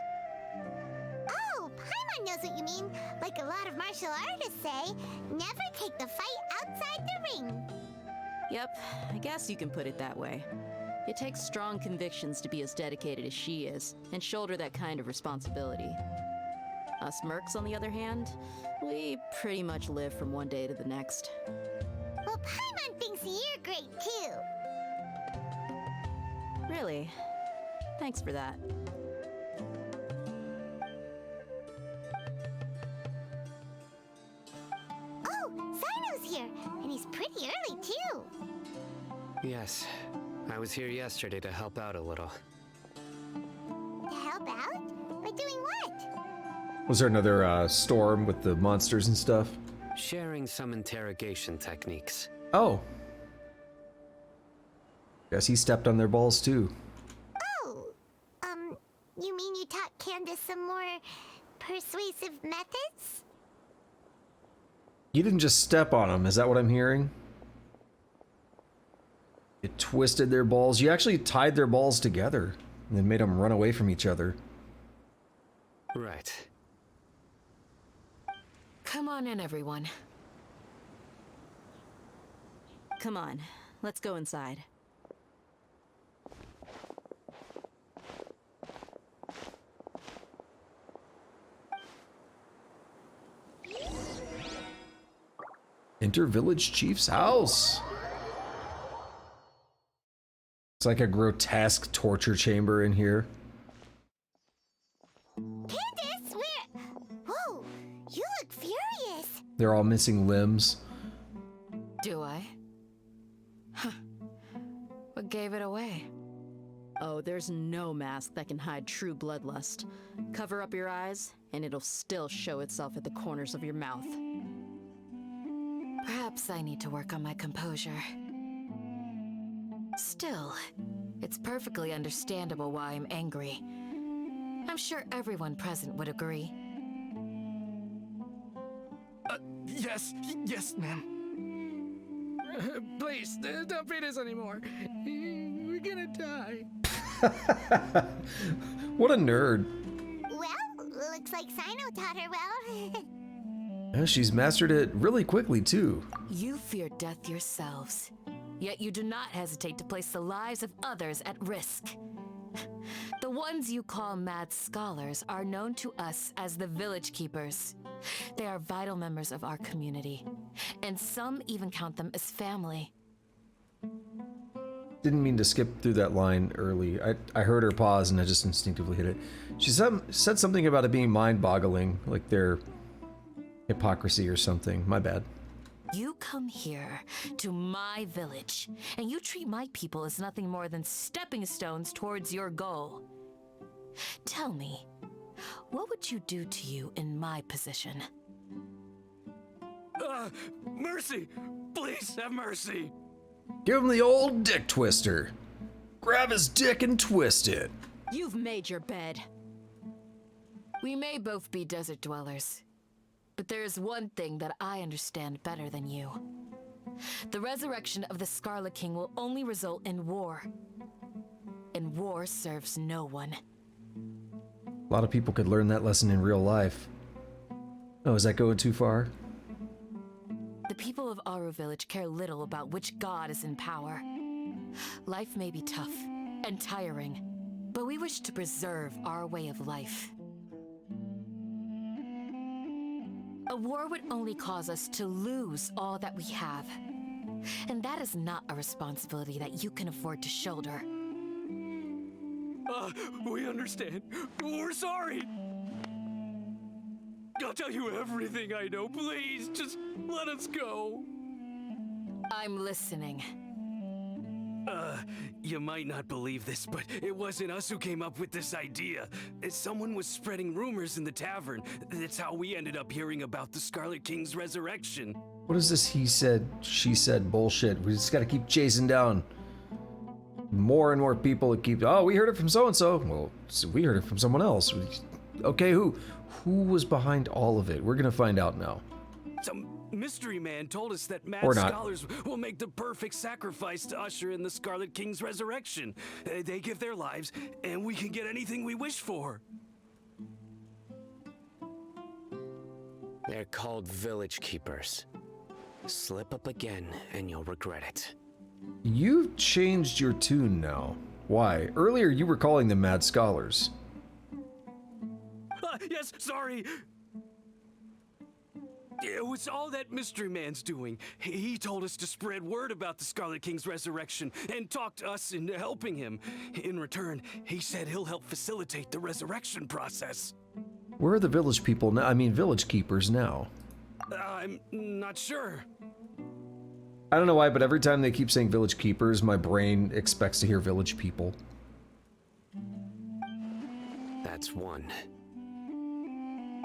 Oh, Paimon knows what you mean. Like a lot of martial artists say, never take the fight outside the ring. Yep, I guess you can put it that way. It takes strong convictions to be as dedicated as she is, and shoulder that kind of responsibility. Us mercs, on the other hand, we pretty much live from one day to the next. Well, Paimon thinks you're great too. Really? Thanks for that. Oh, Cyno's here, and he's pretty early too. Yes, I was here yesterday to help out a little. To help about? By doing what? Was there another storm with the monsters and stuff? Sharing some interrogation techniques. Oh. Guess he stepped on their balls too. Oh, you mean you taught Candace some more persuasive methods? You didn't just step on them, is that what I'm hearing? You twisted their balls. You actually tied their balls together and then made them run away from each other. Right. Come on in, everyone. Come on, let's go inside. Enter village chief's house. It's like a grotesque torture chamber in here. Candace, where? Whoa, you look furious. They're all missing limbs. Do I? Huh. What gave it away? Oh, there's no mask that can hide true bloodlust. Cover up your eyes, and it'll still show itself at the corners of your mouth. Perhaps I need to work on my composure. Still, it's perfectly understandable why I'm angry. I'm sure everyone present would agree. Yes, ma'am. Please, don't beat us anymore. We're gonna die. What a nerd. Well, looks like Sino taught her well. Yeah, she's mastered it really quickly, too. You fear death yourselves, yet you do not hesitate to place the lives of others at risk. The ones you call mad scholars are known to us as the Village Keepers. They are vital members of our community, and some even count them as family. Didn't mean to skip through that line early. I heard her pause and I just instinctively hit it. She said something about it being mind-boggling, like their hypocrisy or something. My bad. You come here to my village, and you treat my people as nothing more than stepping stones towards your goal. Tell me, what would you do to you in my position? Mercy! Please have mercy! Give him the old dick twister. Grab his dick and twist it. You've made your bed. We may both be desert dwellers, but there is one thing that I understand better than you. The resurrection of the Scarlet King will only result in war. And war serves no one. A lot of people could learn that lesson in real life. Oh, is that going too far? The people of Aru Village care little about which god is in power. Life may be tough and tiring, but we wish to preserve our way of life. A war would only cause us to lose all that we have. And that is not a responsibility that you can afford to shoulder. We understand. We're sorry. I'll tell you everything I know. Please, just let us go. I'm listening. You might not believe this, but it wasn't us who came up with this idea. Someone was spreading rumors in the tavern. That's how we ended up hearing about the Scarlet King's resurrection. What is this he said, she said bullshit? We just gotta keep chasing down more and more people that keep, oh, we heard it from so-and-so. Well, we heard it from someone else. Okay, who was behind all of it? We're gonna find out now. Some mystery man told us that mad Or not. scholars will make the perfect sacrifice to usher in the Scarlet King's resurrection. They give their lives, and we can get anything we wish for. They're called Village Keepers. Slip up again, and you'll regret it. You've changed your tune now. Why? Earlier you were calling them mad scholars. Yes, sorry. It was all that mystery man's doing. He told us to spread word about the Scarlet King's resurrection and talked us into helping him. In return, he said he'll help facilitate the resurrection process. Where are the village people now? I mean, village keepers now. I'm not sure. I don't know why, but every time they keep saying village keepers, my brain expects to hear village people. That's one.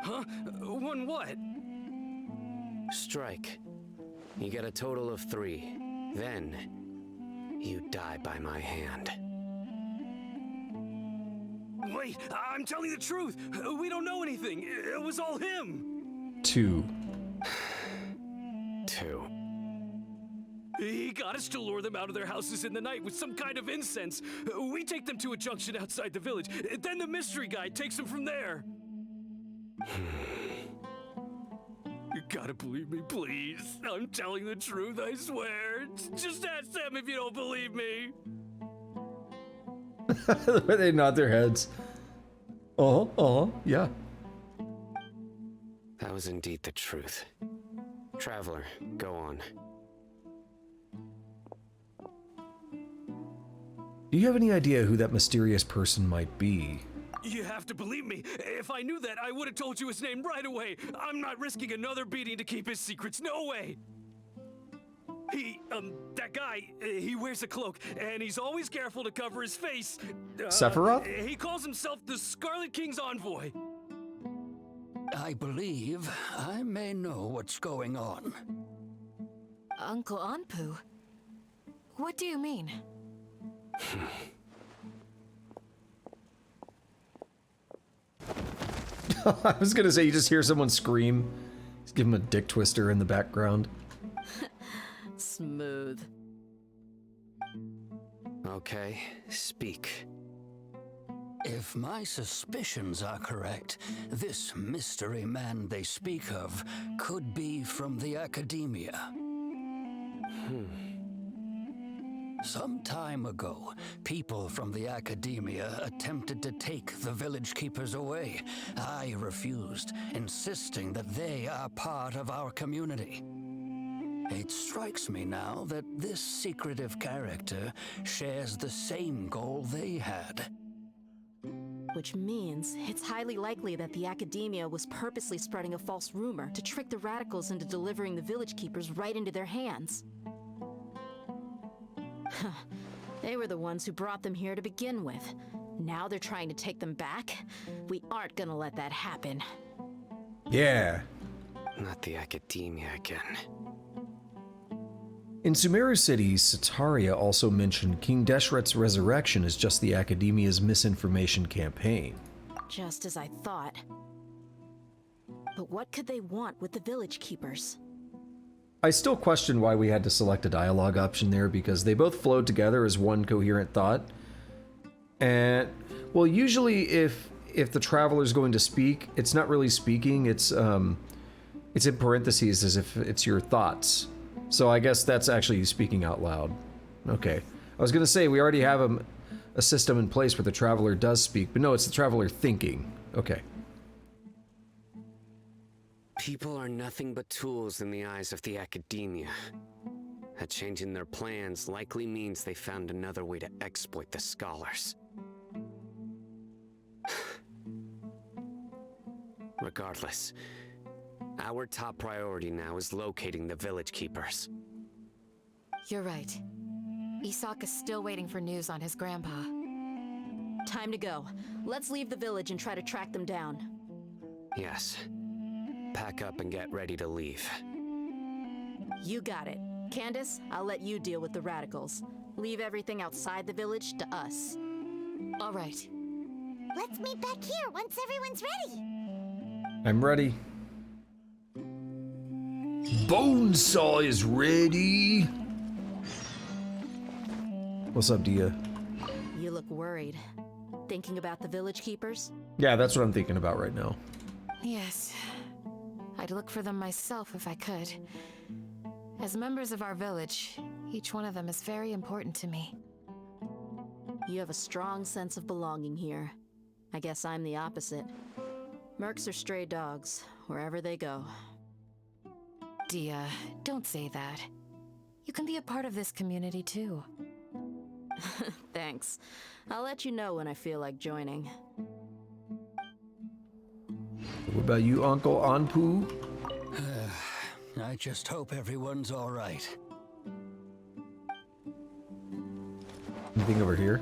Huh? One what? Strike. You get a total of 3. Then, you die by my hand. Wait, I'm telling the truth. We don't know anything. It was all him. 2. 2. He got us to lure them out of their houses in the night with some kind of incense. We take them to a junction outside the village. Then the mystery guy takes them from there. You gotta believe me, please. I'm telling the truth, I swear. Just ask them if you don't believe me. The way they nod their heads. Yeah. That was indeed the truth. Traveler, go on. Do you have any idea who that mysterious person might be? You have to believe me. If I knew that, I would have told you his name right away. I'm not risking another beating to keep his secrets. No way. That guy, he wears a cloak, and he's always careful to cover his face. Sephiroth? He calls himself the Scarlet King's envoy. I believe I may know what's going on. Uncle Anpu? What do you mean? I was gonna say, you just hear someone scream. Just give him a dick twister in the background. Smooth. Okay, speak. If my suspicions are correct, this mystery man they speak of could be from the academia. Some time ago, people from the academia attempted to take the village keepers away. I refused, insisting that they are part of our community. It strikes me now that this secretive character shares the same goal they had. Which means it's highly likely that the academia was purposely spreading a false rumor to trick the radicals into delivering the village keepers right into their hands. They were the ones who brought them here to begin with. Now they're trying to take them back? We aren't gonna let that happen. Yeah. Not the academia again. In Sumeru City, Sataria also mentioned King Deshret's resurrection is just the academia's misinformation campaign. Just as I thought. But what could they want with the village keepers? I still question why we had to select a dialogue option there, because they both flowed together as one coherent thought. And, well, usually if the traveler's going to speak, it's not really speaking, it's in parentheses as if it's your thoughts. So I guess that's actually you speaking out loud. Okay. I was gonna say, we already have a system in place where the traveler does speak, but no, it's the traveler thinking. Okay. People are nothing but tools in the eyes of the academia. A change in their plans likely means they found another way to exploit the scholars. Regardless, our top priority now is locating the village keepers. You're right. Isaac is still waiting for news on his grandpa. Time to go. Let's leave the village and try to track them down. Yes. Pack up and get ready to leave. You got it. Candace, I'll let you deal with the radicals. Leave everything outside the village to us. All right. Let's meet back here once everyone's ready. I'm ready. Bonesaw is ready. What's up, Dia? You look worried. Thinking about the village keepers? Yeah, that's what I'm thinking about right now. Yes. I'd look for them myself if I could. As members of our village, each one of them is very important to me. You have a strong sense of belonging here. I guess I'm the opposite. Mercs are stray dogs, wherever they go. Dia, don't say that. You can be a part of this community too. Thanks. I'll let you know when I feel like joining. What about you, Uncle Anpu? I just hope everyone's all right. Anything over here?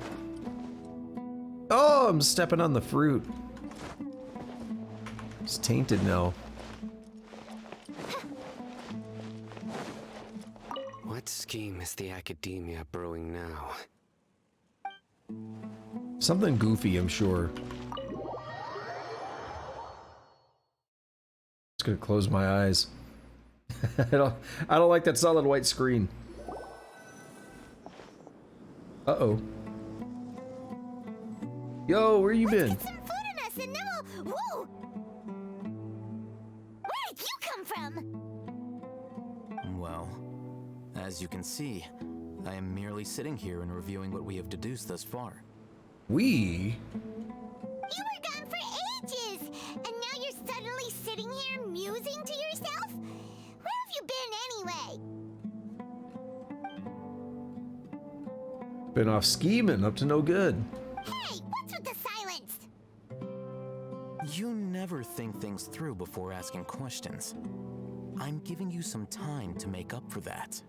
Oh, I'm stepping on the fruit. It's tainted now. What scheme is the academia brewing now? Something goofy, I'm sure. Just gonna close my eyes. I don't like that solid white screen. Uh-oh. Yo, where you been? Let's get some food in us and then we'll... Whoa! Where did you come from? Well, as you can see, I am merely sitting here and reviewing what we have deduced thus far. We? You were gone for ages! And now you're suddenly sitting here musing to yourself? Where have you been anyway? Been off scheming, up to no good. Hey, what's with the silence? You never think things through before asking questions. I'm giving you some time to make up for that.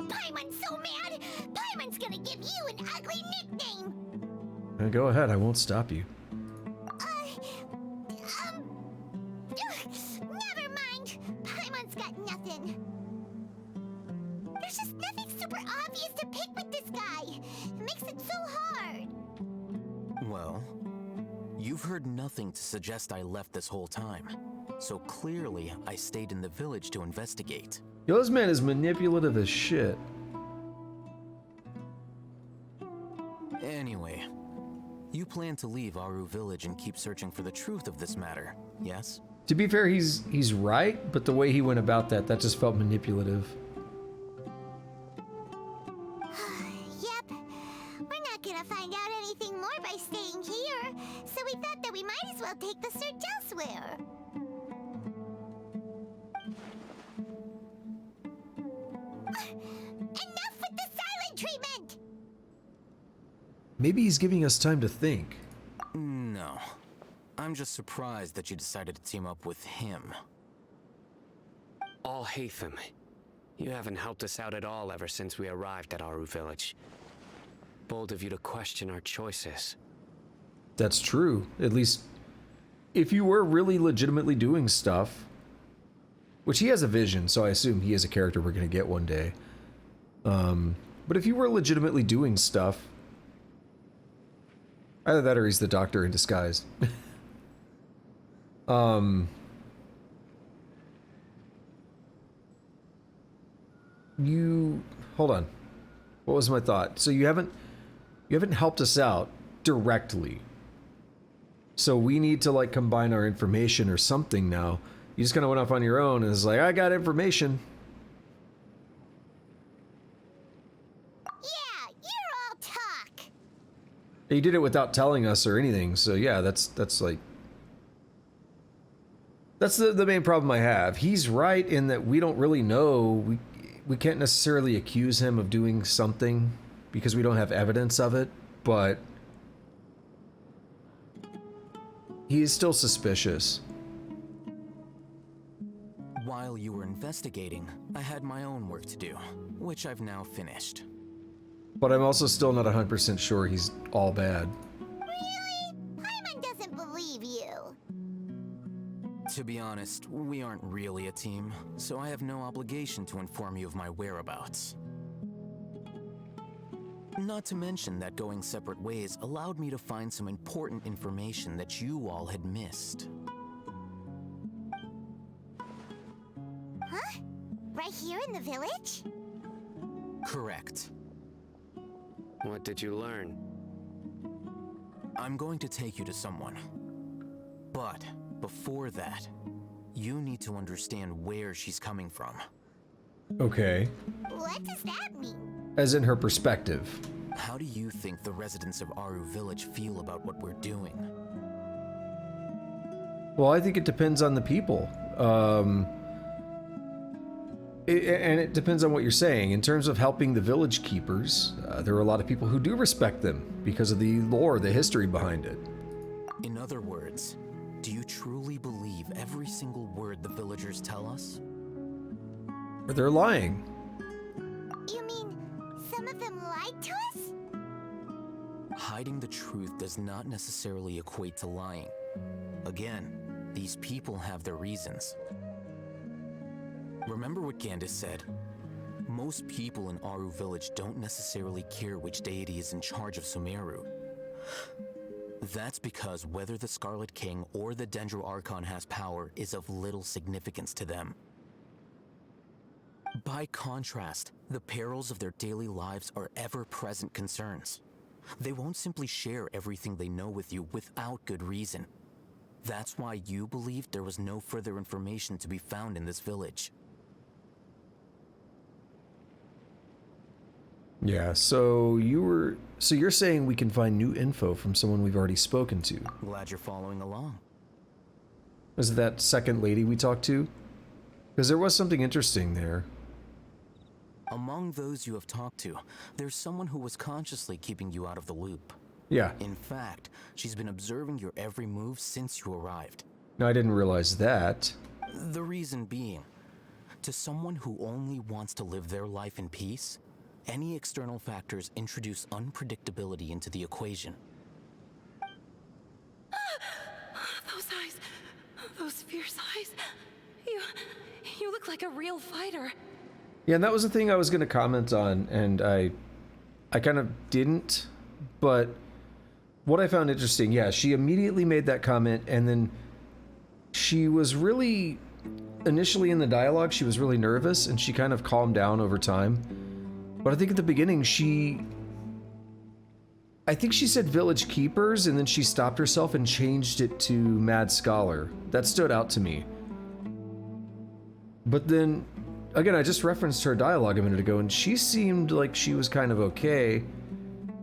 Paimon's so mad! Paimon's gonna give you an ugly nickname! Go ahead, I won't stop you. Never mind. Paimon's got nothing. There's just nothing super obvious to pick with this guy. It makes it so hard. Well, you've heard nothing to suggest I left this whole time. So clearly, I stayed in the village to investigate. Yo, this man is manipulative as shit. Anyway, you plan to leave Aru village and keep searching for the truth of this matter, yes? To be fair, he's right, but the way he went about that just felt manipulative. Yep. We're not gonna find out anything more by staying here, so we thought that we might as well take the search elsewhere. Enough with the silent treatment! Maybe he's giving us time to think. No. I'm just surprised that you decided to team up with him. Alhaitham, you haven't helped us out at all ever since we arrived at Aru village. Bold of you to question our choices. That's true. At least, if you were really legitimately doing stuff, which he has a vision, so I assume he is a character we're going to get one day. But if you were legitimately doing stuff, either that or he's the doctor in disguise. Hold on. What was my thought? So you haven't helped us out directly. So we need to like combine our information or something now. You just kind of went off on your own and was like, I got information. Yeah, you're all talk. You did it without telling us or anything. So yeah, that's like that's the main problem I have. He's right in that we don't really know. We can't necessarily accuse him of doing something because we don't have evidence of it, but he is still suspicious. While you were investigating, I had my own work to do, which I've now finished. But I'm also still not 100% sure he's all bad. Really? Paimon doesn't believe you. To be honest, we aren't really a team, so I have no obligation to inform you of my whereabouts. Not to mention that going separate ways allowed me to find some important information that you all had missed. Huh? Right here in the village? Correct. What did you learn? I'm going to take you to someone. But before that, you need to understand where she's coming from. Okay. What does that mean? As in her perspective. How do you think the residents of Aru village feel about what we're doing? Well, I think it depends on the people. And it depends on what you're saying. In terms of helping the village keepers, there are a lot of people who do respect them because of the lore, the history behind it. In other words, do you truly believe every single word the villagers tell us? Or they're lying. You mean some of them lied to us? Hiding the truth does not necessarily equate to lying. Again, these people have their reasons. Remember what Gandis said? Most people in Aru village don't necessarily care which deity is in charge of Sumeru. That's because whether the Scarlet King or the Dendro Archon has power is of little significance to them. By contrast, the perils of their daily lives are ever-present concerns. They won't simply share everything they know with you without good reason. That's why you believed there was no further information to be found in this village. Yeah, so you're saying we can find new info from someone we've already spoken to. Glad you're following along. Was it that second lady we talked to? Because there was something interesting there. Among those you have talked to, there's someone who was consciously keeping you out of the loop. Yeah. In fact, she's been observing your every move since you arrived. No, I didn't realize that. The reason being, to someone who only wants to live their life in peace, any external factors introduce unpredictability into the equation. Those eyes, those fierce eyes. You look like a real fighter. Yeah, and that was the thing I was going to comment on, and I kind of didn't, but what I found interesting, yeah, she immediately made that comment, and then she was really, initially in the dialogue, she was really nervous, and she kind of calmed down over time. But I think at the beginning, I think she said village keepers, and then she stopped herself and changed it to mad scholar. That stood out to me. But then, again, I just referenced her dialogue a minute ago, and she seemed like she was kind of okay.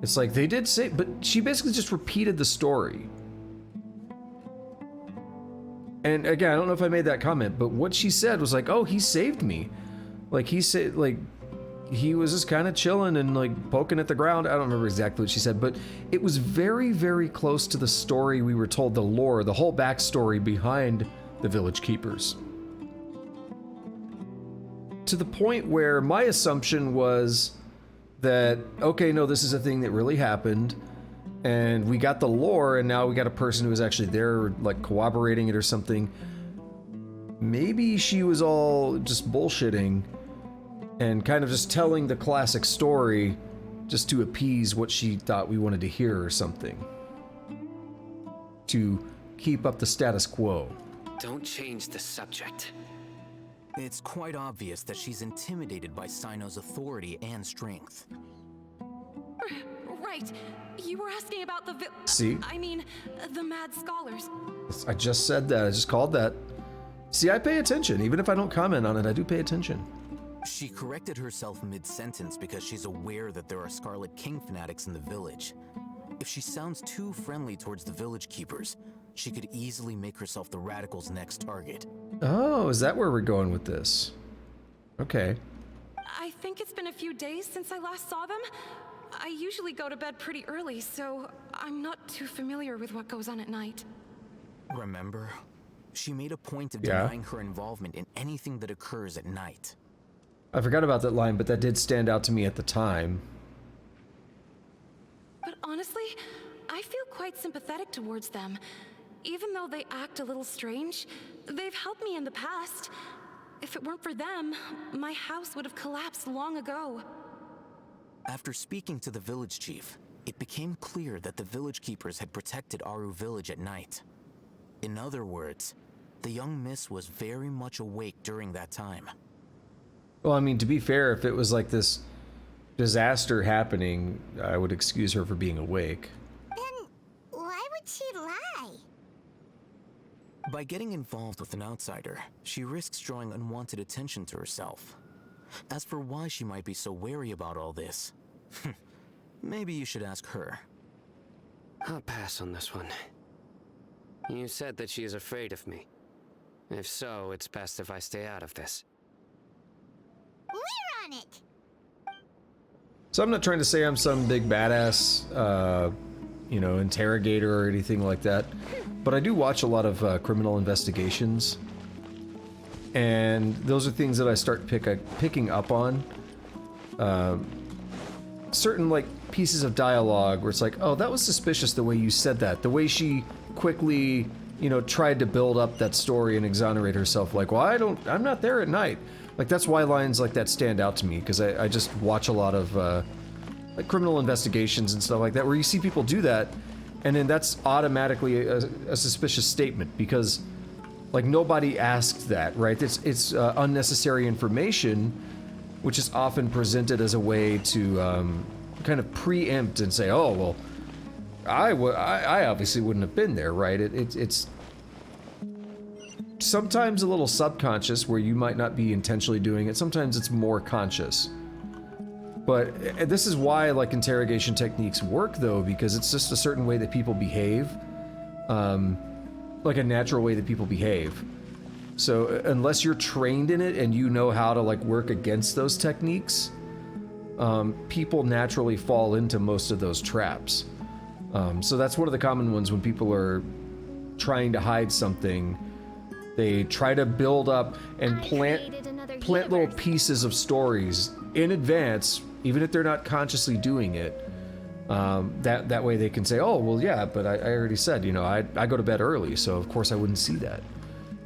It's like, they did say, but she basically just repeated the story. And again, I don't know if I made that comment, but what she said was like, oh, he saved me. Like, he said, like, he was just kind of chilling and like poking at the ground. I don't remember exactly what she said, but it was very, very close to the story we were told, the lore, the whole backstory behind the village keepers. To the point where my assumption was that, okay, no, this is a thing that really happened, and we got the lore, and now we got a person who was actually there, like, corroborating it or something. Maybe she was all just bullshitting and kind of just telling the classic story just to appease what she thought we wanted to hear or something. To keep up the status quo. Don't change the subject. It's quite obvious that she's intimidated by Sino's authority and strength. Right. You were asking about the See? I mean, the mad scholars. I just said that. I just called that. See, I pay attention. Even if I don't comment on it, I do pay attention. She corrected herself mid-sentence because she's aware that there are Scarlet King fanatics in the village. If she sounds too friendly towards the village keepers, she could easily make herself the radicals' next target. Oh, is that where we're going with this? Okay. I think it's been a few days since I last saw them. I usually go to bed pretty early, so I'm not too familiar with what goes on at night. Remember? She made a point of denying her involvement in anything that occurs at night. I forgot about that line, but that did stand out to me at the time. But honestly, I feel quite sympathetic towards them. Even though they act a little strange, they've helped me in the past. If it weren't for them, my house would have collapsed long ago. After speaking to the village chief, it became clear that the village keepers had protected Aru village at night. In other words, the young miss was very much awake during that time. Well, I mean, to be fair, if it was like this disaster happening, I would excuse her for being awake. Then why would she lie? By getting involved with an outsider, she risks drawing unwanted attention to herself. As for why she might be so wary about all this, maybe you should ask her. I'll pass on this one. You said that she is afraid of me. If so, it's best if I stay out of this. We're on it! So I'm not trying to say I'm some big badass, you know, interrogator or anything like that, but I do watch a lot of criminal investigations, and those are things that I start picking up on. certain like pieces of dialogue where it's like, oh, that was suspicious the way you said that. The way she quickly, you know, tried to build up that story and exonerate herself. Like, well, I'm not there at night. Like, that's why lines like that stand out to me, because I just watch a lot of like criminal investigations and stuff like that, where you see people do that, and then that's automatically a suspicious statement, because like nobody asked that, right? It's unnecessary information, which is often presented as a way to kind of preempt and say, oh, well, I obviously wouldn't have been there, right? It's sometimes a little subconscious where you might not be intentionally doing it. Sometimes it's more conscious. But this is why like interrogation techniques work though, because it's just a certain way that people behave. Like a natural way that people behave. So unless you're trained in it and you know how to like work against those techniques, people naturally fall into most of those traps. So that's one of the common ones when people are trying to hide something. They try to build up and plant little pieces of stories in advance, even if they're not consciously doing it. That way they can say, oh, well, yeah, but I already said, you know, I go to bed early, so of course I wouldn't see that.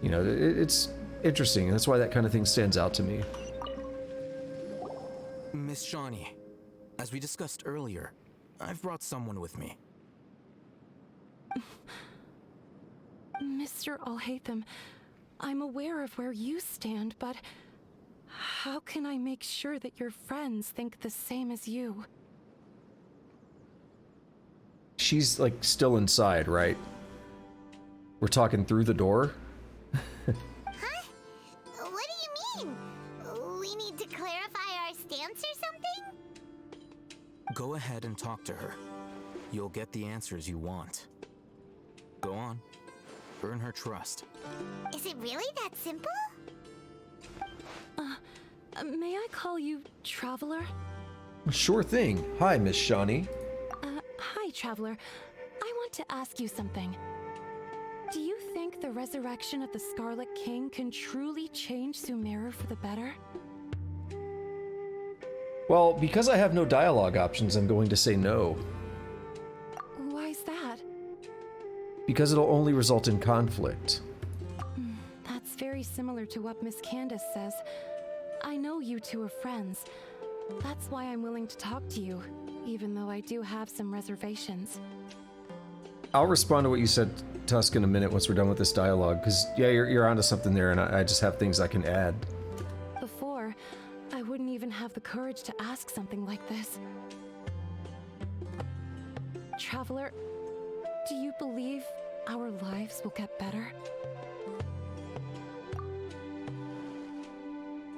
You know, it's interesting, and that's why that kind of thing stands out to me. Miss Shawnee, as we discussed earlier, I've brought someone with me. Mr. Alhaitham, I'm aware of where you stand, but how can I make sure that your friends think the same as you? She's like still inside, right? We're talking through the door? Huh? What do you mean? We need to clarify our stance or something? Go ahead and talk to her. You'll get the answers you want. Go on. Earn her trust. Is it really that simple? May I call you Traveler? Sure thing. Hi, Miss Shawnee. Hi, Traveler. I want to ask you something. Do you think the resurrection of the Scarlet King can truly change Sumeru for the better? Well, because I have no dialogue options, I'm going to say no. Why's that? Because it'll only result in conflict. That's very similar to what Miss Candace says. I know you two are friends. That's why I'm willing to talk to you, even though I do have some reservations. I'll respond to what you said, Tusk, in a minute once we're done with this dialogue, because, yeah, you're onto something there, and I just have things I can add. Before, I wouldn't even have the courage to ask something like this. Traveler, do you believe our lives will get better?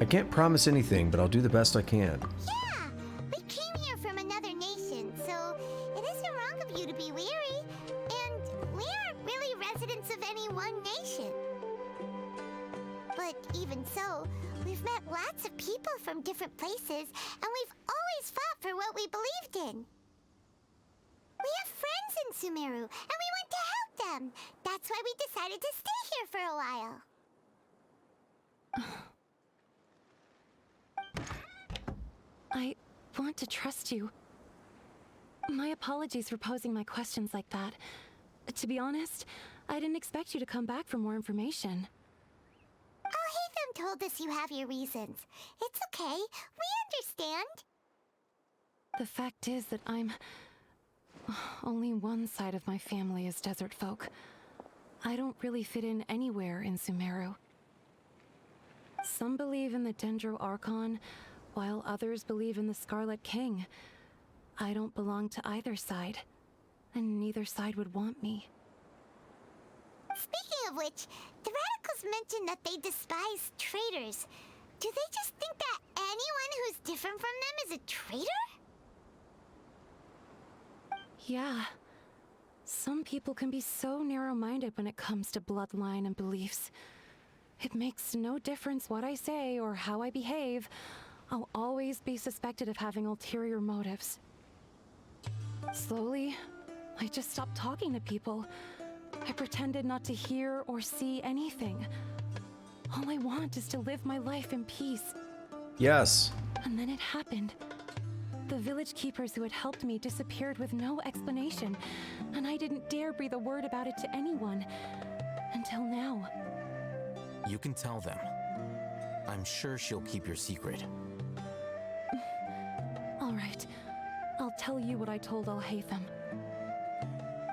I can't promise anything, but I'll do the best I can. Yeah! We came here from another nation, so it isn't wrong of you to be weary. And we aren't really residents of any one nation. But even so, we've met lots of people from different places, and we've always fought for what we believed in. We have friends in Sumeru, and we want to help them. That's why we decided to stay here for a while. I want to trust you. My apologies for posing my questions like that. To be honest, I didn't expect you to come back for more information. Alhaitham told us you have your reasons. It's okay. We understand. The fact is that only one side of my family is desert folk. I don't really fit in anywhere in Sumeru. Some believe in the Dendro Archon, while others believe in the Scarlet King. I don't belong to either side, and neither side would want me. Speaking of which, the radicals mentioned that they despise traitors. Do they just think that anyone who's different from them is a traitor? Yeah. Some people can be so narrow-minded when it comes to bloodline and beliefs. It makes no difference what I say or how I behave. I'll always be suspected of having ulterior motives. Slowly, I just stopped talking to people. I pretended not to hear or see anything. All I want is to live my life in peace. Yes. And then it happened. The village keepers who had helped me disappeared with no explanation, and I didn't dare breathe a word about it to anyone. Until now. You can tell them. I'm sure she'll keep your secret. All right. I'll tell you what I told Alhaitham.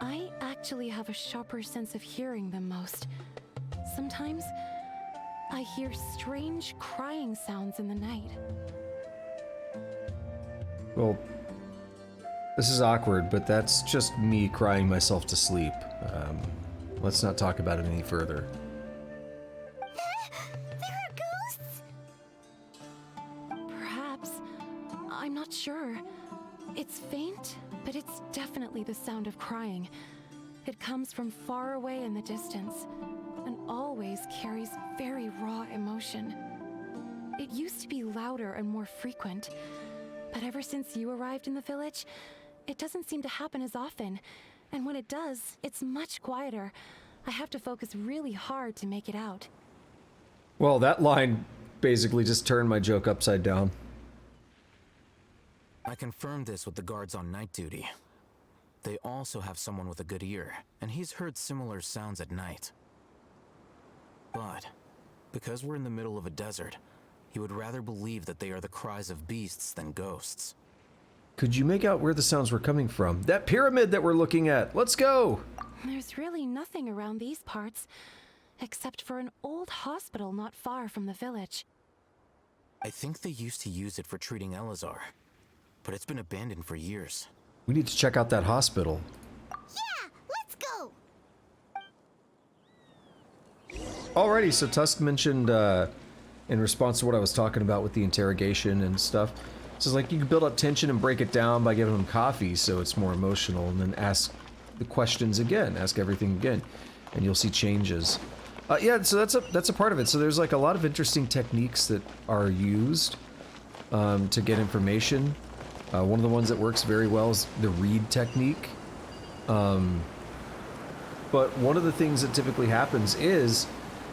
I actually have a sharper sense of hearing than most. Sometimes, I hear strange crying sounds in the night. Well, this is awkward, but that's just me crying myself to sleep. Let's not talk about it any further. There are ghosts? Perhaps. I'm not sure. It's faint, but it's definitely the sound of crying. It comes from far away in the distance, and always carries very raw emotion. It used to be louder and more frequent, but ever since you arrived in the village, it doesn't seem to happen as often, and when it does, it's much quieter. I have to focus really hard to make it out. Well, that line basically just turned my joke upside down. I confirmed this with the guards on night duty. They also have someone with a good ear, and he's heard similar sounds at night. But, because we're in the middle of a desert, he would rather believe that they are the cries of beasts than ghosts. Could you make out where the sounds were coming from? That pyramid that we're looking at! Let's go! There's really nothing around these parts, except for an old hospital not far from the village. I think they used to use it for treating Elazar, but it's been abandoned for years. We need to check out that hospital. Yeah, let's go! Alrighty, so Tusk mentioned, in response to what I was talking about with the interrogation and stuff, so it's like you can build up tension and break it down by giving them coffee so it's more emotional, and then ask the questions again, ask everything again, and you'll see changes. Yeah, so that's a part of it. So there's like a lot of interesting techniques that are used to get information. One of the ones that works very well is the read technique. But one of the things that typically happens is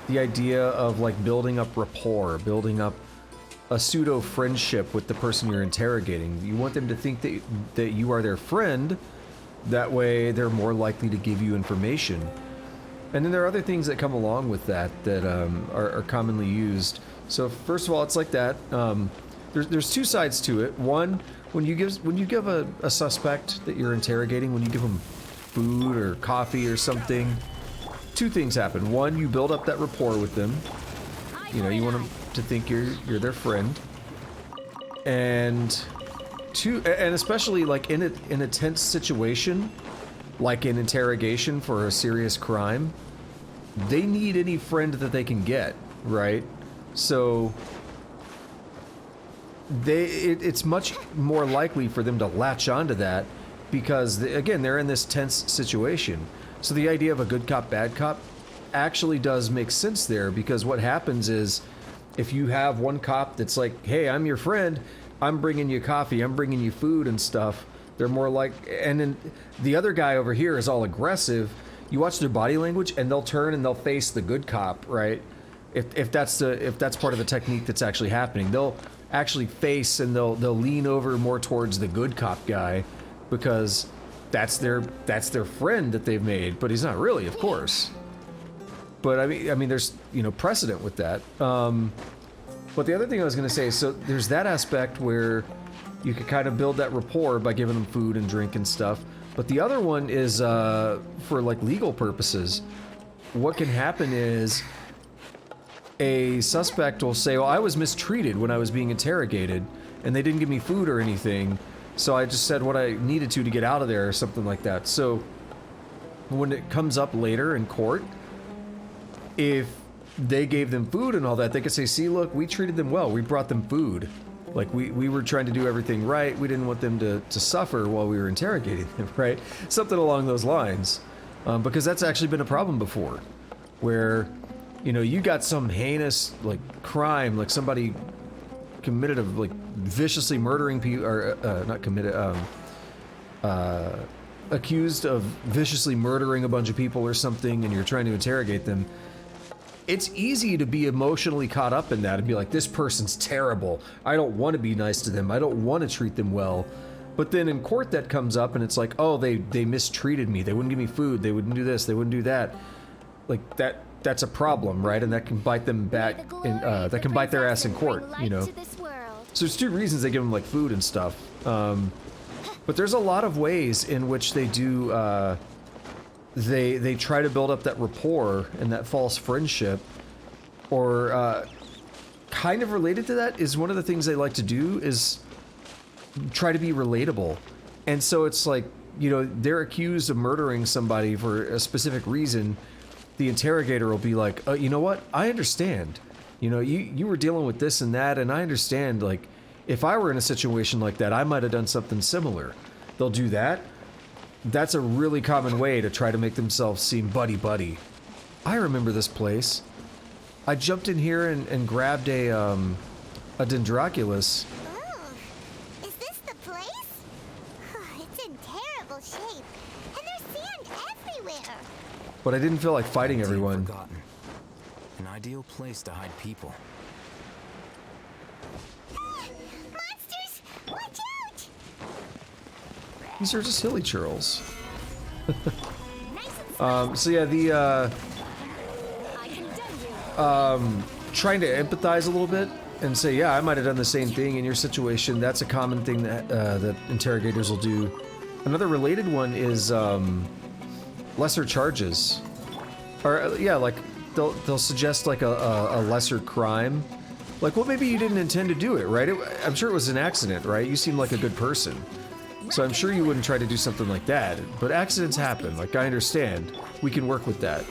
the idea of like building up rapport, building up a pseudo friendship with the person you're interrogating. You want them to think that you are their friend. That way they're more likely to give you information. And then there are other things that come along with that are commonly used. So first of all, it's like that. There's two sides to it. One, when you give a suspect that you're interrogating, when you give them food or coffee or something, two things happen. One, you build up that rapport with them. You know, you want them to think you're their friend. And two, and especially like in a tense situation, like an interrogation for a serious crime, they need any friend that they can get, right? So it's much more likely for them to latch onto that because, again, they're in this tense situation. So the idea of a good cop, bad cop actually does make sense there, because what happens is if you have one cop that's like, hey, I'm your friend, I'm bringing you coffee, I'm bringing you food and stuff, they're more like, and then the other guy over here is all aggressive. You watch their body language and they'll turn and they'll face the good cop, right? If that's part of the technique that's actually happening, they'll actually face and they'll lean over more towards the good cop guy, because that's their friend that they've made, but he's not really, of course. But I mean, there's, you know, precedent with that. But the other thing I was going to say, so there's that aspect where you could kind of build that rapport by giving them food and drink and stuff. But the other one is for like legal purposes. What can happen is a suspect will say, well, I was mistreated when I was being interrogated and they didn't give me food or anything, so I just said what I needed to get out of there or something like that. So when it comes up later in court, if they gave them food and all that, they could say, see, look, we treated them well, we brought them food. Like, we were trying to do everything right, we didn't want them to suffer while we were interrogating them, right? Something along those lines. Because that's actually been a problem before, where, you know, you got some heinous, like, crime, like somebody committed of, like, viciously murdering people, or, not committed, accused of viciously murdering a bunch of people or something, and you're trying to interrogate them. it's easy to be emotionally caught up in that and be like, this person's terrible. I don't want to be nice to them. I don't want to treat them well. But then in court that comes up and it's like, oh, they mistreated me. They wouldn't give me food. They wouldn't do this. They wouldn't do that. Like that's a problem, right? And that can bite them back in, that can bite their ass in court, you know. So there's two reasons they give them like food and stuff. But there's a lot of ways in which they do, they try to build up that rapport and that false friendship, or kind of related to that is one of the things they like to do is try to be relatable. And so it's like, you know, they're accused of murdering somebody for a specific reason. The interrogator will be like, you know what? I understand. You know, you were dealing with this and that, and I understand, like, if I were in a situation like that, I might have done something similar. They'll do that. That's a really common way to try to make themselves seem buddy-buddy. I remember this place. I jumped in here and grabbed a Dendroculus. Is this the place? It's in terrible shape, and there's sand everywhere. But I didn't feel like fighting everyone. Forgotten. An ideal place to hide people. Monsters! Watch out! These are just hilly churls. So yeah, the trying to empathize a little bit and say, yeah, I might have done the same thing in your situation. That's a common thing that that interrogators will do. Another related one is lesser charges, or yeah, like they'll suggest like a lesser crime. Like, well, maybe you didn't intend to do it, right? I'm sure it was an accident, right? You seem like a good person. So I'm sure you wouldn't try to do something like that, but accidents happen, like I understand. We can work with that.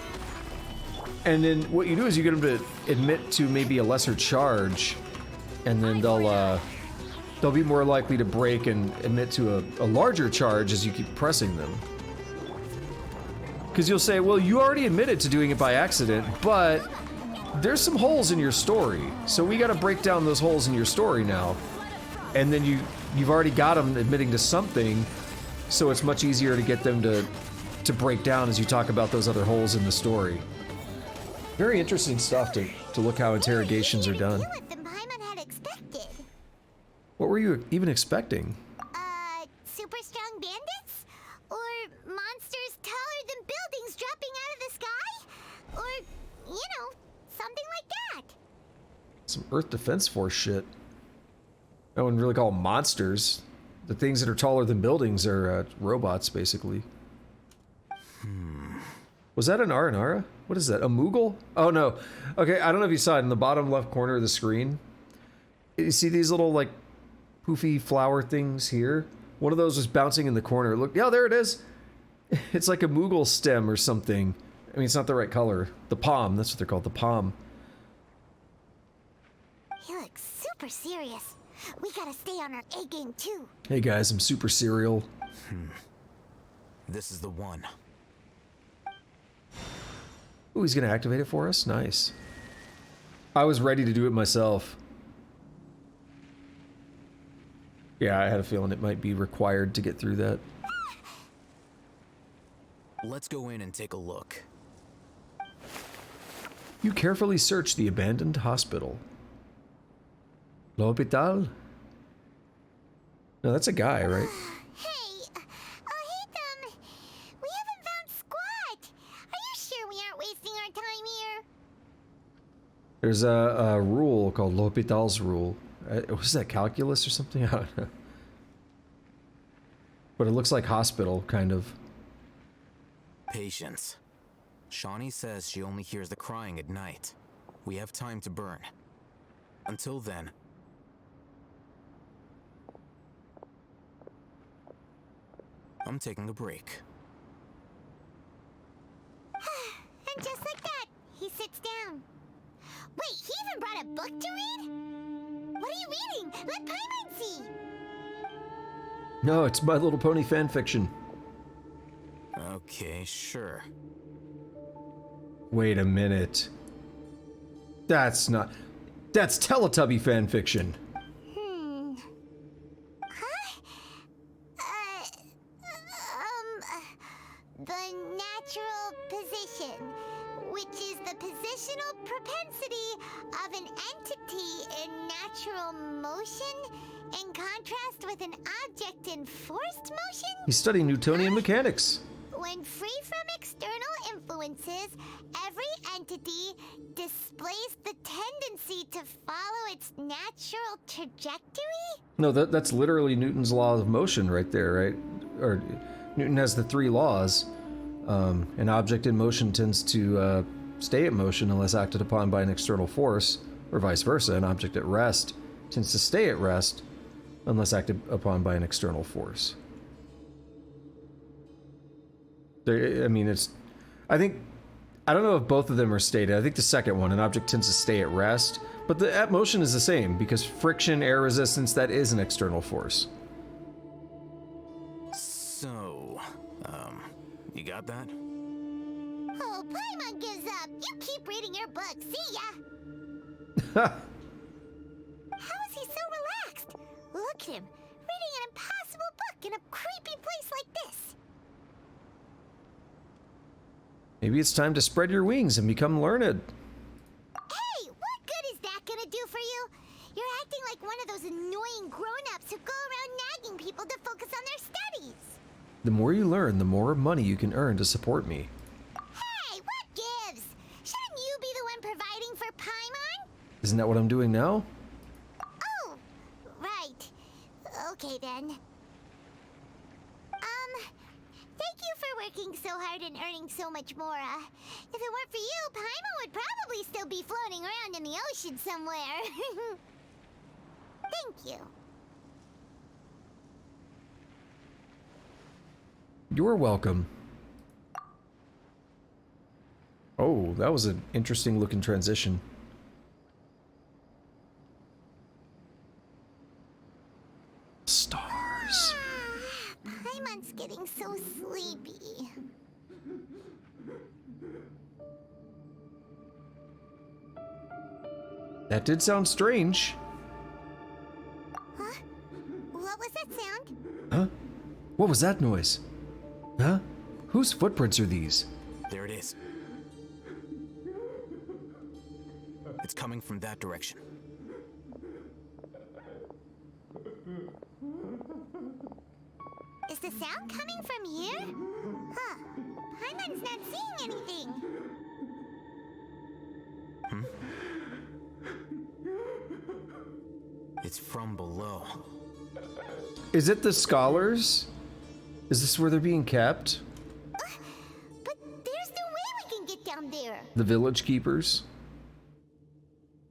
And then what you do is you get them to admit to maybe a lesser charge, and then they'll be more likely to break and admit to a larger charge as you keep pressing them. Because you'll say, well, you already admitted to doing it by accident, but there's some holes in your story, so we gotta break down those holes in your story now. And then you've already got them admitting to something, so it's much easier to get them to break down as you talk about those other holes in the story. Very interesting stuff to look how interrogations are done. What were you even expecting? Super strong bandits? Or monsters taller than buildings dropping out of the sky? Or, you know, something like that. Some Earth Defense Force shit. I wouldn't really call them monsters. The things that are taller than buildings are robots, basically. Was that an Aranara? What is that? A Moogle? Oh no. Okay, I don't know if you saw it in the bottom left corner of the screen. You see these little like poofy flower things here? One of those was bouncing in the corner. Look, yeah, there it is. It's like a Moogle stem or something. I mean, it's not the right color. The palm, that's what they're called, the palm. He looks super serious. We gotta stay on our A game too. Hey guys, I'm super serial. This is the one. Ooh, he's gonna activate it for us? Nice. I was ready to do it myself. Yeah, I had a feeling it might be required to get through that. Let's go in and take a look. You carefully search the abandoned hospital. L'hôpital? No, that's a guy, right? Hey, Hatham, we haven't found squat. Are you sure we aren't wasting our time here? There's a rule called L'Hôpital's rule. Was that calculus or something? I don't know. But it looks like hospital, kind of. Patience. Shawnee says she only hears the crying at night. We have time to burn. Until then... I'm taking a break. And just like that, he sits down. Wait, he even brought a book to read? What are you reading? Let Paimon see! No, it's My Little Pony fanfiction. Okay, sure. Wait a minute. That's not... That's Teletubby fanfiction. The natural position, which is the positional propensity of an entity in natural motion in contrast with an object in forced motion? He's studying Newtonian mechanics. When free from external influences, every entity displays the tendency to follow its natural trajectory? No, that's literally Newton's law of motion right there, right? Or Newton has the 3 laws. An object in motion tends to stay in motion unless acted upon by an external force, or vice versa. An object at rest tends to stay at rest unless acted upon by an external force. I mean, I don't know if both of them are stated. I think the second one, an object tends to stay at rest, but the at motion is the same because friction, air resistance, that is an external force. So, you got that? Oh, Paimon gives up. You keep reading your book. See ya. How is he so relaxed? Look at him, reading an impossible book in a creepy place like this. Maybe it's time to spread your wings and become learned. Hey, what good is that gonna do for you? You're acting like one of those annoying grown-ups who go around nagging people to focus on their studies. The more you learn, the more money you can earn to support me. Hey, what gives? Shouldn't you be the one providing for Paimon? Isn't that what I'm doing now? Oh, right. Okay then. Thank you for working so hard and earning so much more. If it weren't for you, Paimon would probably still be floating around in the ocean somewhere. Thank you. You're welcome. Oh, that was an interesting looking transition. Stars. Paimon's getting so sleepy. That did sound strange. Huh? What was that sound? Huh? What was that noise? Huh? Whose footprints are these? There it is. It's coming from that direction. Is the sound coming from here? Huh. Paimon's not seeing anything. It's from below. Is it the scholars? Is this where they're being kept? But there's no way we can get down there. The village keepers?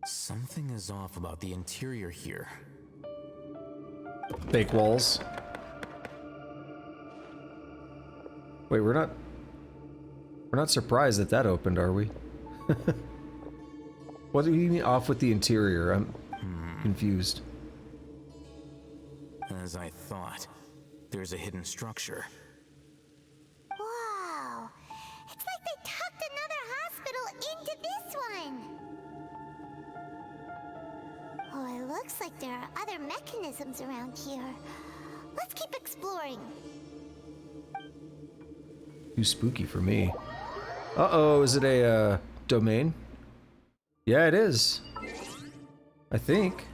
Something is off about the interior here. Fake walls. Wait, we're not surprised that that opened, are we? What do you mean off with the interior? I'm confused. As I thought, there's a hidden structure. Wow. It's like they tucked another hospital into this one. Oh, it looks like there are other mechanisms around here. Let's keep exploring. Too spooky for me. Uh-oh, is it a domain? Yeah, it is. I think.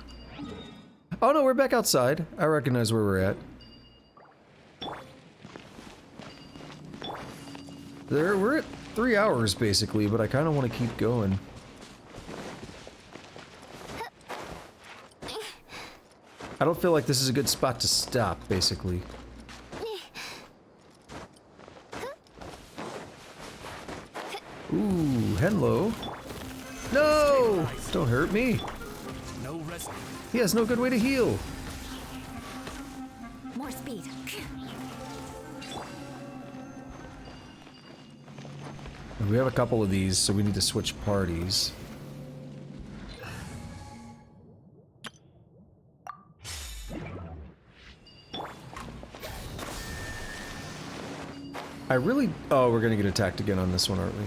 Oh no, we're back outside. I recognize where we're at. We're at 3 hours basically, but I kind of want to keep going. I don't feel like this is a good spot to stop, basically. Ooh, hello. No! Don't hurt me. No rest. He has no good way to heal. More speed. We have a couple of these, so we need to switch parties. Oh, we're gonna get attacked again on this one, aren't we?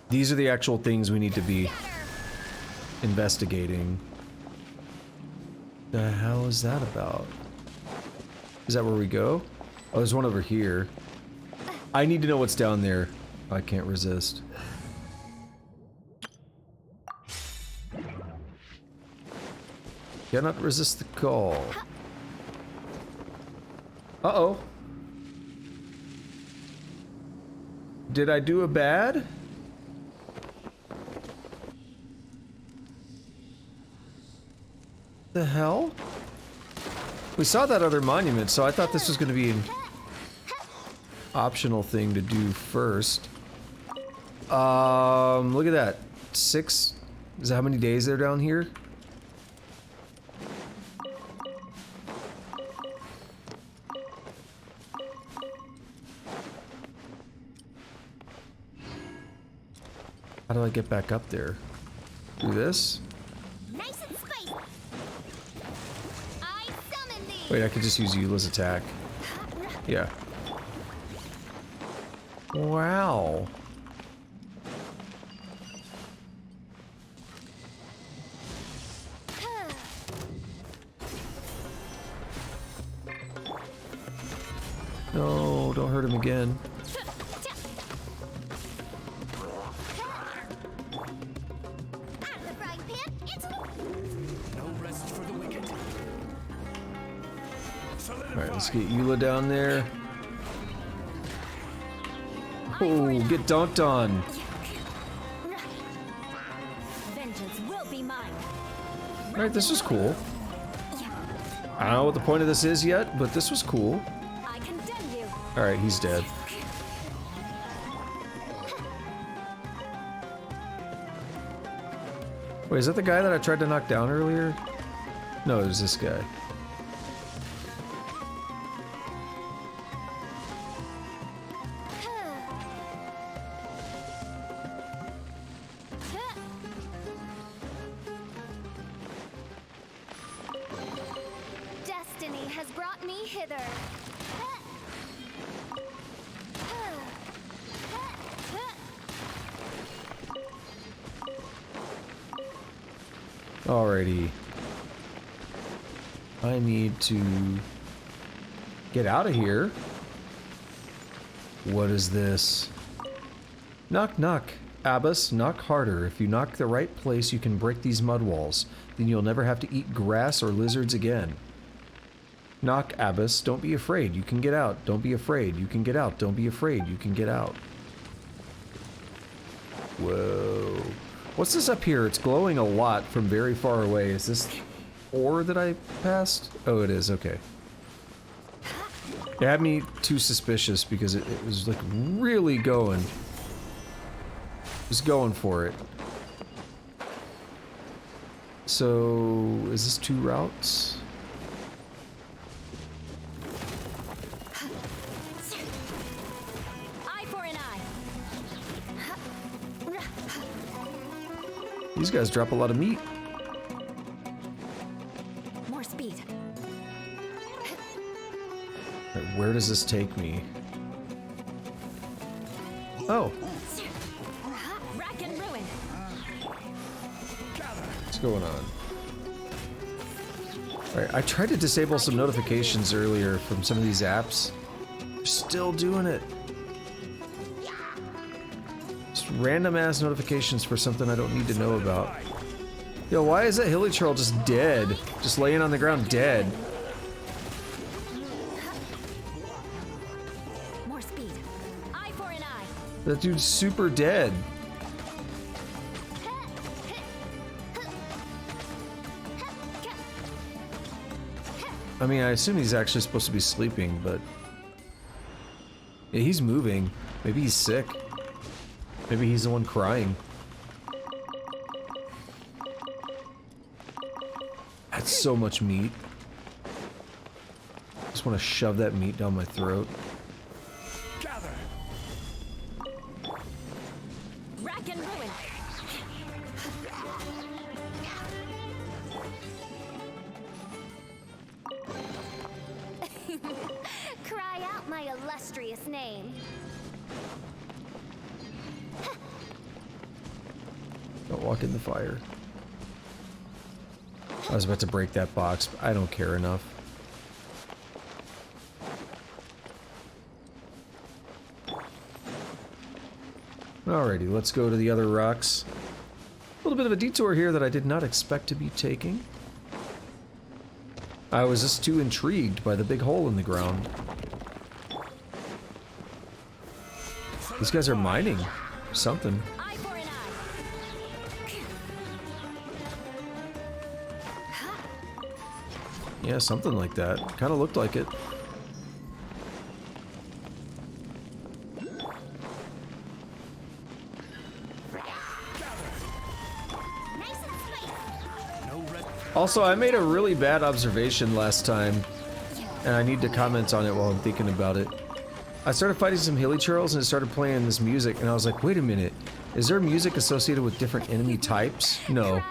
These are the actual things we need to be investigating. The hell is that about? Is that where we go? Oh, there's one over here. I need to know what's down there. I can't resist. Cannot resist the call. Uh-oh. Did I do a bad? The hell? We saw that other monument, so I thought this was going to be an optional thing to do first. Look at that. 6. Is that how many days they're down here? How do I get back up there? Do this? Nice and spicy. I summon thee. Wait, I could just use Eula's attack. Yeah. Wow. No, don't hurt him again. Alright, let's get Eula down there. Oh, get dunked on. Vengeance will be mine. Alright, this was cool. I don't know what the point of this is yet, but this was cool. I condemn you. Alright, he's dead. Wait, is that the guy that I tried to knock down earlier? No, it was this guy. Destiny has brought me hither. Alrighty. I need to get out of here. What is this? Knock, knock. Abbas, knock harder. If you knock the right place, you can break these mud walls. Then you'll never have to eat grass or lizards again. Knock, Abbas. Don't be afraid. You can get out. Don't be afraid. You can get out. Don't be afraid. You can get out. Whoa. What's this up here? It's glowing a lot from very far away. Is this ore that I passed? Oh, it is. Okay. It had me too suspicious because it was like really going. It was going for it. So, is this 2 routes? Eye for an eye. These guys drop a lot of meat. More speed. Right, where does this take me? Oh, Rack and ruin. what's going on? Alright, I tried to disable some notifications earlier from some of these apps. They're still doing it. Just random ass notifications for something I don't need to know about. Yo, why is that Hilichurl just dead? Just laying on the ground dead. More speed. Eye for an eye. That dude's super dead. I mean, I assume he's actually supposed to be sleeping, but... Yeah, he's moving. Maybe he's sick. Maybe he's the one crying. That's so much meat. I just want to shove that meat down my throat. Gather. Rack and ruin. Cry out my illustrious name. Don't walk in the fire. I was about to break that box, but I don't care enough. Alrighty, let's go to the other rocks. A little bit of a detour here that I did not expect to be taking. I was just too intrigued by the big hole in the ground. These guys are mining something. Yeah, something like that. Kind of looked like it. Also, I made a really bad observation last time, and I need to comment on it while I'm thinking about it. I started fighting some hilichurls and it started playing this music, and I was like, wait a minute, is there music associated with different enemy types? No.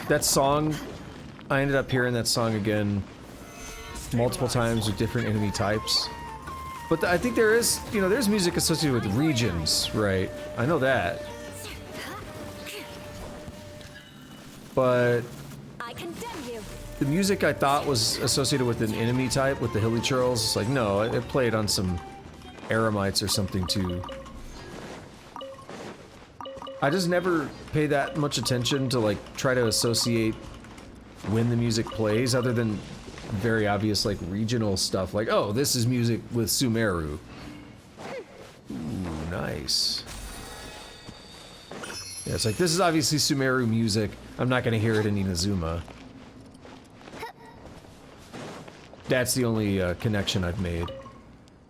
That song, I ended up hearing that song again multiple times with different enemy types. But I think there is, you know, there's music associated with regions, right? I know that. But the music I thought was associated with an enemy type, with the hilichurls, it's like, no, it played on some Aramites or something too. I just never pay that much attention to, like, try to associate when the music plays, other than very obvious, like, regional stuff, like, oh, this is music with Sumeru. Ooh, nice. Yeah, it's like, this is obviously Sumeru music. I'm not gonna hear it in Inazuma. That's the only connection I've made.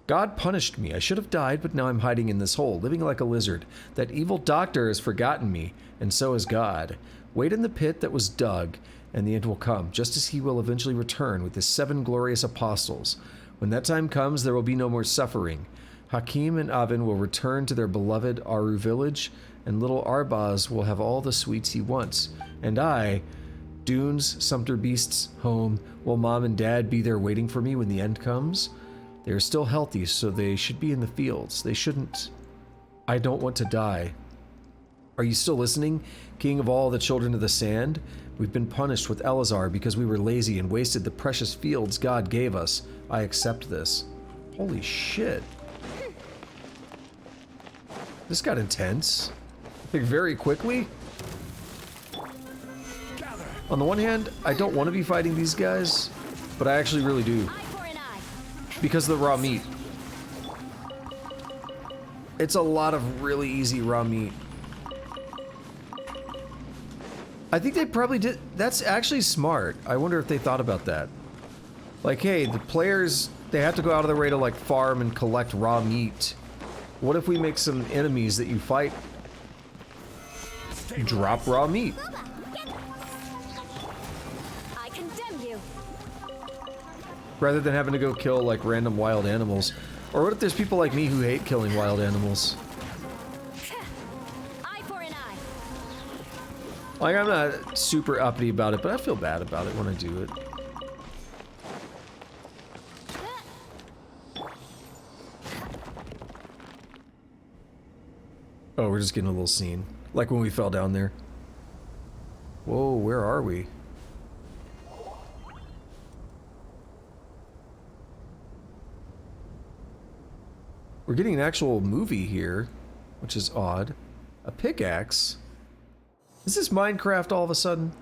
God punished me. I should have died, but now I'm hiding in this hole, living like a lizard. That evil doctor has forgotten me, and so has God. Wait in the pit that was dug, and the end will come, just as he will eventually return with his 7 glorious apostles. When that time comes, there will be no more suffering. Hakim and Avin will return to their beloved Aru village, and little Arbaz will have all the sweets he wants. And I, Dunes, Sumter Beast's home, will Mom and Dad be there waiting for me when the end comes? They are still healthy, so they should be in the fields. They shouldn't. I don't want to die. Are you still listening, King of all the children of the sand? We've been punished with Elazar because we were lazy and wasted the precious fields God gave us. I accept this. Holy shit. This got intense. Like, very quickly. On the one hand, I don't want to be fighting these guys, but I actually really do. Because of the raw meat. It's a lot of really easy raw meat. I think they probably did. That's actually smart. I wonder if they thought about that. Like, hey, the players, they have to go out of their way to, like, farm and collect raw meat. What if we make some enemies that you fight drop raw meat? I condemn you. Rather than having to go kill, like, random wild animals. Or what if there's people like me who hate killing wild animals? Eye for an eye. Like, I'm not super uppity about it, but I feel bad about it when I do it. Oh, we're just getting a little scene. Like when we fell down there. Whoa, where are we? We're getting an actual movie here, which is odd. A pickaxe? Is this Minecraft all of a sudden?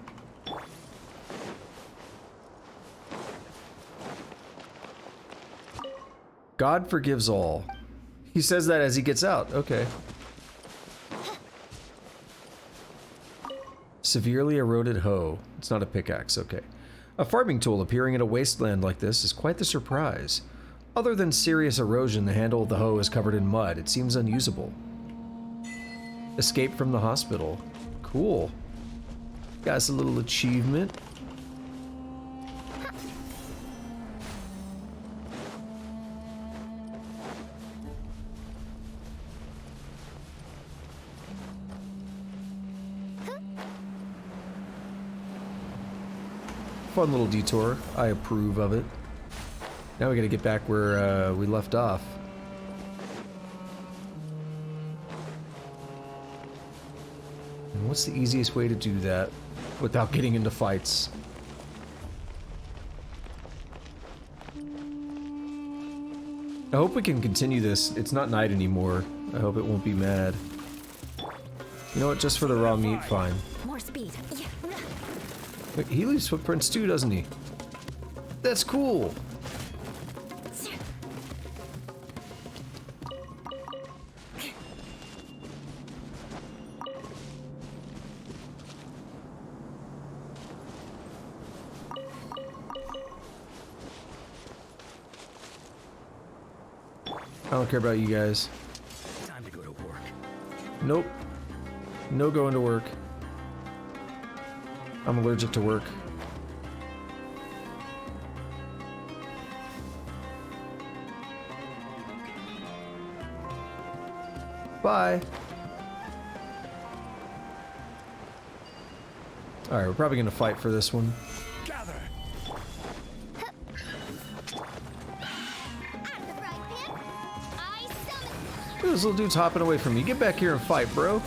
God forgives all. He says that as he gets out. Okay. Severely eroded hoe. It's not a pickaxe, okay. A farming tool appearing in a wasteland like this is quite the surprise. Other than serious erosion, the handle of the hoe is covered in mud. It seems unusable. Escape from the hospital. Cool. Got us a little achievement. Fun little detour. I approve of it. Now we gotta get back where we left off. And what's the easiest way to do that without getting into fights? I hope we can continue this. It's not night anymore. I hope it won't be mad. You know what? Just for the raw meat, fine. More speed. Wait, he leaves footprints too, doesn't he? That's cool. I don't care about you guys. Time to go to work. Nope. No going to work. I'm allergic to work. Bye. Alright, we're probably gonna fight for this one. Gather. Look at this little dude's hopping away from me. Get back here and fight, bro.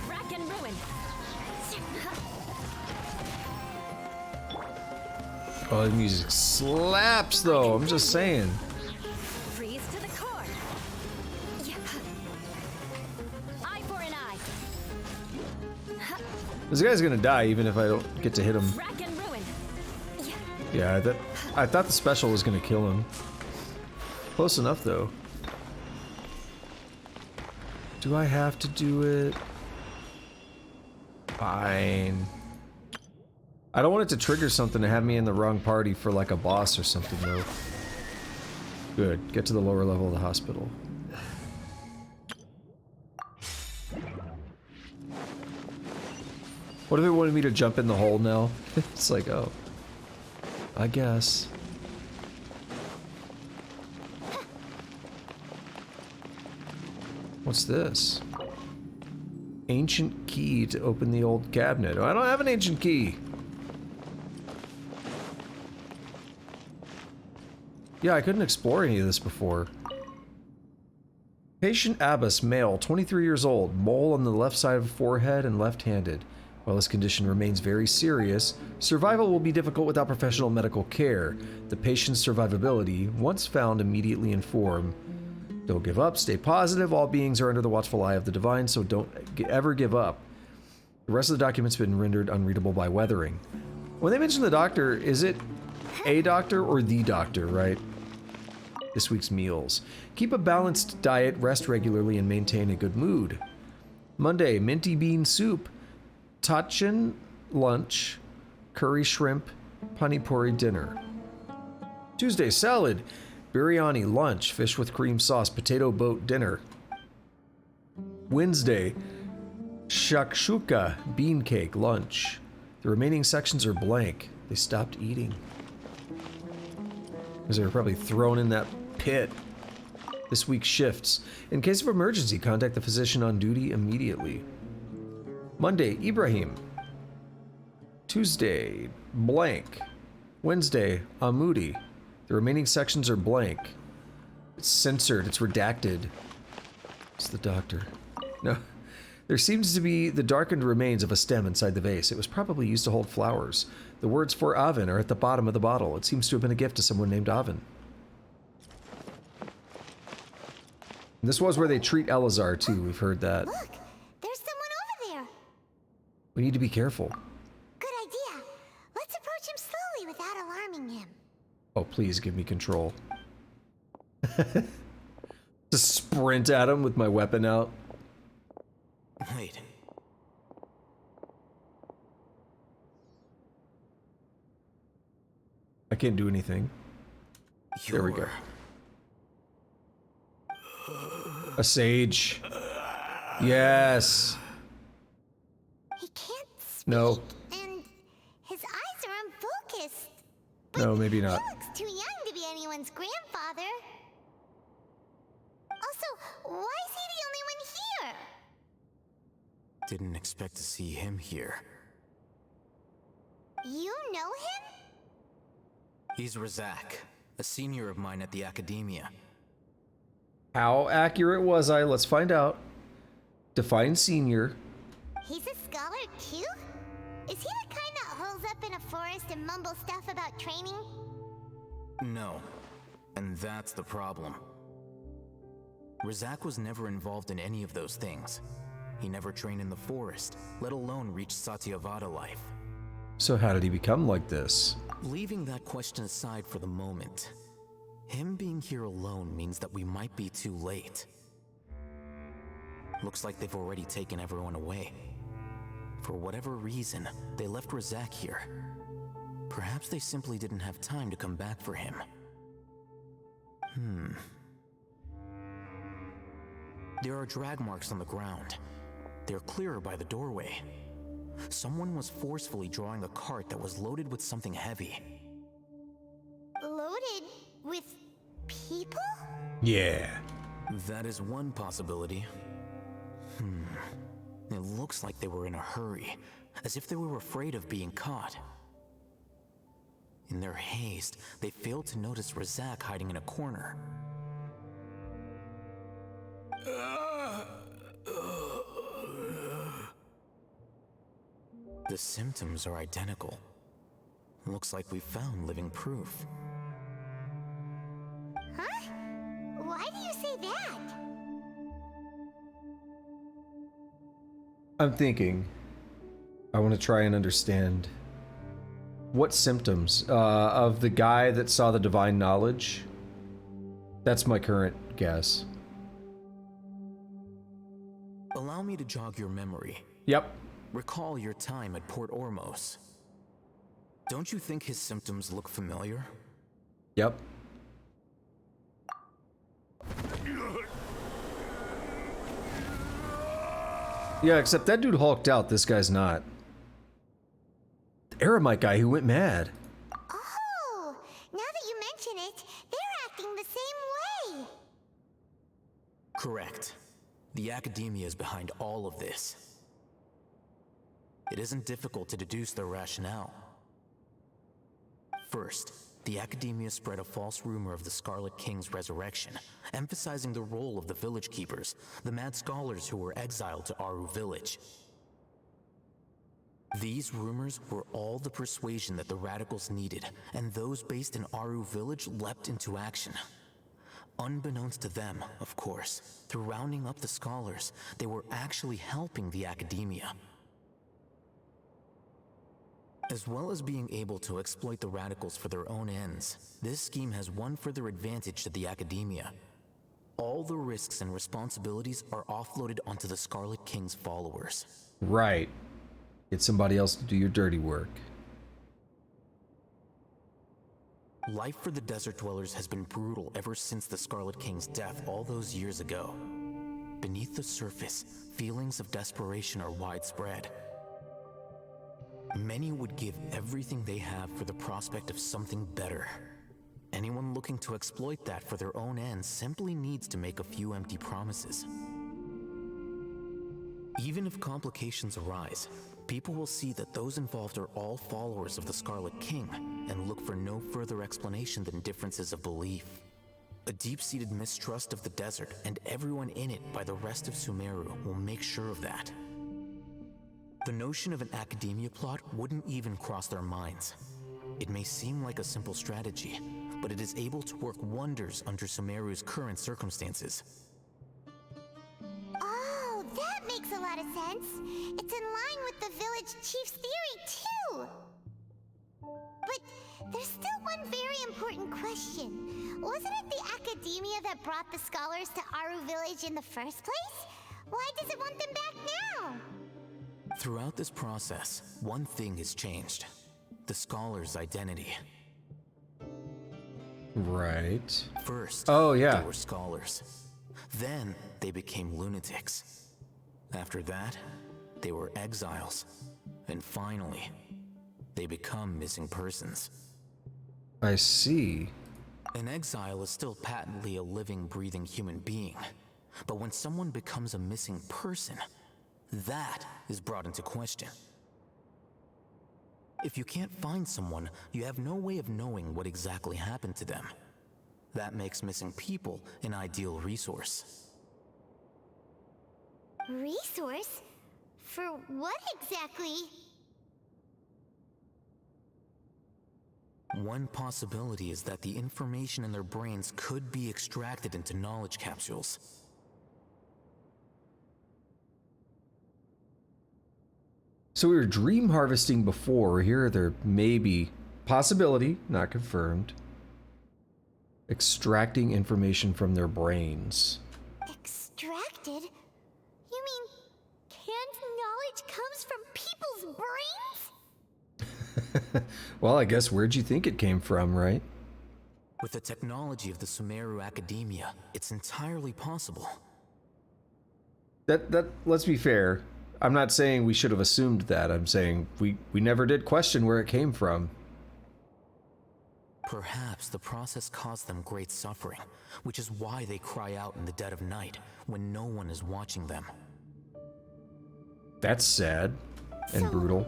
Rack and ruin. Oh, the music slaps though, I'm just saying. Freeze to the core. Eye for an eye. This guy's gonna die even if I don't get to hit him. Rack and ruin. Yeah, I thought the special was gonna kill him. Close enough though. Do I have to do it? Fine. I don't want it to trigger something to have me in the wrong party for like a boss or something though. Good. Get to the lower level of the hospital. What if they wanted me to jump in the hole now? It's like, oh. I guess. What's this? Ancient key to open the old cabinet. Oh, I don't have an ancient key. Yeah, I couldn't explore any of this before. Patient Abbas, male, 23 years old, mole on the left side of the forehead and left-handed. While this condition remains very serious, survival will be difficult without professional medical care. The patient's survivability, once found, immediately inform. Don't give up, stay positive, all beings are under the watchful eye of the divine, so don't ever give up. The rest of the document's been rendered unreadable by weathering. When they mention the doctor, is it a doctor or the doctor, right? This week's meals. Keep a balanced diet, rest regularly, and maintain a good mood. Monday, minty bean soup. Tachin, lunch. Curry shrimp. Pani puri, dinner. Tuesday, salad. Biryani, lunch. Fish with cream sauce. Potato boat, dinner. Wednesday, shakshuka, bean cake, lunch. The remaining sections are blank. They stopped eating. Because they were probably thrown in that pit. This week shifts. In case of emergency, contact the physician on duty immediately. Monday, Ibrahim. Tuesday, blank. Wednesday, Amudi. The remaining sections are blank. It's censored, it's redacted. It's the doctor. No. There seems to be the darkened remains of a stem inside the vase. It was probably used to hold flowers. The words for Avin are at the bottom of the bottle. It seems to have been a gift to someone named Avin. And this was where they treat Elazar too, we've heard that. Look, there's someone over there. We need to be careful. Good idea. Let's approach him slowly without alarming him. Oh, please give me control. Just sprint at him with my weapon out. Wait. I can't do anything. There we go. A sage. Yes. He can't speak, No. and his eyes are unfocused. No, maybe not. He looks too young to be anyone's grandfather. Also, why is he the only one here? Didn't expect to see him here. You know him? He's Razak, a senior of mine at the academia. How accurate was I? Let's find out. Define senior. He's a scholar too? Is he the kind that holes up in a forest and mumbles stuff about training? No. And that's the problem. Razak was never involved in any of those things. He never trained in the forest, let alone reach Satyavada life. So how did he become like this? Leaving that question aside for the moment, him being here alone means that we might be too late. Looks like they've already taken everyone away. For whatever reason, they left Razak here. Perhaps they simply didn't have time to come back for him. There are drag marks on the ground. They're clearer by the doorway. Someone was forcefully drawing a cart that was loaded with something heavy. Loaded with people? Yeah. That is one possibility. It looks like they were in a hurry, as if they were afraid of being caught. In their haste, they failed to notice Razak hiding in a corner. The symptoms are identical. Looks like we found living proof. Huh? Why do you say that? I'm thinking. I want to try and understand what symptoms of the guy that saw the divine knowledge. That's my current guess. Allow me to jog your memory. Yep. Recall your time at Port Ormos. Don't you think his symptoms look familiar? Yep. Yeah, except that dude hulked out. This guy's not. The Eremite guy who went mad. Oh, now that you mention it, they're acting the same way. Correct. The academia is behind all of this. It isn't difficult to deduce their rationale. First, the academia spread a false rumor of the Scarlet King's resurrection, emphasizing the role of the village keepers, the mad scholars who were exiled to Aru village. These rumors were all the persuasion that the radicals needed, and those based in Aru village leapt into action. Unbeknownst to them, of course, through rounding up the scholars, they were actually helping the academia. As well as being able to exploit the radicals for their own ends, this scheme has one further advantage to the academia. All the risks and responsibilities are offloaded onto the Scarlet King's followers. Right. Get somebody else to do your dirty work. Life for the desert dwellers has been brutal ever since the Scarlet King's death all those years ago. Beneath the surface, feelings of desperation are widespread. Many would give everything they have for the prospect of something better. Anyone looking to exploit that for their own ends simply needs to make a few empty promises. Even if complications arise, people will see that those involved are all followers of the Scarlet King and look for no further explanation than differences of belief. A deep-seated mistrust of the desert and everyone in it by the rest of Sumeru will make sure of that. The notion of an academia plot wouldn't even cross their minds. It may seem like a simple strategy, but it is able to work wonders under Sumeru's current circumstances. Oh, that makes a lot of sense. It's in line with the village chief's theory, too. But there's still one very important question. Wasn't it the academia that brought the scholars to Aru village in the first place? Why does it want them back now? Throughout this process, one thing has changed. The scholar's identity. Right. First, they were scholars. Then, they became lunatics. After that, they were exiles. And finally, they become missing persons. I see. An exile is still patently a living, breathing human being. But when someone becomes a missing person, that is brought into question. If you can't find someone, you have no way of knowing what exactly happened to them. That makes missing people an ideal resource. Resource? For what exactly? One possibility is that the information in their brains could be extracted into knowledge capsules. So we were dream harvesting before. Here there may be possibility, not confirmed, extracting information from their brains. Extracted? You mean canned knowledge comes from people's brains? Well, I guess where'd you think it came from, right? With the technology of the Sumeru Academia, it's entirely possible. Let's be fair. I'm not saying we should have assumed that. I'm saying we never did question where it came from. Perhaps the process caused them great suffering, which is why they cry out in the dead of night when no one is watching them. That's sad and brutal.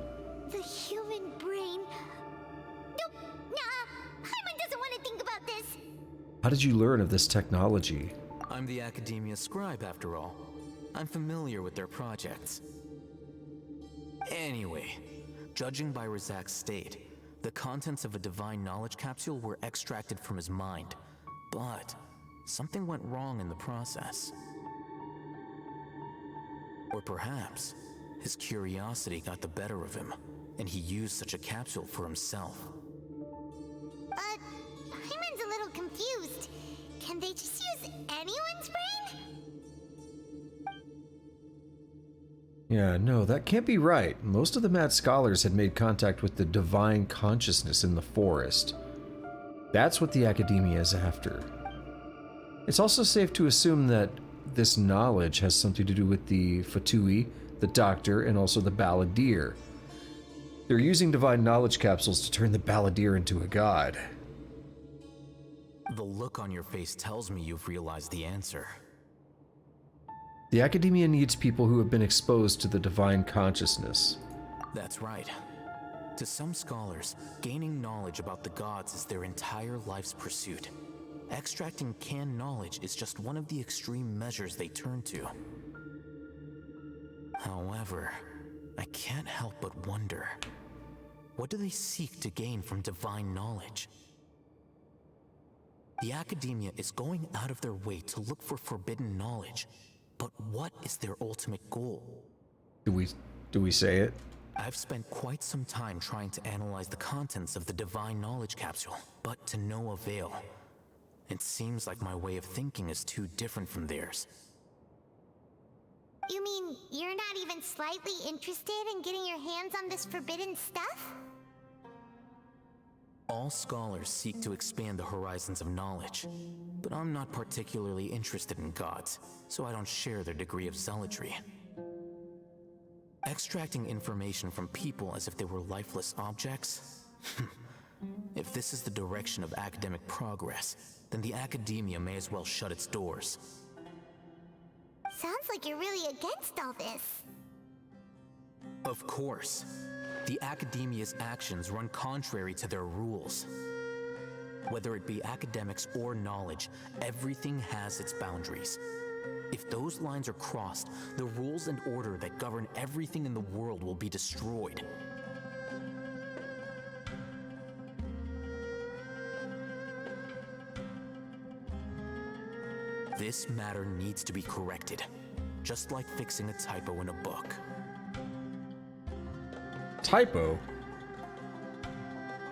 The human brain. Nope, nah. Paimon doesn't want to think about this. How did you learn of this technology? I'm the Academia scribe, after all. I'm familiar with their projects. Anyway, judging by Razak's state, the contents of a divine knowledge capsule were extracted from his mind, but something went wrong in the process. Or perhaps his curiosity got the better of him, and he used such a capsule for himself. Paimon's a little confused. Can they just use anyone's brain? Yeah, no, that can't be right. Most of the mad scholars had made contact with the divine consciousness in the forest. That's what the Academia is after. It's also safe to assume that this knowledge has something to do with the Fatui, the Doctor, and also the Balladeer. They're using divine knowledge capsules to turn the Balladeer into a god. The look on your face tells me you've realized the answer. The Academia needs people who have been exposed to the divine consciousness. That's right. To some scholars, gaining knowledge about the gods is their entire life's pursuit. Extracting canned knowledge is just one of the extreme measures they turn to. However, I can't help but wonder, what do they seek to gain from divine knowledge? The Academia is going out of their way to look for forbidden knowledge. But what is their ultimate goal? Do we say it? I've spent quite some time trying to analyze the contents of the divine knowledge capsule, but to no avail. It seems like my way of thinking is too different from theirs. You mean you're not even slightly interested in getting your hands on this forbidden stuff? All scholars seek to expand the horizons of knowledge, but I'm not particularly interested in gods, so I don't share their degree of zealotry. Extracting information from people as if they were lifeless objects? If this is the direction of academic progress, then the Academia may as well shut its doors. Sounds like you're really against all this. Of course. The Academia's actions run contrary to their rules. Whether it be academics or knowledge, everything has its boundaries. If those lines are crossed, the rules and order that govern everything in the world will be destroyed. This matter needs to be corrected, just like fixing a typo in a book. Typo?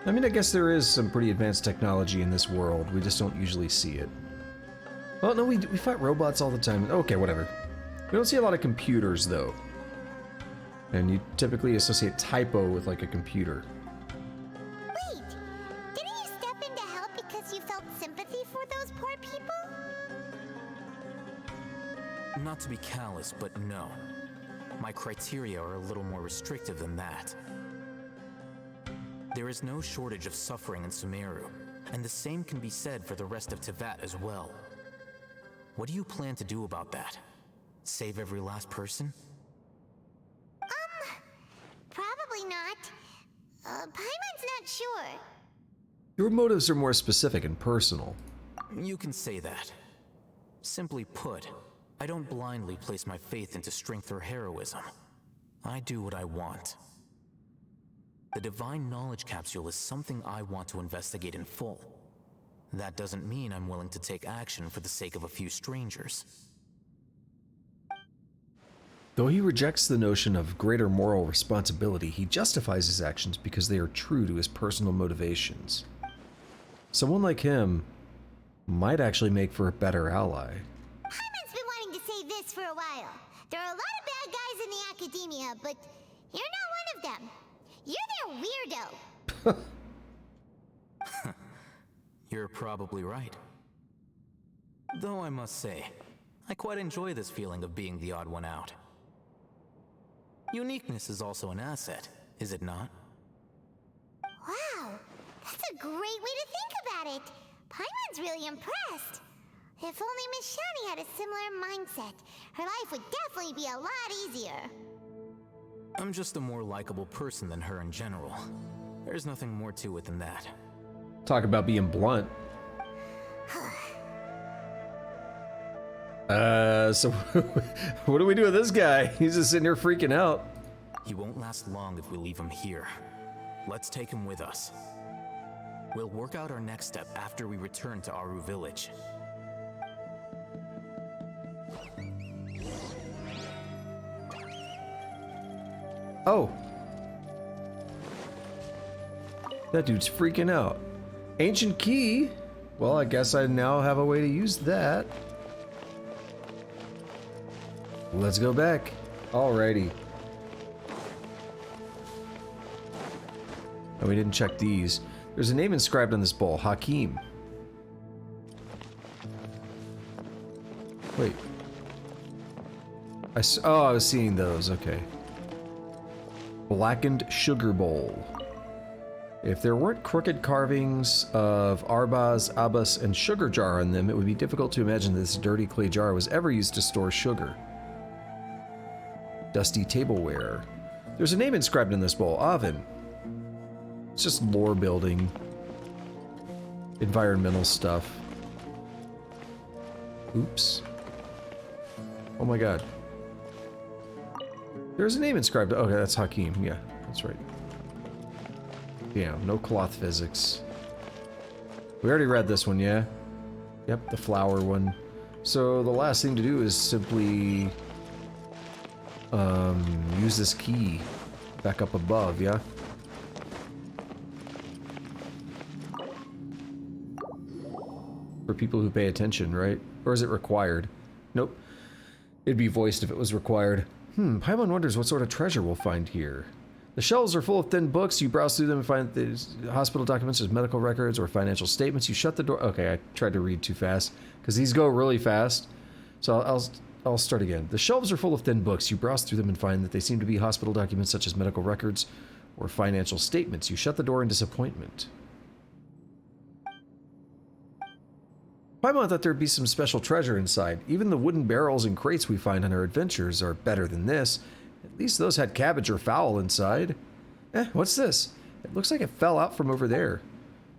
I mean, I guess there is some pretty advanced technology in this world. We just don't usually see it. Well, no, we fight robots all the time. Okay, whatever. We don't see a lot of computers, though. And you typically associate typo with, like, a computer. Wait, didn't you step in to help because you felt sympathy for those poor people? Not to be callous, but no. My criteria are a little more restrictive than that. There is no shortage of suffering in Sumeru, and the same can be said for the rest of Teyvat as well. What do you plan to do about that? Save every last person? Probably not. Paimon's not sure. Your motives are more specific and personal. You can say that. Simply put, I don't blindly place my faith into strength or heroism. I do what I want. The Divine Knowledge Capsule is something I want to investigate in full. That doesn't mean I'm willing to take action for the sake of a few strangers. Though he rejects the notion of greater moral responsibility, he justifies his actions because they are true to his personal motivations. Someone like him might actually make for a better ally. Paimon's been wanting to say this for a while. There are a lot of bad guys in the academia, but you're not one of them. You're their weirdo. You're probably right. Though I must say, I quite enjoy this feeling of being the odd one out. Uniqueness is also an asset, is it not? Wow, that's a great way to think about it. Paimon's really impressed. If only Miss Shani had a similar mindset, her life would definitely be a lot easier. I'm just a more likable person than her in general. There's nothing more to it than that. Talk about being blunt. So what do we do with this guy? He's just sitting here freaking out. He won't last long if we leave him here. Let's take him with us. We'll work out our next step after we return to Aru Village. Oh. That dude's freaking out. Ancient key? Well, I guess I now have a way to use that. Let's go back. Alrighty. Oh, we didn't check these. There's a name inscribed on this bowl. Hakim. Wait. I was seeing those. Okay. Blackened sugar bowl. If there weren't crooked carvings of Arbaz, Abbas, and sugar jar on them, it would be difficult to imagine this dirty clay jar was ever used to store sugar. Dusty tableware. There's a name inscribed in this bowl. Oven. It's just lore building. Environmental stuff. Oops. Oh my god. There's a name inscribed. Okay, that's Hakim. Yeah, that's right. Yeah, no cloth physics. We already read this one, yeah? Yep, the flower one. So the last thing to do is simply use this key back up above, yeah? For people who pay attention, right? Or is it required? Nope. It'd be voiced if it was required. Paimon wonders what sort of treasure we'll find here. The shelves are full of thin books. You browse through them and find there's hospital documents, there's medical records, or financial statements. You shut the door. Okay, I tried to read too fast because these go really fast. So I'll start again. The shelves are full of thin books. You browse through them and find that they seem to be hospital documents such as medical records or financial statements. You shut the door in disappointment. Paimon thought there'd be some special treasure inside. Even the wooden barrels and crates we find on our adventures are better than this. At least those had cabbage or fowl inside. What's this? It looks like it fell out from over there.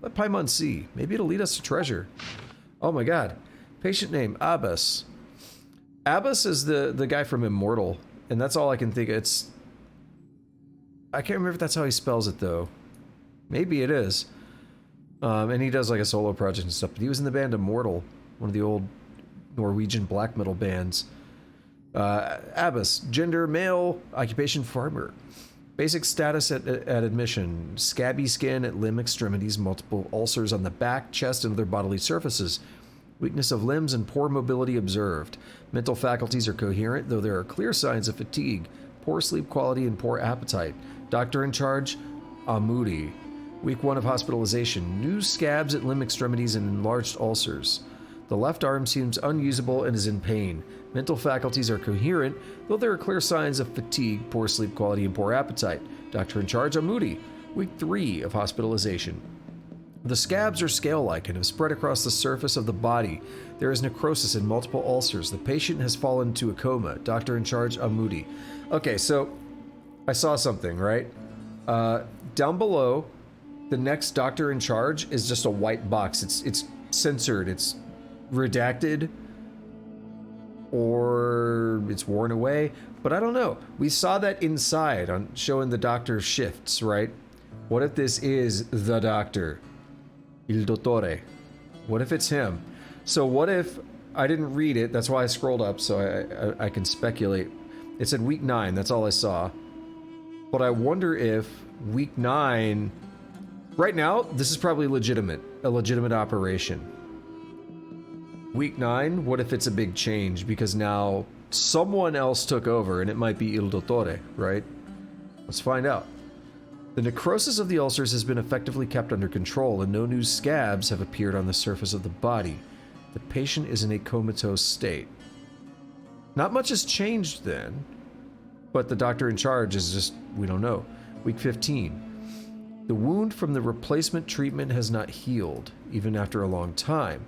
Let Paimon see. Maybe it'll lead us to treasure. Oh my god. Patient name, Abbas. Abbas is the guy from Immortal, and that's all I can think of. I can't remember if that's how he spells it, though. Maybe it is. And he does like a solo project and stuff, but he was in the band Immortal, one of the old Norwegian black metal bands. Abbas, gender, male, occupation, farmer. Basic status at admission, scabby skin at limb extremities, multiple ulcers on the back, chest, and other bodily surfaces. Weakness of limbs and poor mobility observed. Mental faculties are coherent, though there are clear signs of fatigue, poor sleep quality, and poor appetite. Doctor in charge, Amudi. Week 1 of hospitalization. New scabs at limb extremities and enlarged ulcers. The left arm seems unusable and is in pain. Mental faculties are coherent, though there are clear signs of fatigue, poor sleep quality, and poor appetite. Doctor in charge, Amudi. Week 3 of hospitalization. The scabs are scale-like and have spread across the surface of the body. There is necrosis and multiple ulcers. The patient has fallen into a coma. Doctor in charge, Amudi. Okay, so I saw something, right? Down below, the next doctor in charge is just a white box. It's censored. It's redacted. or it's worn away, but I don't know. We saw that inside on showing the doctor's shifts, right? What if this is the doctor? Il Dottore. What if it's him? So what if, I didn't read it, that's why I scrolled up so I can speculate. It said week 9, that's all I saw. But I wonder if week 9, right now, this is probably a legitimate operation. Week 9, what if it's a big change? Because now someone else took over and it might be Il Dottore, right? Let's find out. The necrosis of the ulcers has been effectively kept under control and no new scabs have appeared on the surface of the body. The patient is in a comatose state. Not much has changed then, but the doctor in charge is just, we don't know. Week 15. The wound from the replacement treatment has not healed, even after a long time.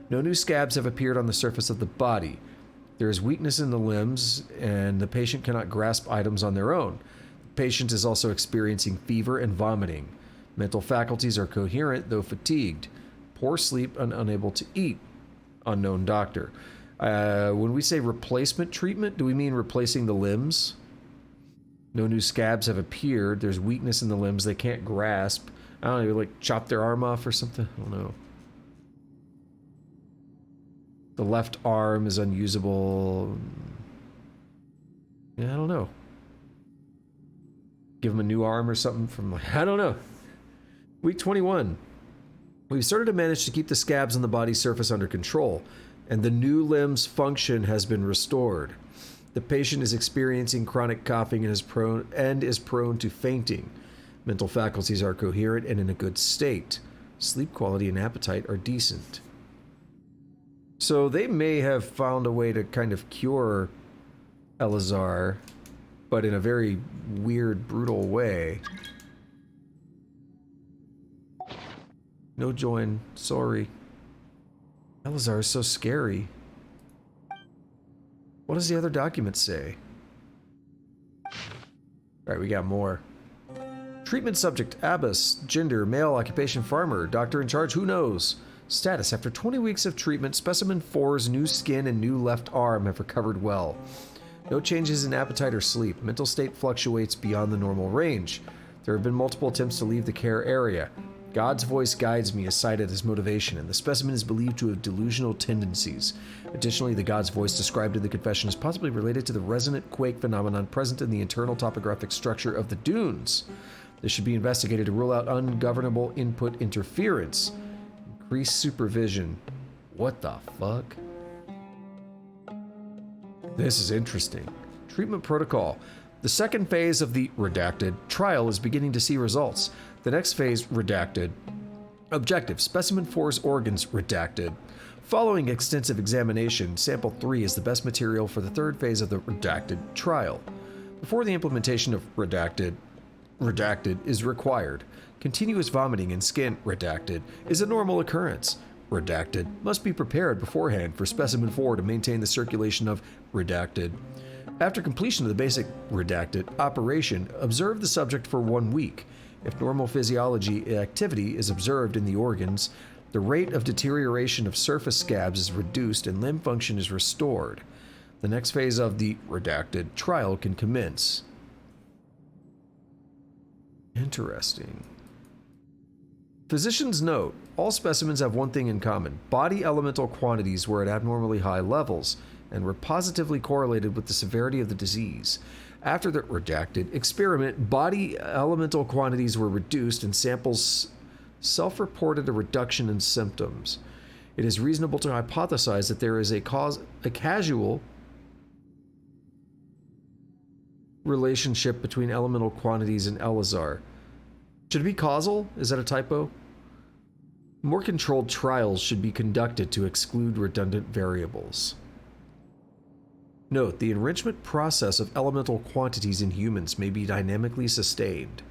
No new scabs have appeared on the surface of the body. There is weakness in the limbs, and the patient cannot grasp items on their own. The patient is also experiencing fever and vomiting. Mental faculties are coherent, though fatigued. Poor sleep and unable to eat. Unknown doctor. When we say replacement treatment, do we mean replacing the limbs? No new scabs have appeared. There's weakness in the limbs they can't grasp. I don't know, like chop their arm off or something? I don't know. The left arm is unusable. Yeah, I don't know. Give him a new arm or something from, like, I don't know. Week 21. We've started to manage to keep the scabs on the body's surface under control, and the new limb's function has been restored. The patient is experiencing chronic coughing and is prone to fainting. Mental faculties are coherent and in a good state. Sleep quality and appetite are decent. So they may have found a way to kind of cure Elazar, but in a very weird, brutal way. No join. Sorry. Elazar is so scary. What does the other document say? Alright, we got more. Treatment subject, Abbas. Gender, male, occupation, farmer. Doctor in charge, who knows? Status, after 20 weeks of treatment, Specimen 4's new skin and new left arm have recovered well. No changes in appetite or sleep. Mental state fluctuates beyond the normal range. There have been multiple attempts to leave the care area. God's voice guides me is cited as motivation, and the specimen is believed to have delusional tendencies. Additionally, the God's voice described in the confession is possibly related to the resonant quake phenomenon present in the internal topographic structure of the dunes. This should be investigated to rule out ungovernable input interference. Increase supervision. What the fuck? This is interesting. Treatment protocol. The second phase of the redacted trial is beginning to see results. The next phase, redacted. Objective, Specimen 4's organs redacted. Following extensive examination, Sample 3 is the best material for the third phase of the redacted trial. Before the implementation of redacted is required. Continuous vomiting and skin redacted is a normal occurrence. Redacted must be prepared beforehand for Specimen 4 to maintain the circulation of redacted. After completion of the basic redacted operation, observe the subject for 1 week. If normal physiology activity is observed in the organs, the rate of deterioration of surface scabs is reduced and limb function is restored. The next phase of the redacted trial can commence. Interesting. Physician's note, all specimens have one thing in common. Body elemental quantities were at abnormally high levels and were positively correlated with the severity of the disease. After the redacted experiment, body elemental quantities were reduced and samples self-reported a reduction in symptoms. It is reasonable to hypothesize that there is a causal relationship between elemental quantities and Elazar. Should it be causal? Is that a typo? More controlled trials should be conducted to exclude redundant variables. Note, the enrichment process of elemental quantities in humans may be dynamically sustained.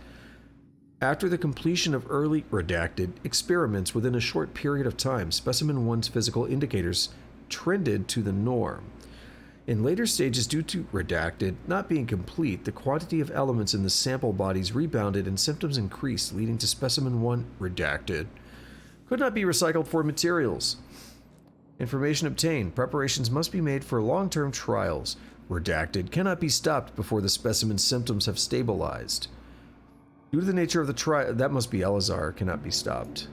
After the completion of early redacted experiments within a short period of time, Specimen 1's physical indicators trended to the norm. In later stages, due to redacted not being complete, the quantity of elements in the sample bodies rebounded and symptoms increased, leading to Specimen 1 redacted. Could not be recycled for materials. Information obtained. Preparations must be made for long-term trials. Redacted. Cannot be stopped before the specimen's symptoms have stabilized. Due to the nature of the trial... That must be Elazar. Cannot be stopped.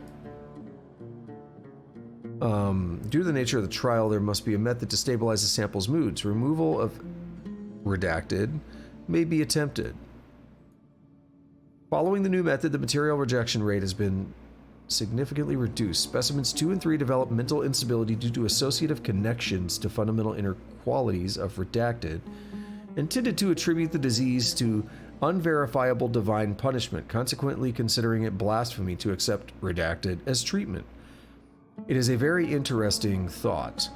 Due to the nature of the trial, there must be a method to stabilize the sample's moods. Removal of redacted may be attempted. Following the new method, the material rejection rate has been significantly reduced. Specimens 2 and 3 develop mental instability due to associative connections to fundamental inner qualities of redacted, intended to attribute the disease to unverifiable divine punishment, consequently considering it blasphemy to accept redacted as treatment. It is a very interesting thought.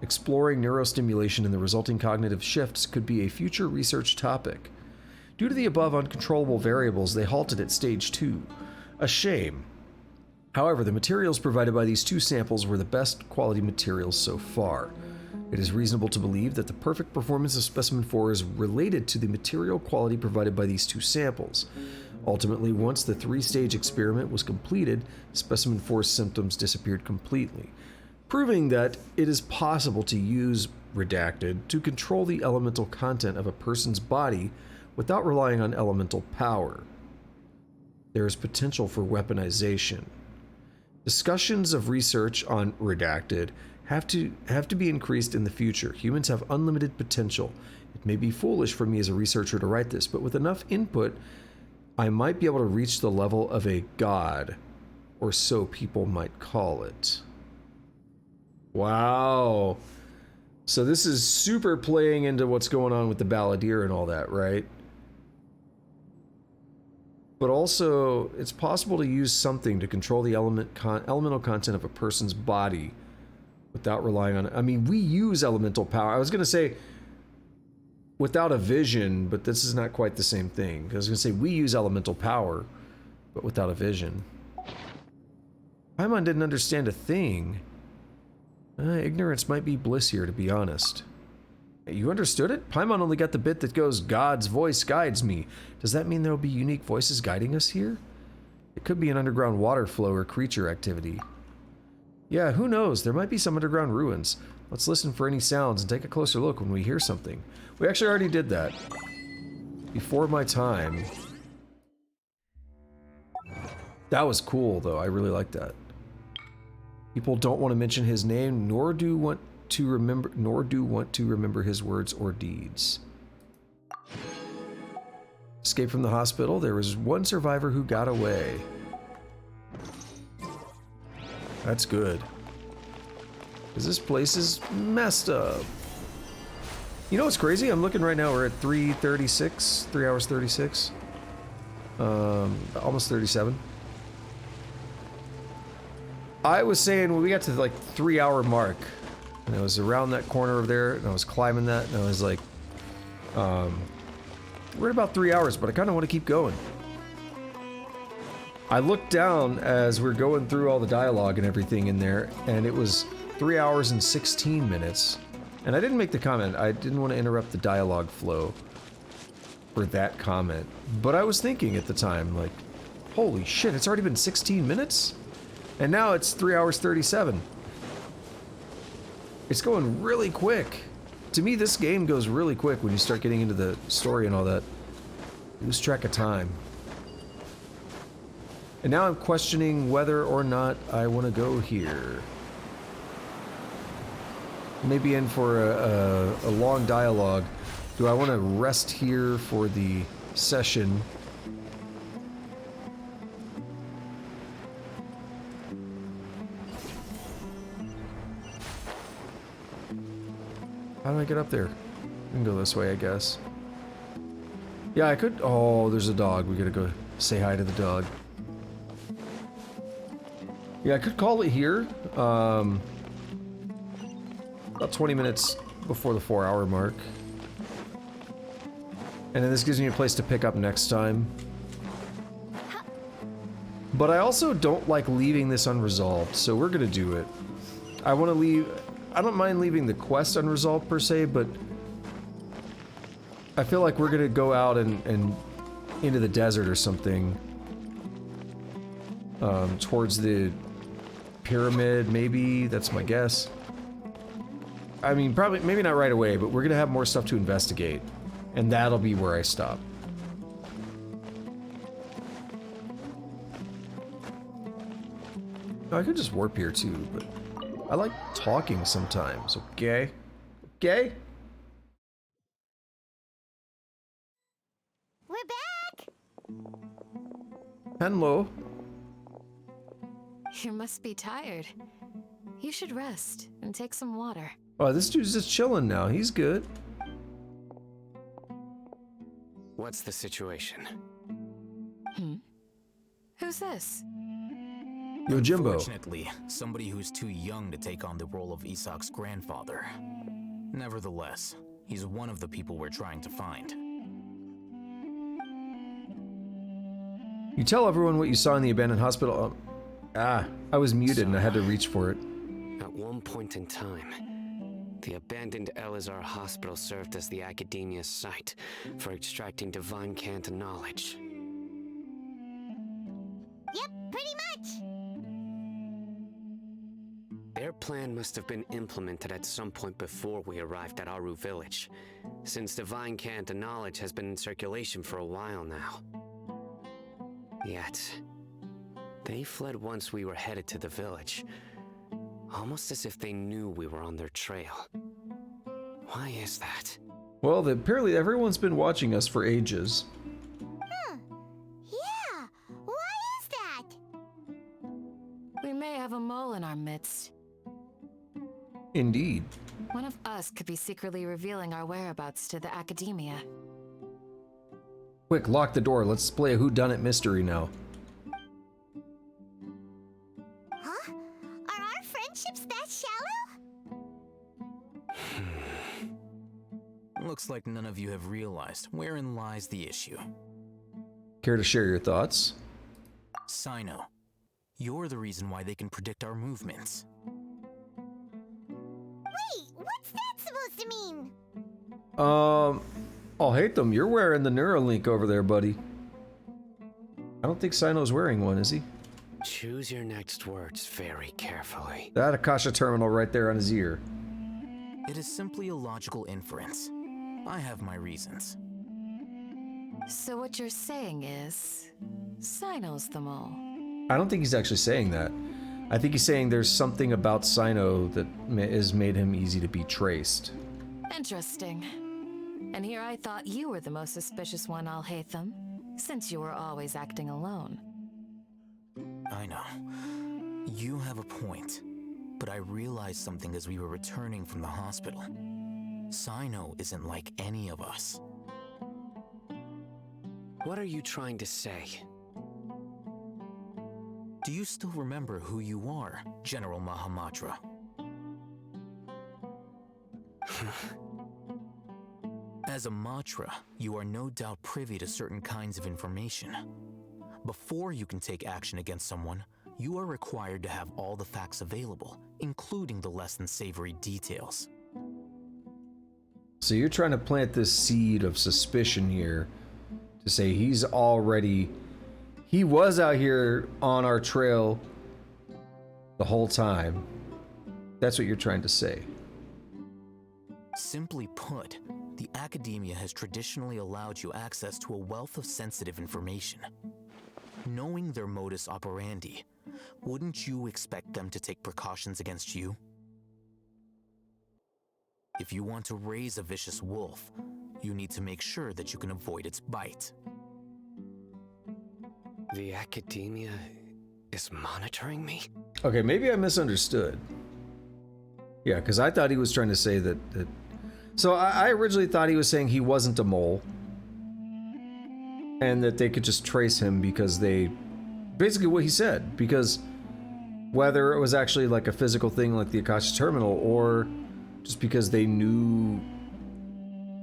Exploring neurostimulation and the resulting cognitive shifts could be a future research topic. Due to the above uncontrollable variables, they halted at stage 2. A shame. However, the materials provided by these 2 samples were the best quality materials so far. It is reasonable to believe that the perfect performance of Specimen 4 is related to the material quality provided by these 2 samples. Ultimately, once the 3-stage experiment was completed, Specimen 4's symptoms disappeared completely, proving that it is possible to use redacted to control the elemental content of a person's body without relying on elemental power. There is potential for weaponization. Discussions of research on redacted have to be increased in the future. Humans have unlimited potential. It may be foolish for me as a researcher to write this, but with enough input, I might be able to reach the level of a god, or so people might call it. Wow. So this is super playing into what's going on with the Balladeer and all that, right? But also, it's possible to use something to control the elemental content of a person's body without relying on it. I mean, we use elemental power. I was going to say without a vision, but this is not quite the same thing. I was going to say we use elemental power, but without a vision. Paimon didn't understand a thing. Ignorance might be bliss here, to be honest. You understood it? Paimon only got the bit that goes, God's voice guides me. Does that mean there will be unique voices guiding us here? It could be an underground water flow or creature activity. Yeah, who knows? There might be some underground ruins. Let's listen for any sounds and take a closer look when we hear something. We actually already did that. Before my time. That was cool, though. I really like that. People don't want to mention his name, nor do want to remember his words or deeds. Escape from the hospital. There was one survivor who got away. That's good. Because this place is messed up. You know what's crazy? I'm looking right now, we're at 3:36, 3 hours 36. Almost 37. I was saying when we got to like 3 hour mark, and I was around that corner over there, and I was climbing that, and I was like, we're at about 3 hours, but I kind of want to keep going. I looked down as we're going through all the dialogue and everything in there, and it was 3 hours and 16 minutes. And I didn't make the comment. I didn't want to interrupt the dialogue flow for that comment. But I was thinking at the time, like, holy shit, it's already been 16 minutes? And now it's 3 hours 37. It's going really quick. To me, this game goes really quick when you start getting into the story and all that. Lose track of time. And now I'm questioning whether or not I want to go here. Maybe in for a long dialogue. Do I want to rest here for the session? How do I get up there? I can go this way, I guess. Yeah, I could... Oh, there's a dog. We gotta go say hi to the dog. Yeah, I could call it here. About 20 minutes before the 4 hour mark. And then this gives me a place to pick up next time. But I also don't like leaving this unresolved, so we're gonna do it. I want to leave... I don't mind leaving the quest unresolved per se, but I feel like we're gonna go out and into the desert or something. Towards the pyramid, maybe. That's my guess. I mean, probably, maybe not right away, but we're gonna have more stuff to investigate. And that'll be where I stop. I could just warp here too, but I like talking sometimes, okay? Okay? We're back! Hello. You must be tired. You should rest and take some water. Oh, this dude's just chilling now. He's good. What's the situation? Who's this? Yo, Jimbo. Unfortunately, somebody who's too young to take on the role of Isak's grandfather. Nevertheless, he's one of the people we're trying to find. You tell everyone what you saw in the abandoned hospital. I was muted and I had to reach for it. At one point in time, the abandoned Elazar hospital served as the academia's site for extracting divine cant knowledge. Yep, pretty much! Their plan must have been implemented at some point before we arrived at Aru village, since divine cant knowledge has been in circulation for a while now. Yet, they fled once we were headed to the village, almost as if they knew we were on their trail. Why is that? Well, apparently everyone's been watching us for ages. Yeah, why is that? We may have a mole in our midst. Indeed. One of us could be secretly revealing our whereabouts to the academia. Quick, lock the door. Let's play a whodunit mystery now. Huh? Are our friendships that shallow? Looks like none of you have realized wherein lies the issue. Care to share your thoughts? Sino, you're the reason why they can predict our movements. Wait, what's that supposed to mean? I'll hate them. You're wearing the Neuralink over there, buddy. I don't think Sino's wearing one, is he? Choose your next words very carefully. That Akasha terminal right there on his ear. It is simply a logical inference. I have my reasons. So what you're saying is, Sino's the mole. I don't think he's actually saying that. I think he's saying there's something about Sino that has made him easy to be traced. Interesting. And here I thought you were the most suspicious one, Alhaitham, since you were always acting alone. I know. You have a point. But I realized something as we were returning from the hospital. Sino isn't like any of us. What are you trying to say? Do you still remember who you are, General Mahamatra? As a Matra, you are no doubt privy to certain kinds of information. Before you can take action against someone, you are required to have all the facts available, including the less than savory details. So you're trying to plant this seed of suspicion here to say he was out here on our trail the whole time. That's what you're trying to say. Simply put, the academia has traditionally allowed you access to a wealth of sensitive information. Knowing their modus operandi, wouldn't you expect them to take precautions against you? If you want to raise a vicious wolf, you need to make sure that you can avoid its bite. The academia is monitoring me? Okay, maybe I misunderstood. Yeah, because I thought he was trying to say that... So I originally thought he was saying he wasn't a mole. And that they could just trace him because they... Basically what he said. Because whether it was actually like a physical thing like the Akasha Terminal, or just because they knew...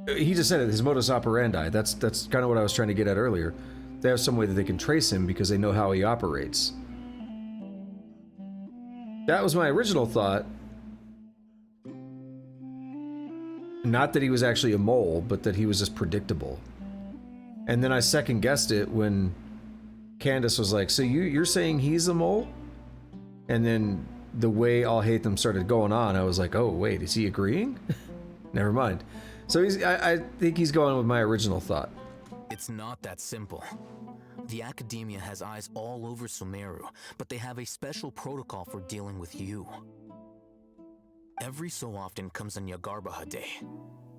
He just said it, his modus operandi. That's kind of what I was trying to get at earlier. They have some way that they can trace him because they know how he operates. That was my original thought. Not that he was actually a mole, but that he was just predictable. And then I second guessed it when Candace was like, so you're saying he's a mole? And then the way I'll Hate Them started going on, I was like, oh wait, is he agreeing? Never mind. So I think he's going with my original thought. It's not that simple. The Academia has eyes all over Sumeru, but they have a special protocol for dealing with you. Every so often comes a Nyagarbaha Day.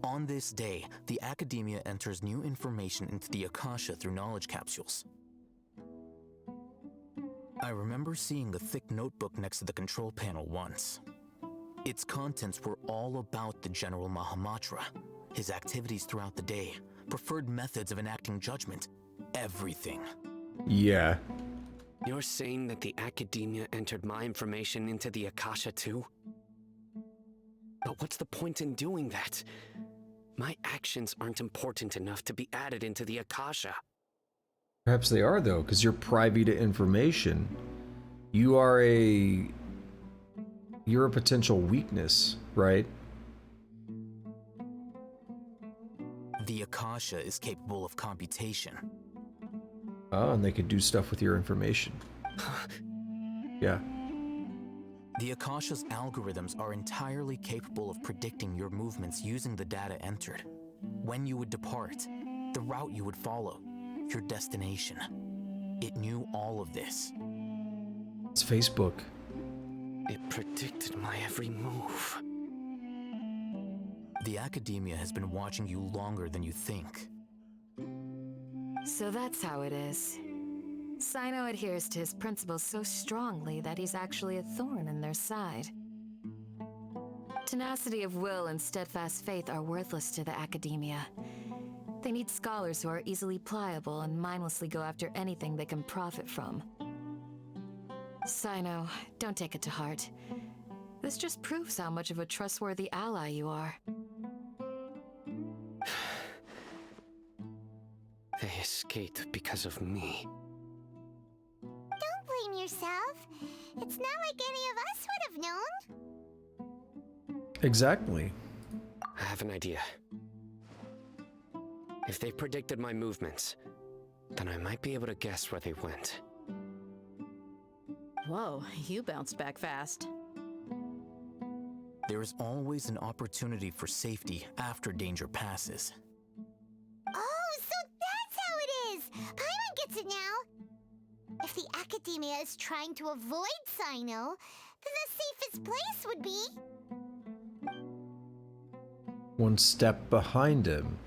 On this day, the Academia enters new information into the Akasha through knowledge capsules. I remember seeing a thick notebook next to the control panel once. Its contents were all about the General Mahamatra, his activities throughout the day, preferred methods of enacting judgment, everything. Yeah. You're saying that the Academia entered my information into the Akasha too? But what's the point in doing that? My actions aren't important enough to be added into the Akasha. Perhaps they are, though, because you're privy to information. You're a potential weakness, right? The Akasha is capable of computation. Oh, and they could do stuff with your information. Yeah. The Akasha's algorithms are entirely capable of predicting your movements using the data entered. When you would depart, the route you would follow, your destination. It knew all of this. It's Facebook. It predicted my every move. The Academia has been watching you longer than you think. So that's how it is. Sino adheres to his principles so strongly that he's actually a thorn in their side. Tenacity of will and steadfast faith are worthless to the Academia. They need scholars who are easily pliable and mindlessly go after anything they can profit from. Sino, don't take it to heart. This just proves how much of a trustworthy ally you are. They escaped because of me. Don't blame yourself. It's not like any of us would have known. Exactly. I have an idea. If they predicted my movements, then I might be able to guess where they went. Whoa, you bounced back fast. There is always an opportunity for safety after danger passes. Oh, so that's how it is! Paimon gets it now! If the Academia is trying to avoid Sino, then the safest place would be... One step behind him.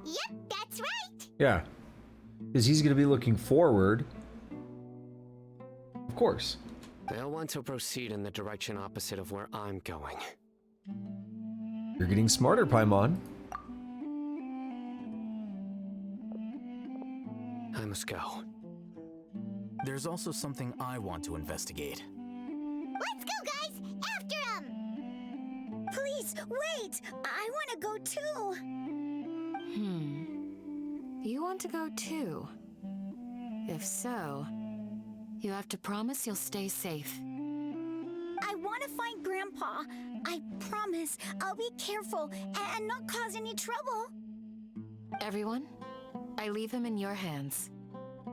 Yep, that's right! Yeah. Because he's going to be looking forward. Of course. They'll want to proceed in the direction opposite of where I'm going. You're getting smarter, Paimon. I must go. There's also something I want to investigate. Let's go, guys! After him! Please, wait! I want to go too! You want to go too? If so, you have to promise you'll stay safe. I want to find Grandpa. I promise I'll be careful and not cause any trouble. Everyone, I leave him in your hands.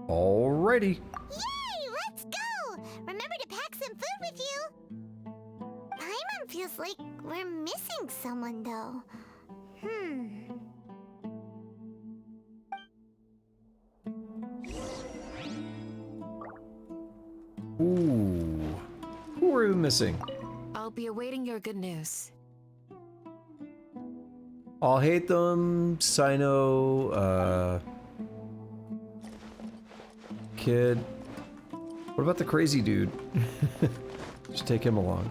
Alrighty. Yay! Let's go! Remember to pack some food with you! Paimon feels like we're missing someone, though. Ooh. Who are we missing? I'll be awaiting your good news. I'll Hate Them, Sino, Kid. What about the crazy dude? Just take him along.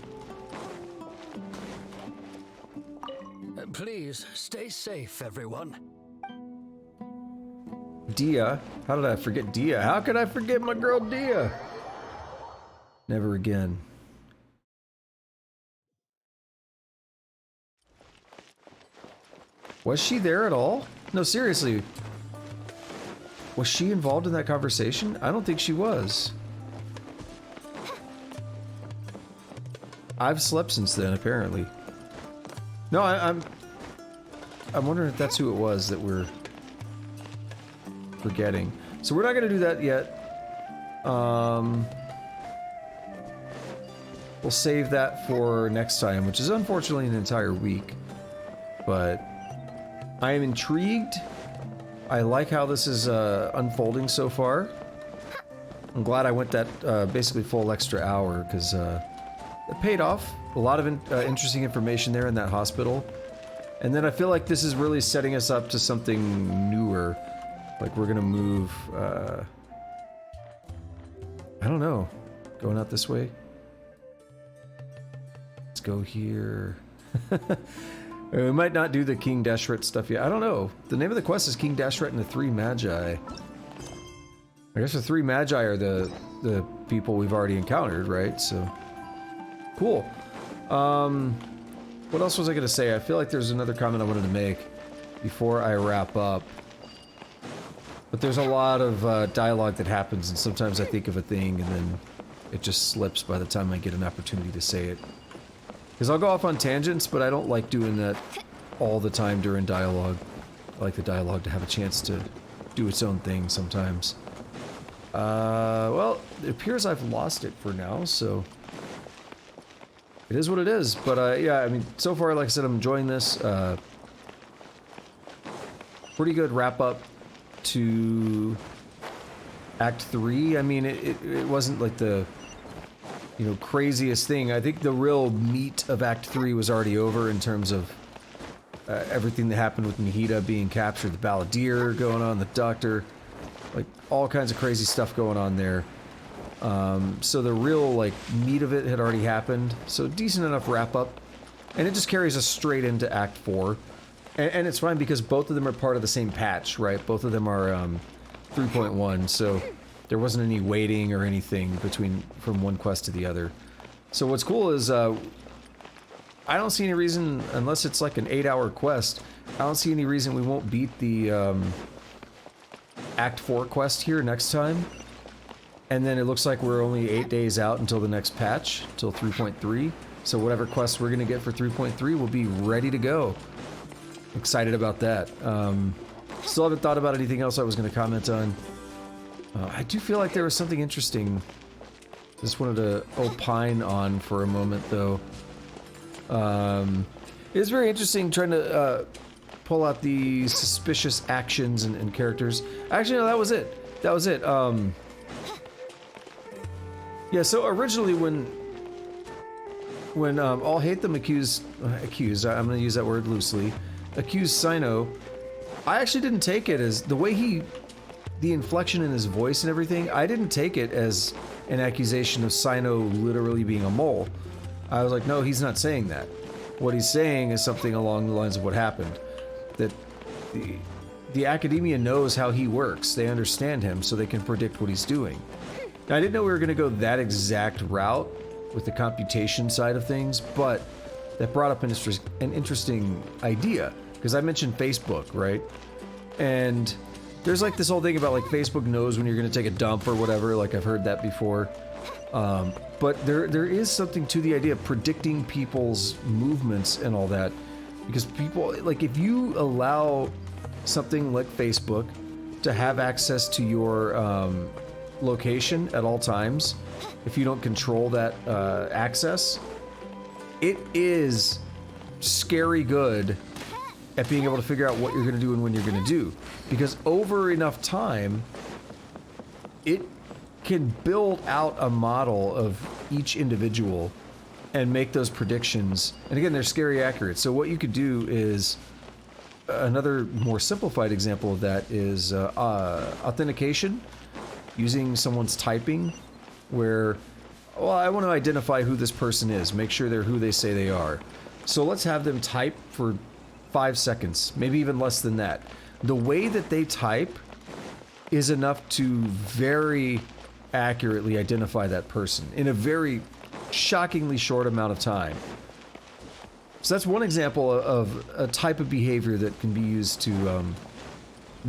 Please, stay safe, everyone. Dia. How did I forget Dia? How could I forget my girl Dia? Never again. Was she there at all? No, seriously. Was she involved in that conversation? I don't think she was. I've slept since then, apparently. No, I'm wondering if that's who it was that we're forgetting. So we're not gonna do that yet. we'll save that for next time, which is unfortunately an entire week. But I am intrigued. I like how this is unfolding so far. I'm glad I went that basically full extra hour, because it paid off. A lot of interesting information there in that hospital. And then I feel like this is really setting us up to something newer. Like we're gonna move, I don't know, going out this way? Let's go here. We might not do the King Deshret stuff yet. I don't know. The name of the quest is King Deshret and the Three Magi. I guess the Three Magi are the people we've already encountered, right? So, cool. What else was I gonna say? I feel like there's another comment I wanted to make before I wrap up. But there's a lot of dialogue that happens, and sometimes I think of a thing and then it just slips by the time I get an opportunity to say it. Because I'll go off on tangents, but I don't like doing that all the time during dialogue. I like the dialogue to have a chance to do its own thing sometimes. Well, it appears I've lost it for now, so it is what it is. But yeah, I mean, so far, like I said, I'm enjoying this. Pretty good wrap up to Act 3. I mean, it wasn't like the, you know, craziest thing. I think the real meat of Act 3 was already over in terms of everything that happened with Nahida being captured, the Balladeer going on, the Doctor, like all kinds of crazy stuff going on there. So the real, like, meat of it had already happened. So decent enough wrap up. And it just carries us straight into Act 4. And it's fine because both of them are part of the same patch, right? Both of them are 3.1, so there wasn't any waiting or anything from one quest to the other. So what's cool is I don't see any reason, unless it's like an 8-hour quest, I don't see any reason we won't beat the Act 4 quest here next time. And then it looks like we're only 8 days out until the next patch, till 3.3. So whatever quests we're going to get for 3.3 will be ready to go. Excited about that. Still haven't thought about anything else I was going to comment on. I do feel like there was something interesting. Just wanted to opine on for a moment, though. It's very interesting trying to pull out the suspicious actions and characters. Actually, no, that was it. That was it. Yeah, so originally when All Hate Them accused, I'm going to use that word loosely, accused Sino, I actually didn't take it as the way the inflection in his voice and everything, I didn't take it as an accusation of Sino literally being a mole. I was like, no, he's not saying that. What he's saying is something along the lines of what happened. That the academia knows how he works. They understand him, so they can predict what he's doing. Now, I didn't know we were going to go that exact route with the computation side of things, but that brought up an interesting idea. Because I mentioned Facebook, right? And there's like this whole thing about like Facebook knows when you're going to take a dump or whatever. Like I've heard that before. But there is something to the idea of predicting people's movements and all that. Because people, like if you allow something like Facebook to have access to your location at all times, if you don't control that access, it is scary good at being able to figure out what you're going to do and when you're going to do. Because over enough time, it can build out a model of each individual and make those predictions. And again, they're scary accurate. So what you could do is, another more simplified example of that is authentication, using someone's typing, where, well, I want to identify who this person is, make sure they're who they say they are. So let's have them type for 5 seconds, maybe even less than that. The way that they type is enough to very accurately identify that person in a very shockingly short amount of time. So that's one example of a type of behavior that can be used to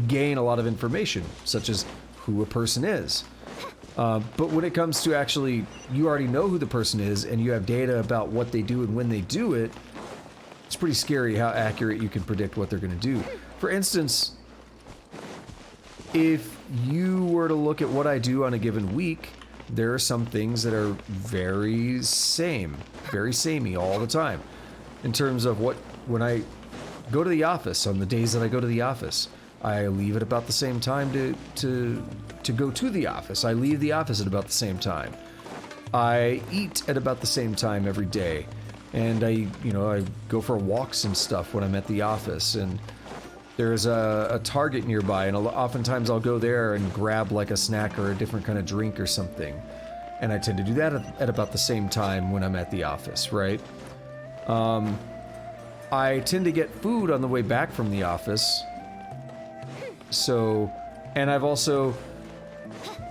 gain a lot of information, such as who a person is. But when it comes to actually, you already know who the person is and you have data about what they do and when they do it, it's pretty scary how accurate you can predict what they're going to do. For instance, if you were to look at what I do on a given week, there are some things that are very samey all the time. In terms of when I go to the office, on the days that I go to the office, I leave at about the same time to go to the office. I leave the office at about the same time. I eat at about the same time every day. And I go for walks and stuff when I'm at the office. And there's a Target nearby, and oftentimes I'll go there and grab like a snack or a different kind of drink or something. And I tend to do that at about the same time when I'm at the office, right? I tend to get food on the way back from the office. So, and I've also,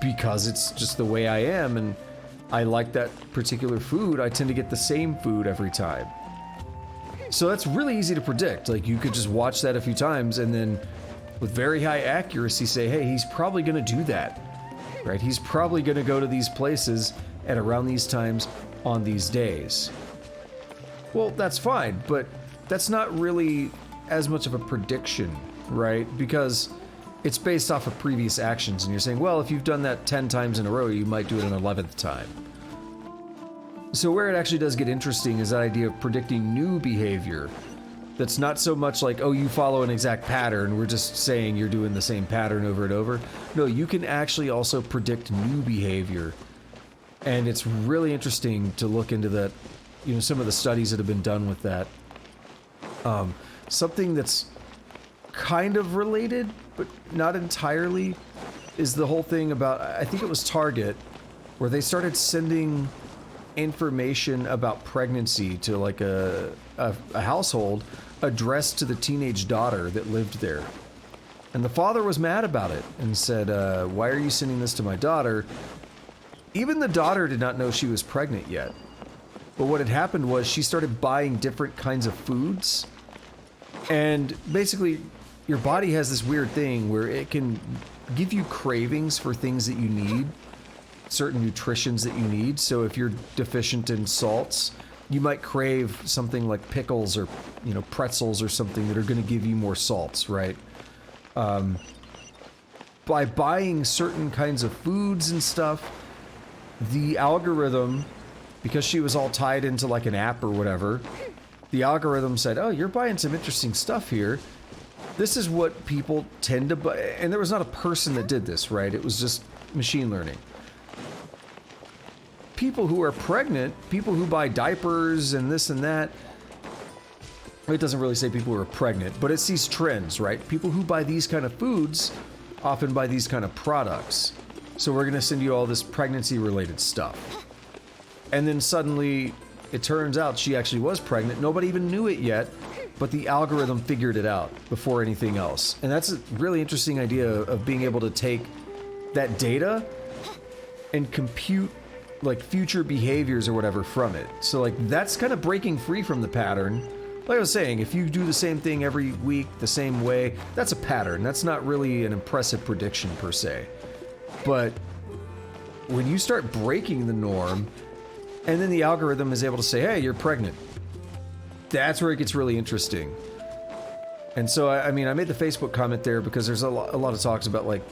because it's just the way I am and I like that particular food, I tend to get the same food every time. So that's really easy to predict. Like, you could just watch that a few times and then with very high accuracy say, hey, he's probably gonna do that, right? He's probably gonna go to these places at around these times on these days. Well, that's fine, but that's not really as much of a prediction, right? Because it's based off of previous actions, and you're saying, well, if you've done that 10 times in a row, you might do it an 11th time. So where it actually does get interesting is that idea of predicting new behavior. That's not so much like, oh, you follow an exact pattern, we're just saying you're doing the same pattern over and over. No, you can actually also predict new behavior. And it's really interesting to look into that, some of the studies that have been done with that. Something that's kind of related, but not entirely, is the whole thing about, I think it was Target, where they started sending information about pregnancy to like a household addressed to the teenage daughter that lived there. And the father was mad about it and said, why are you sending this to my daughter? Even the daughter did not know she was pregnant yet. But what had happened was she started buying different kinds of foods. And basically, your body has this weird thing where it can give you cravings for things that you need, certain nutritions that you need. So if you're deficient in salts, you might crave something like pickles or, pretzels or something that are going to give you more salts, right? By buying certain kinds of foods and stuff, the algorithm, because she was all tied into like an app or whatever, the algorithm said, oh, you're buying some interesting stuff here. This is what people tend to buy. And there was not a person that did this, right? It was just machine learning. People who are pregnant, people who buy diapers and this and that, it doesn't really say people who are pregnant, but it's these trends, right? People who buy these kind of foods often buy these kind of products. So we're gonna send you all this pregnancy-related stuff. And then suddenly, it turns out she actually was pregnant. Nobody even knew it yet, but the algorithm figured it out before anything else. And that's a really interesting idea of being able to take that data and compute like future behaviors or whatever from it. So like that's kind of breaking free from the pattern. Like I was saying, if you do the same thing every week the same way, that's a pattern. That's not really an impressive prediction per se. But when you start breaking the norm, and then the algorithm is able to say, hey, you're pregnant, that's where it gets really interesting. And so, I mean, I made the Facebook comment there because there's a lot of talks about like,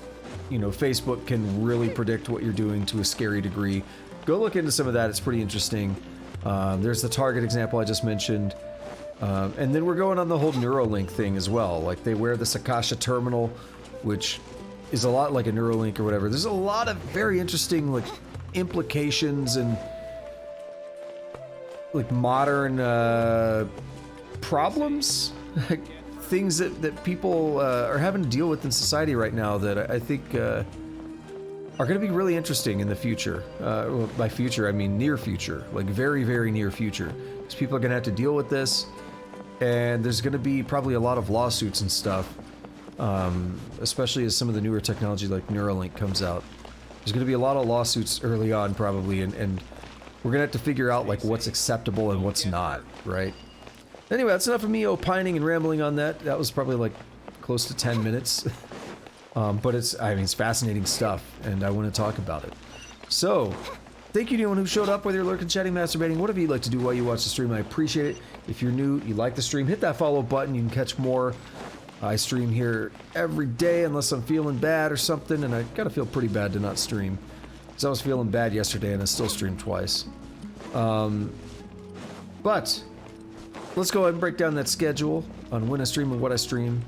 Facebook can really predict what you're doing to a scary degree. Go look into some of that, it's pretty interesting. There's the Target example I just mentioned. And then we're going on the whole Neuralink thing as well. Like they wear the Akasha terminal, which is a lot like a Neuralink or whatever. There's a lot of very interesting like implications and like modern problems, things that people are having to deal with in society right now that I think are going to be really interesting in the future. Well, by future, I mean near future, like very, very near future. Because people are going to have to deal with this, and there's going to be probably a lot of lawsuits and stuff, especially as some of the newer technology like Neuralink comes out. There's going to be a lot of lawsuits early on probably, and we're going to have to figure out like what's acceptable and what's not, right? Anyway, that's enough of me opining and rambling on that. That was probably like close to 10 minutes. But it's fascinating stuff, and I want to talk about it. So, thank you to anyone who showed up, whether you're lurking, chatting, masturbating, whatever you'd like to do while you watch the stream. I appreciate it. If you're new, you like the stream, hit that follow button. You can catch more. I stream here every day unless I'm feeling bad or something, and I gotta feel pretty bad to not stream. Because I was feeling bad yesterday and I still streamed twice. But let's go ahead and break down that schedule on when I stream and what I stream.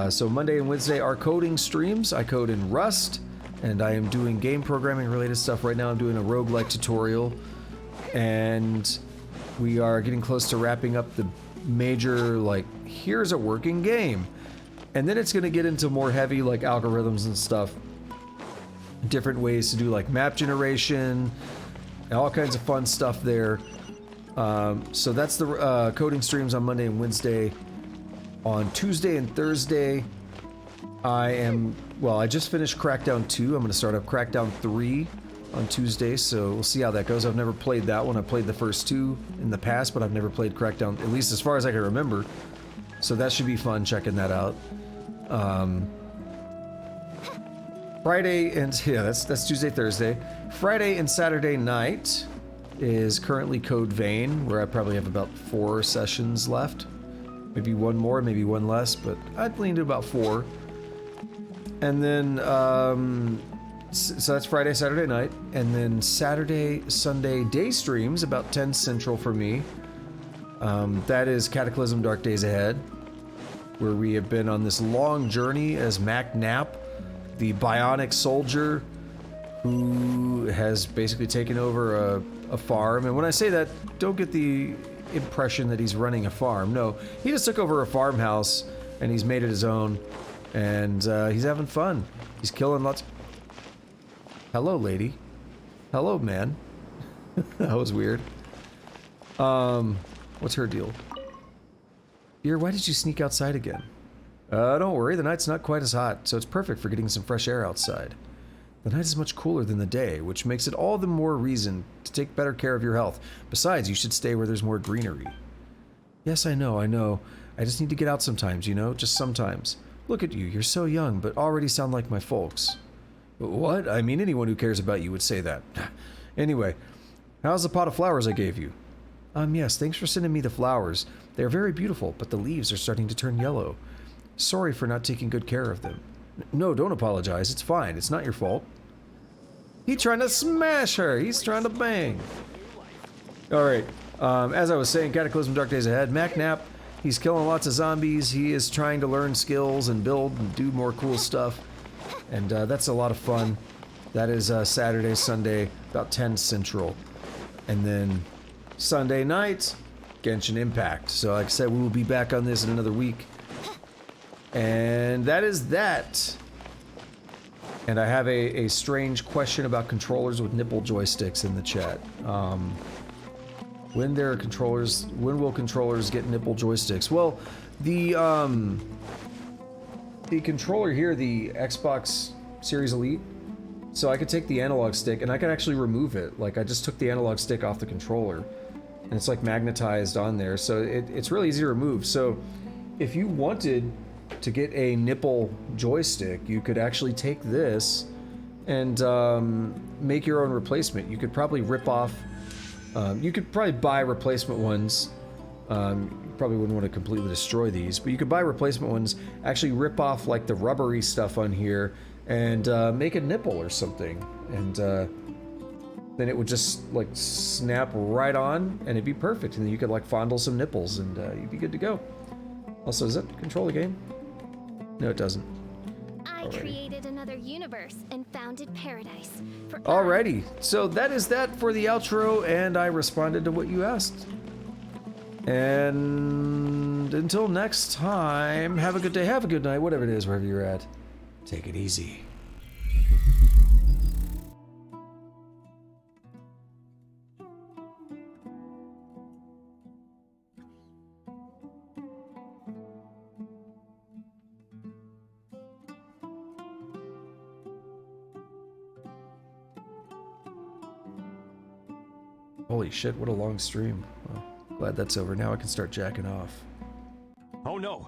So Monday and Wednesday are coding streams. I code in Rust, and I am doing game programming related stuff. Right now I'm doing a roguelike tutorial, and we are getting close to wrapping up the major, like, here's a working game. And then it's going to get into more heavy, like, algorithms and stuff. Different ways to do, like, map generation, and all kinds of fun stuff there. So that's the coding streams on Monday and Wednesday. On Tuesday and Thursday, I just finished Crackdown 2. I'm going to start up Crackdown 3 on Tuesday, so we'll see how that goes. I've never played that one. I played the first two in the past, but I've never played Crackdown, at least as far as I can remember. So that should be fun, checking that out. Friday and, yeah, that's Tuesday, Thursday. Friday and Saturday night is currently Code Vein, where I probably have about 4 sessions left. Maybe one more, maybe one less, but I'd lean to about 4. And then, so that's Friday, Saturday night. And then Saturday, Sunday day streams, about 10 Central for me. That is Cataclysm Dark Days Ahead, where we have been on this long journey as Mac Knapp, the bionic soldier who has basically taken over a farm. And when I say that, don't get the impression that he's running a farm. No, he just took over a farmhouse and he's made it his own, and he's having fun. He's killing lots. Hello, lady. Hello, man. That was weird. What's her deal? Dear, why did you sneak outside again? Don't worry, the night's not quite as hot, so it's perfect for getting some fresh air outside. The night is much cooler than the day, which makes it all the more reason to take better care of your health. Besides, you should stay where there's more greenery. Yes, I know. I just need to get out sometimes, you know? Just sometimes. Look at you, you're so young, but already sound like my folks. What? I mean, anyone who cares about you would say that. Anyway, how's the pot of flowers I gave you? Yes, thanks for sending me the flowers. They are very beautiful, but the leaves are starting to turn yellow. Sorry for not taking good care of them. No, don't apologize. It's fine. It's not your fault. He's trying to smash her. He's trying to bang. Alright. As I was saying, Cataclysm Dark Days Ahead. Mac Knapp, he's killing lots of zombies. He is trying to learn skills and build and do more cool stuff. And that's a lot of fun. That is Saturday, Sunday, about 10 Central. And then Sunday night, Genshin Impact. So like I said, we will be back on this in another week. And that is that. And I have a strange question about controllers with nipple joysticks in the chat. When will controllers get nipple joysticks? Well, the controller here, the Xbox Series Elite, so I could take the analog stick and I could actually remove it. Like, I just took the analog stick off the controller and it's like magnetized on there, so it's really easy to remove. So if you wanted to get a nipple joystick, you could actually take this and make your own replacement. You could probably rip off, you could probably buy replacement ones. You probably wouldn't want to completely destroy these, but you could buy replacement ones, actually rip off like the rubbery stuff on here and make a nipple or something, and then it would just like snap right on and it'd be perfect, and then you could like fondle some nipples and you'd be good to go. Also, does that control the game? No, it doesn't. I created another universe and founded paradise. Alrighty, so that is that for the outro, and I responded to what you asked. And until next time, have a good day, have a good night, whatever it is, wherever you're at. Take it easy. Holy shit, what a long stream. Well, glad that's over. Now I can start jacking off. Oh no!